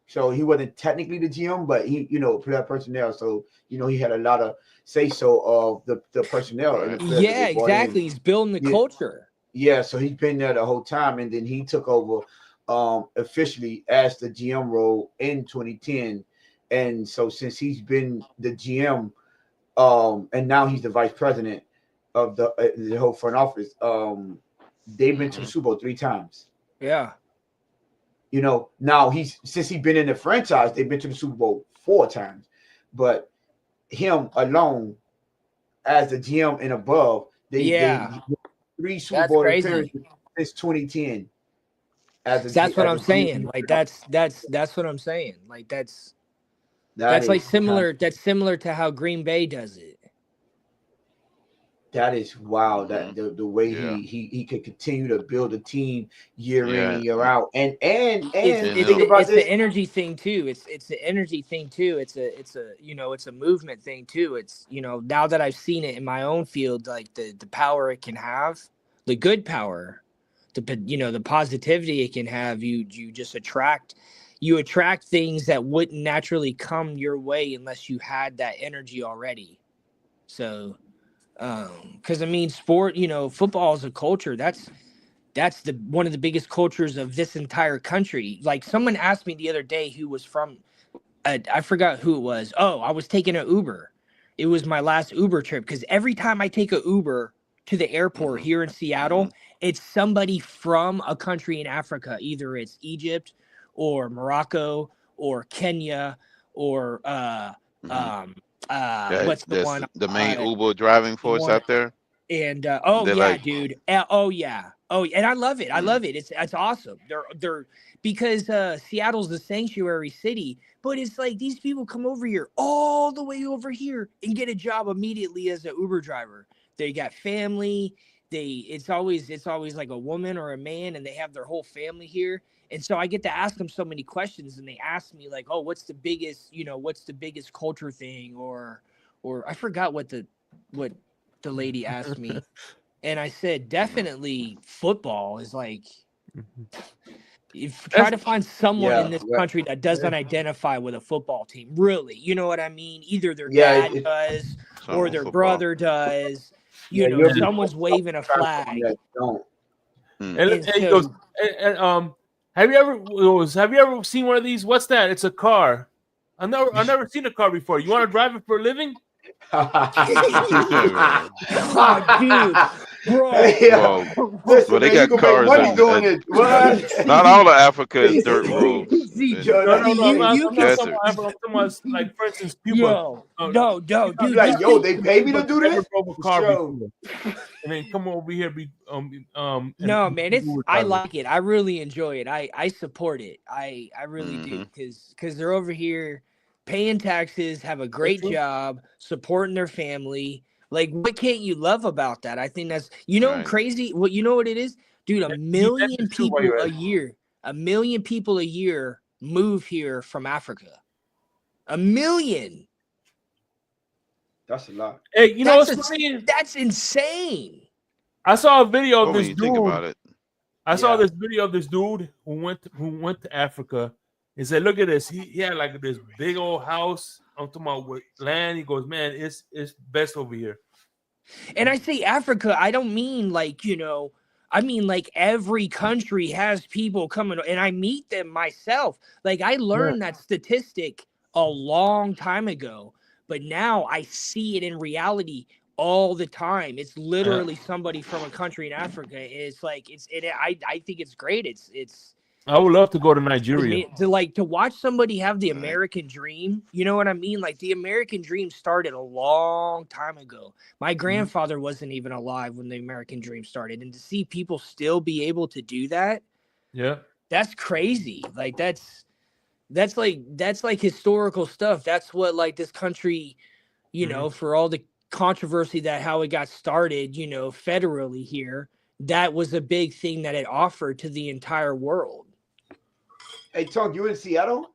So he wasn't technically the GM, but he, player personnel. So, he had a lot of say so of the personnel. Right. And the exactly. He's building the culture. Yeah. So he's been there the whole time. And then he took over officially as the GM role in 2010. And so since he's been the GM, and now he's the vice president of the whole front office, they've been to the Super Bowl 3 times. Yeah. You know, now since he's been in the franchise, they've been to the Super Bowl 4 times. But him alone as the GM and above, they 3 Super Bowl appearances since 2010. That's what I'm saying. Like that's what I'm saying. Like that's like similar. That's similar to how Green Bay does it. That is wow. That the way he could continue to build a team year in and year out, and it's the energy thing too. It's the energy thing too. It's a it's a movement thing too. It's now that I've seen it in my own field, like the power it can have, the good power, the positivity it can have. You just attract things that wouldn't naturally come your way unless you had that energy already. So. Because I mean, sport, football is a culture. That's one of the biggest cultures of this entire country. Like someone asked me the other day who was from, I forgot who it was. Oh, I was taking an Uber. It was my last Uber trip because every time I take an Uber to the airport here in Seattle, it's somebody from a country in Africa. Either it's Egypt or Morocco or Kenya or what's the one? The main Uber driving force out there. And dude. And I love it. I love it. It's awesome. They're because Seattle's the sanctuary city, but it's like these people come over here all the way over here and get a job immediately as an Uber driver. They got family. It's always like a woman or a man, and they have their whole family here. And so I get to ask them so many questions, and they ask me like, "Oh, what's the biggest culture thing?" Or I forgot what the lady asked me, and I said, "Definitely football is like." Try to find someone in this country that doesn't identify with a football team. Really, you know what I mean? Either their dad does, or their brother does. Someone's waving a flag. Have you ever seen one of these? What's that? It's a car. I've never seen a car before. You want to drive it for a living? Dude, bro. Well, they got cars. Not all of Africa is dirt roads. I'm talking about, like, for instance, Cuba. No, dude. Like, they pay me to do this. And then come over here. No, man, I like it. I really enjoy it. I support it. I really do because they're over here paying taxes, have a great job, supporting their family. Like, what can't you love about that? I think that's crazy. What what it is, dude? 1 million people a year. 1 million people a year move here from Africa. 1 million. That's a lot. Hey, that's insane. I saw a video of this dude. Think about it. I saw this video of this dude who went to Africa. He said, "Look at this. He had like this big old house. I'm talking about with land." He goes, "Man, it's best over here." And I say Africa, I don't mean like, I mean like every country has people coming, and I meet them myself. Like I learned that statistic a long time ago, but now I see it in reality all the time. It's literally somebody from a country in Africa. It's like I think it's great. It's I would love to go to Nigeria. To watch somebody have the American dream. You know what I mean? Like the American dream started a long time ago. My grandfather wasn't even alive when the American dream started. And to see people still be able to do that. Yeah. That's crazy. Like that's like historical stuff. That's what like this country, for all the controversy that how it got started, federally here, that was a big thing that it offered to the entire world. Hey, Tom, you in Seattle?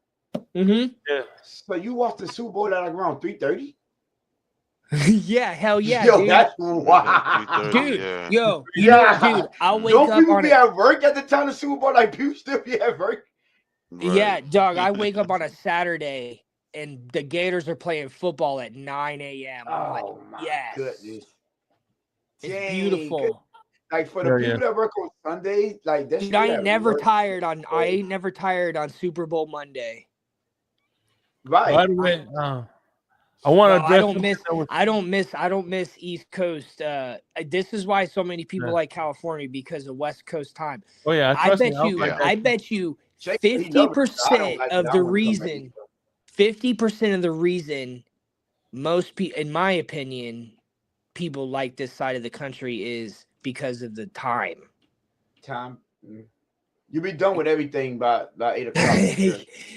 Mm-hmm. Yeah. So you watched the Super Bowl at like around 3:30? Yeah, hell yeah, yo, dude. That's wild. Dude, dude, I'll wake Don't up people on be at work at the time of Super Bowl? Like people still be at work? Right. Yeah, dog, I wake up on a Saturday and the Gators are playing football at 9 a.m. I'm like, my yes. goodness. It's beautiful. Like for the people that work on Sundays, like that's. Dude, I ain't never tired on Super Bowl Monday. Right. By the way, I want to address. I don't miss East Coast. This is why so many people like California, because of West Coast time. Oh yeah, I bet you 50% of the reason. 50% of the reason most people, in my opinion, people like this side of the country is because of the time. You'll be done with everything by 8 o'clock.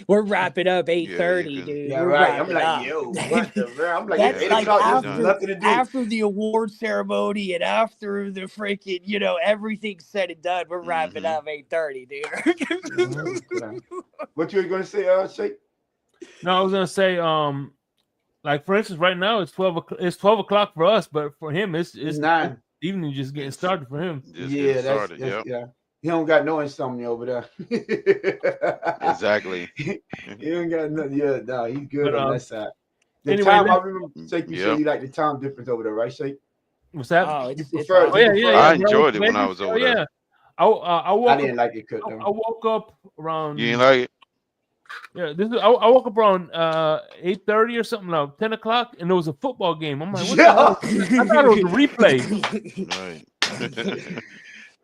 We're wrapping up 8:30, dude. Yeah, We're right. I'm like, up. yo, what the real? I'm like, that's 8 like o'clock. Nothing to do. After the award ceremony and after the freaking, everything's said and done, we're wrapping up 8:30, dude. What you were gonna say, Shake? No, I was gonna say, like for instance, right now it's 12 o'clock for us, but for him it's 9. Evening just getting started for him. That's yeah. He don't got no insomnia over there. Exactly. He don't got nothing. Yeah, no, he's good on that side. Anyway, I remember, Shake, you said you like the time difference over there, right, Shake? What's that? Oh, you prefer? I enjoyed it when I was over there. I didn't like it. I woke up around. You didn't like it? Yeah, I woke up around 8:30 or something, like 10 o'clock, and there was a football game. I'm like, what the hell? I thought it was a replay. Right.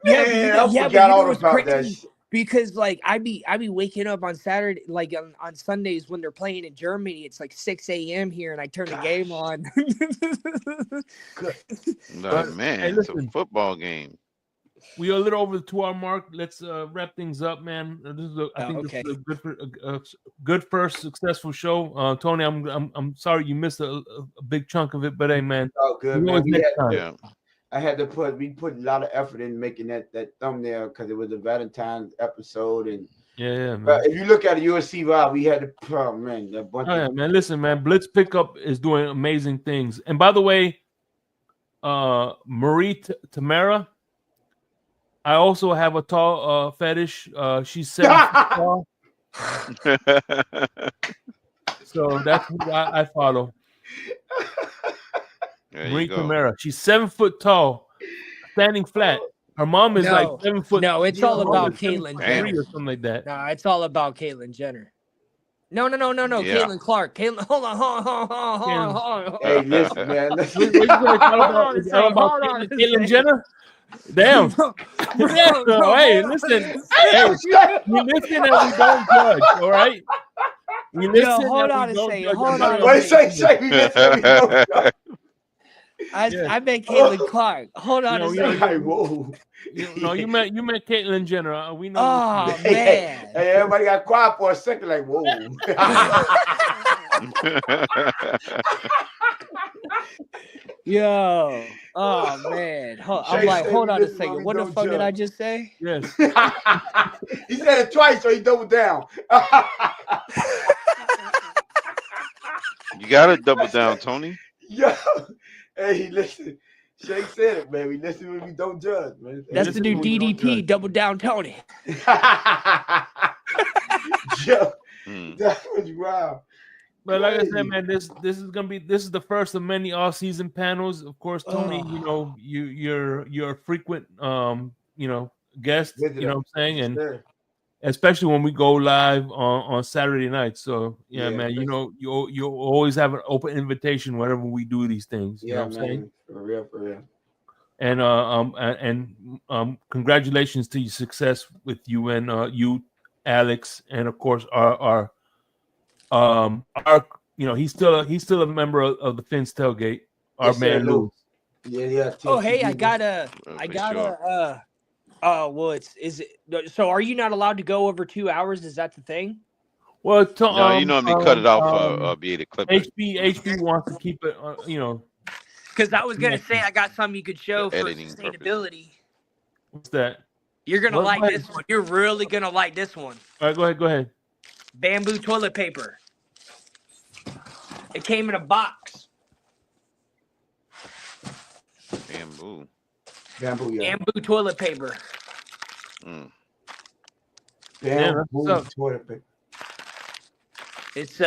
I forgot all about that. Because like I be waking up on Saturday, like on Sundays when they're playing in Germany, it's like 6 a.m. here, and I turn the game on. Man, hey, it's a football game. We are a little over the 2-hour mark. Let's wrap things up, man. This is this is a good first successful show. Tony, I'm sorry you missed a big chunk of it, but hey, man. Oh, good, man. We put a lot of effort in making that thumbnail because it was a Valentine's episode, and man. If you look at the USC vibe, we had a bunch. Man, listen, man. Blitz Pickup is doing amazing things. And by the way, Marie Tamara, I also have a tall fetish. She's 7 feet tall. So that's who I follow. Marie Tamara. She's 7 foot tall, standing flat. Her mom is like 7 foot. No, it's all about Caitlyn Jenner or something like that. No, it's all about Caitlyn Jenner. No. Yeah. Caitlyn Clark. Hold on. Hey, listen, man. Caitlyn Jenner. Damn. Hey, listen. Hey, we listen and we don't judge. All right. We listen. Hold on a second. Hold on. What say? We listen and we don't judge. I meant Caitlyn Clark. Hold on a second. Whoa. You meant Caitlyn Jenner. We know. Oh man. Hey, everybody got quiet for a second, like whoa. Yo. Oh man. I'm like, hold on a second. What the fuck did I just say? Yes. He said it twice, so he doubled down. You gotta double down, Tony. Yo. Hey, listen. Shake said it, man. We listen when we don't judge, man. That's the new DDP, double down Tony. Yo, that was wild. But like I said, man, this is the first of many off-season panels. Of course, Tony, you're a frequent guest, you know what I'm saying? And especially when we go live on Saturday night. So yeah, man, you always have an open invitation whenever we do these things. You know what I'm saying? For real. And congratulations to your success with you and you, Alex, and of course our he's still a member of the Finn's Tailgate. Our man Lou. Yeah. Oh hey, I got so are you not allowed to go over 2 hours? Is that the thing? Well, no, you normally cut it out for be able to clip it. HB wants to keep it, Because I was gonna say I got something you could show for sustainability. What's that? You're gonna like this one. You're really gonna like this one. All right, go ahead. Bamboo toilet paper. It came in a box. Bamboo, yeah. Bamboo toilet paper. Bamboo toilet paper. It's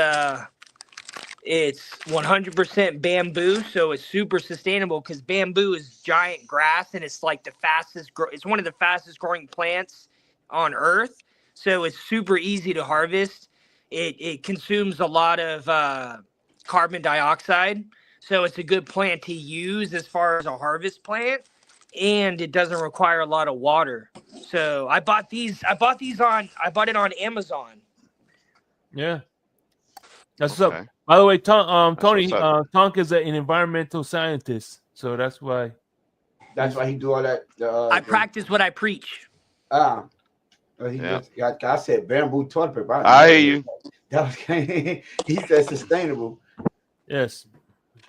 It's 100% bamboo, so it's super sustainable because bamboo is giant grass and it's like it's one of the fastest growing plants on Earth. So it's super easy to harvest. It consumes a lot of carbon dioxide, so it's a good plant to use as far as a harvest plant, and it doesn't require a lot of water. So I bought it on Amazon. Yeah. That's what's up. By the way, Tony, Tonk is an environmental scientist, so that's why. That's why he do all that. I practice what I preach. I said bamboo toilet paper. I hear you. He said sustainable. Yes.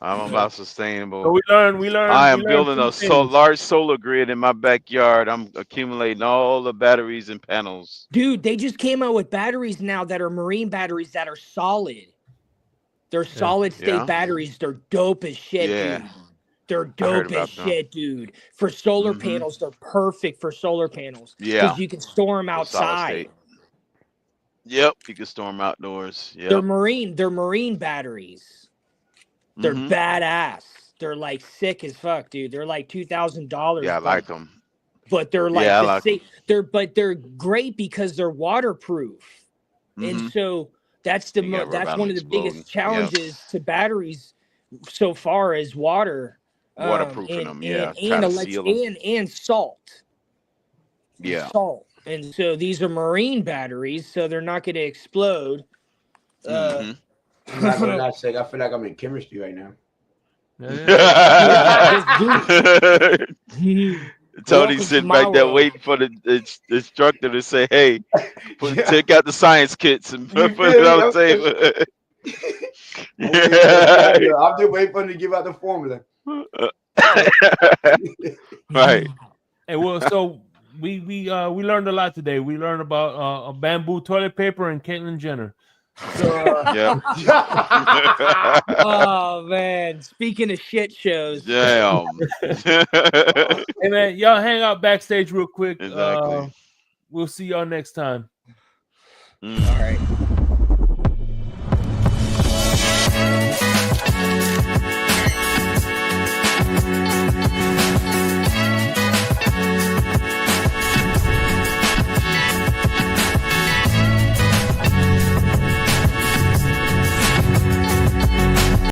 I'm about sustainable. So we learn. I am building a large solar grid in my backyard. I'm accumulating all the batteries and panels. Dude, they just came out with batteries now that are marine batteries that are solid. They're solid state batteries. They're dope as shit, dude. They're dope as shit, dude. For solar panels, they're perfect for solar panels. Yeah. Because you can store them outside. Yep, you can store them outdoors. Yep. They're marine batteries. They're badass. They're like sick as fuck, dude. They're like $2,000. Yeah, I like them. But they're like they're great because they're waterproof. And so that's one of the biggest challenges to batteries so far is water. Waterproofing them, and salt. Yeah. Salt. And so these are marine batteries, so they're not going to explode. I'm not gonna lie, I feel like I'm in chemistry right now. Tony's sitting back there waiting for the instructor to say, "Hey, take out the science kits and put it on the table." I'm just waiting for him to give out the formula. Right. Hey, well, so we learned a lot today. We learned about bamboo toilet paper and Caitlyn Jenner. So, oh man! Speaking of shit shows, damn. Hey man, y'all hang out backstage real quick. Exactly. We'll see y'all next time. All right.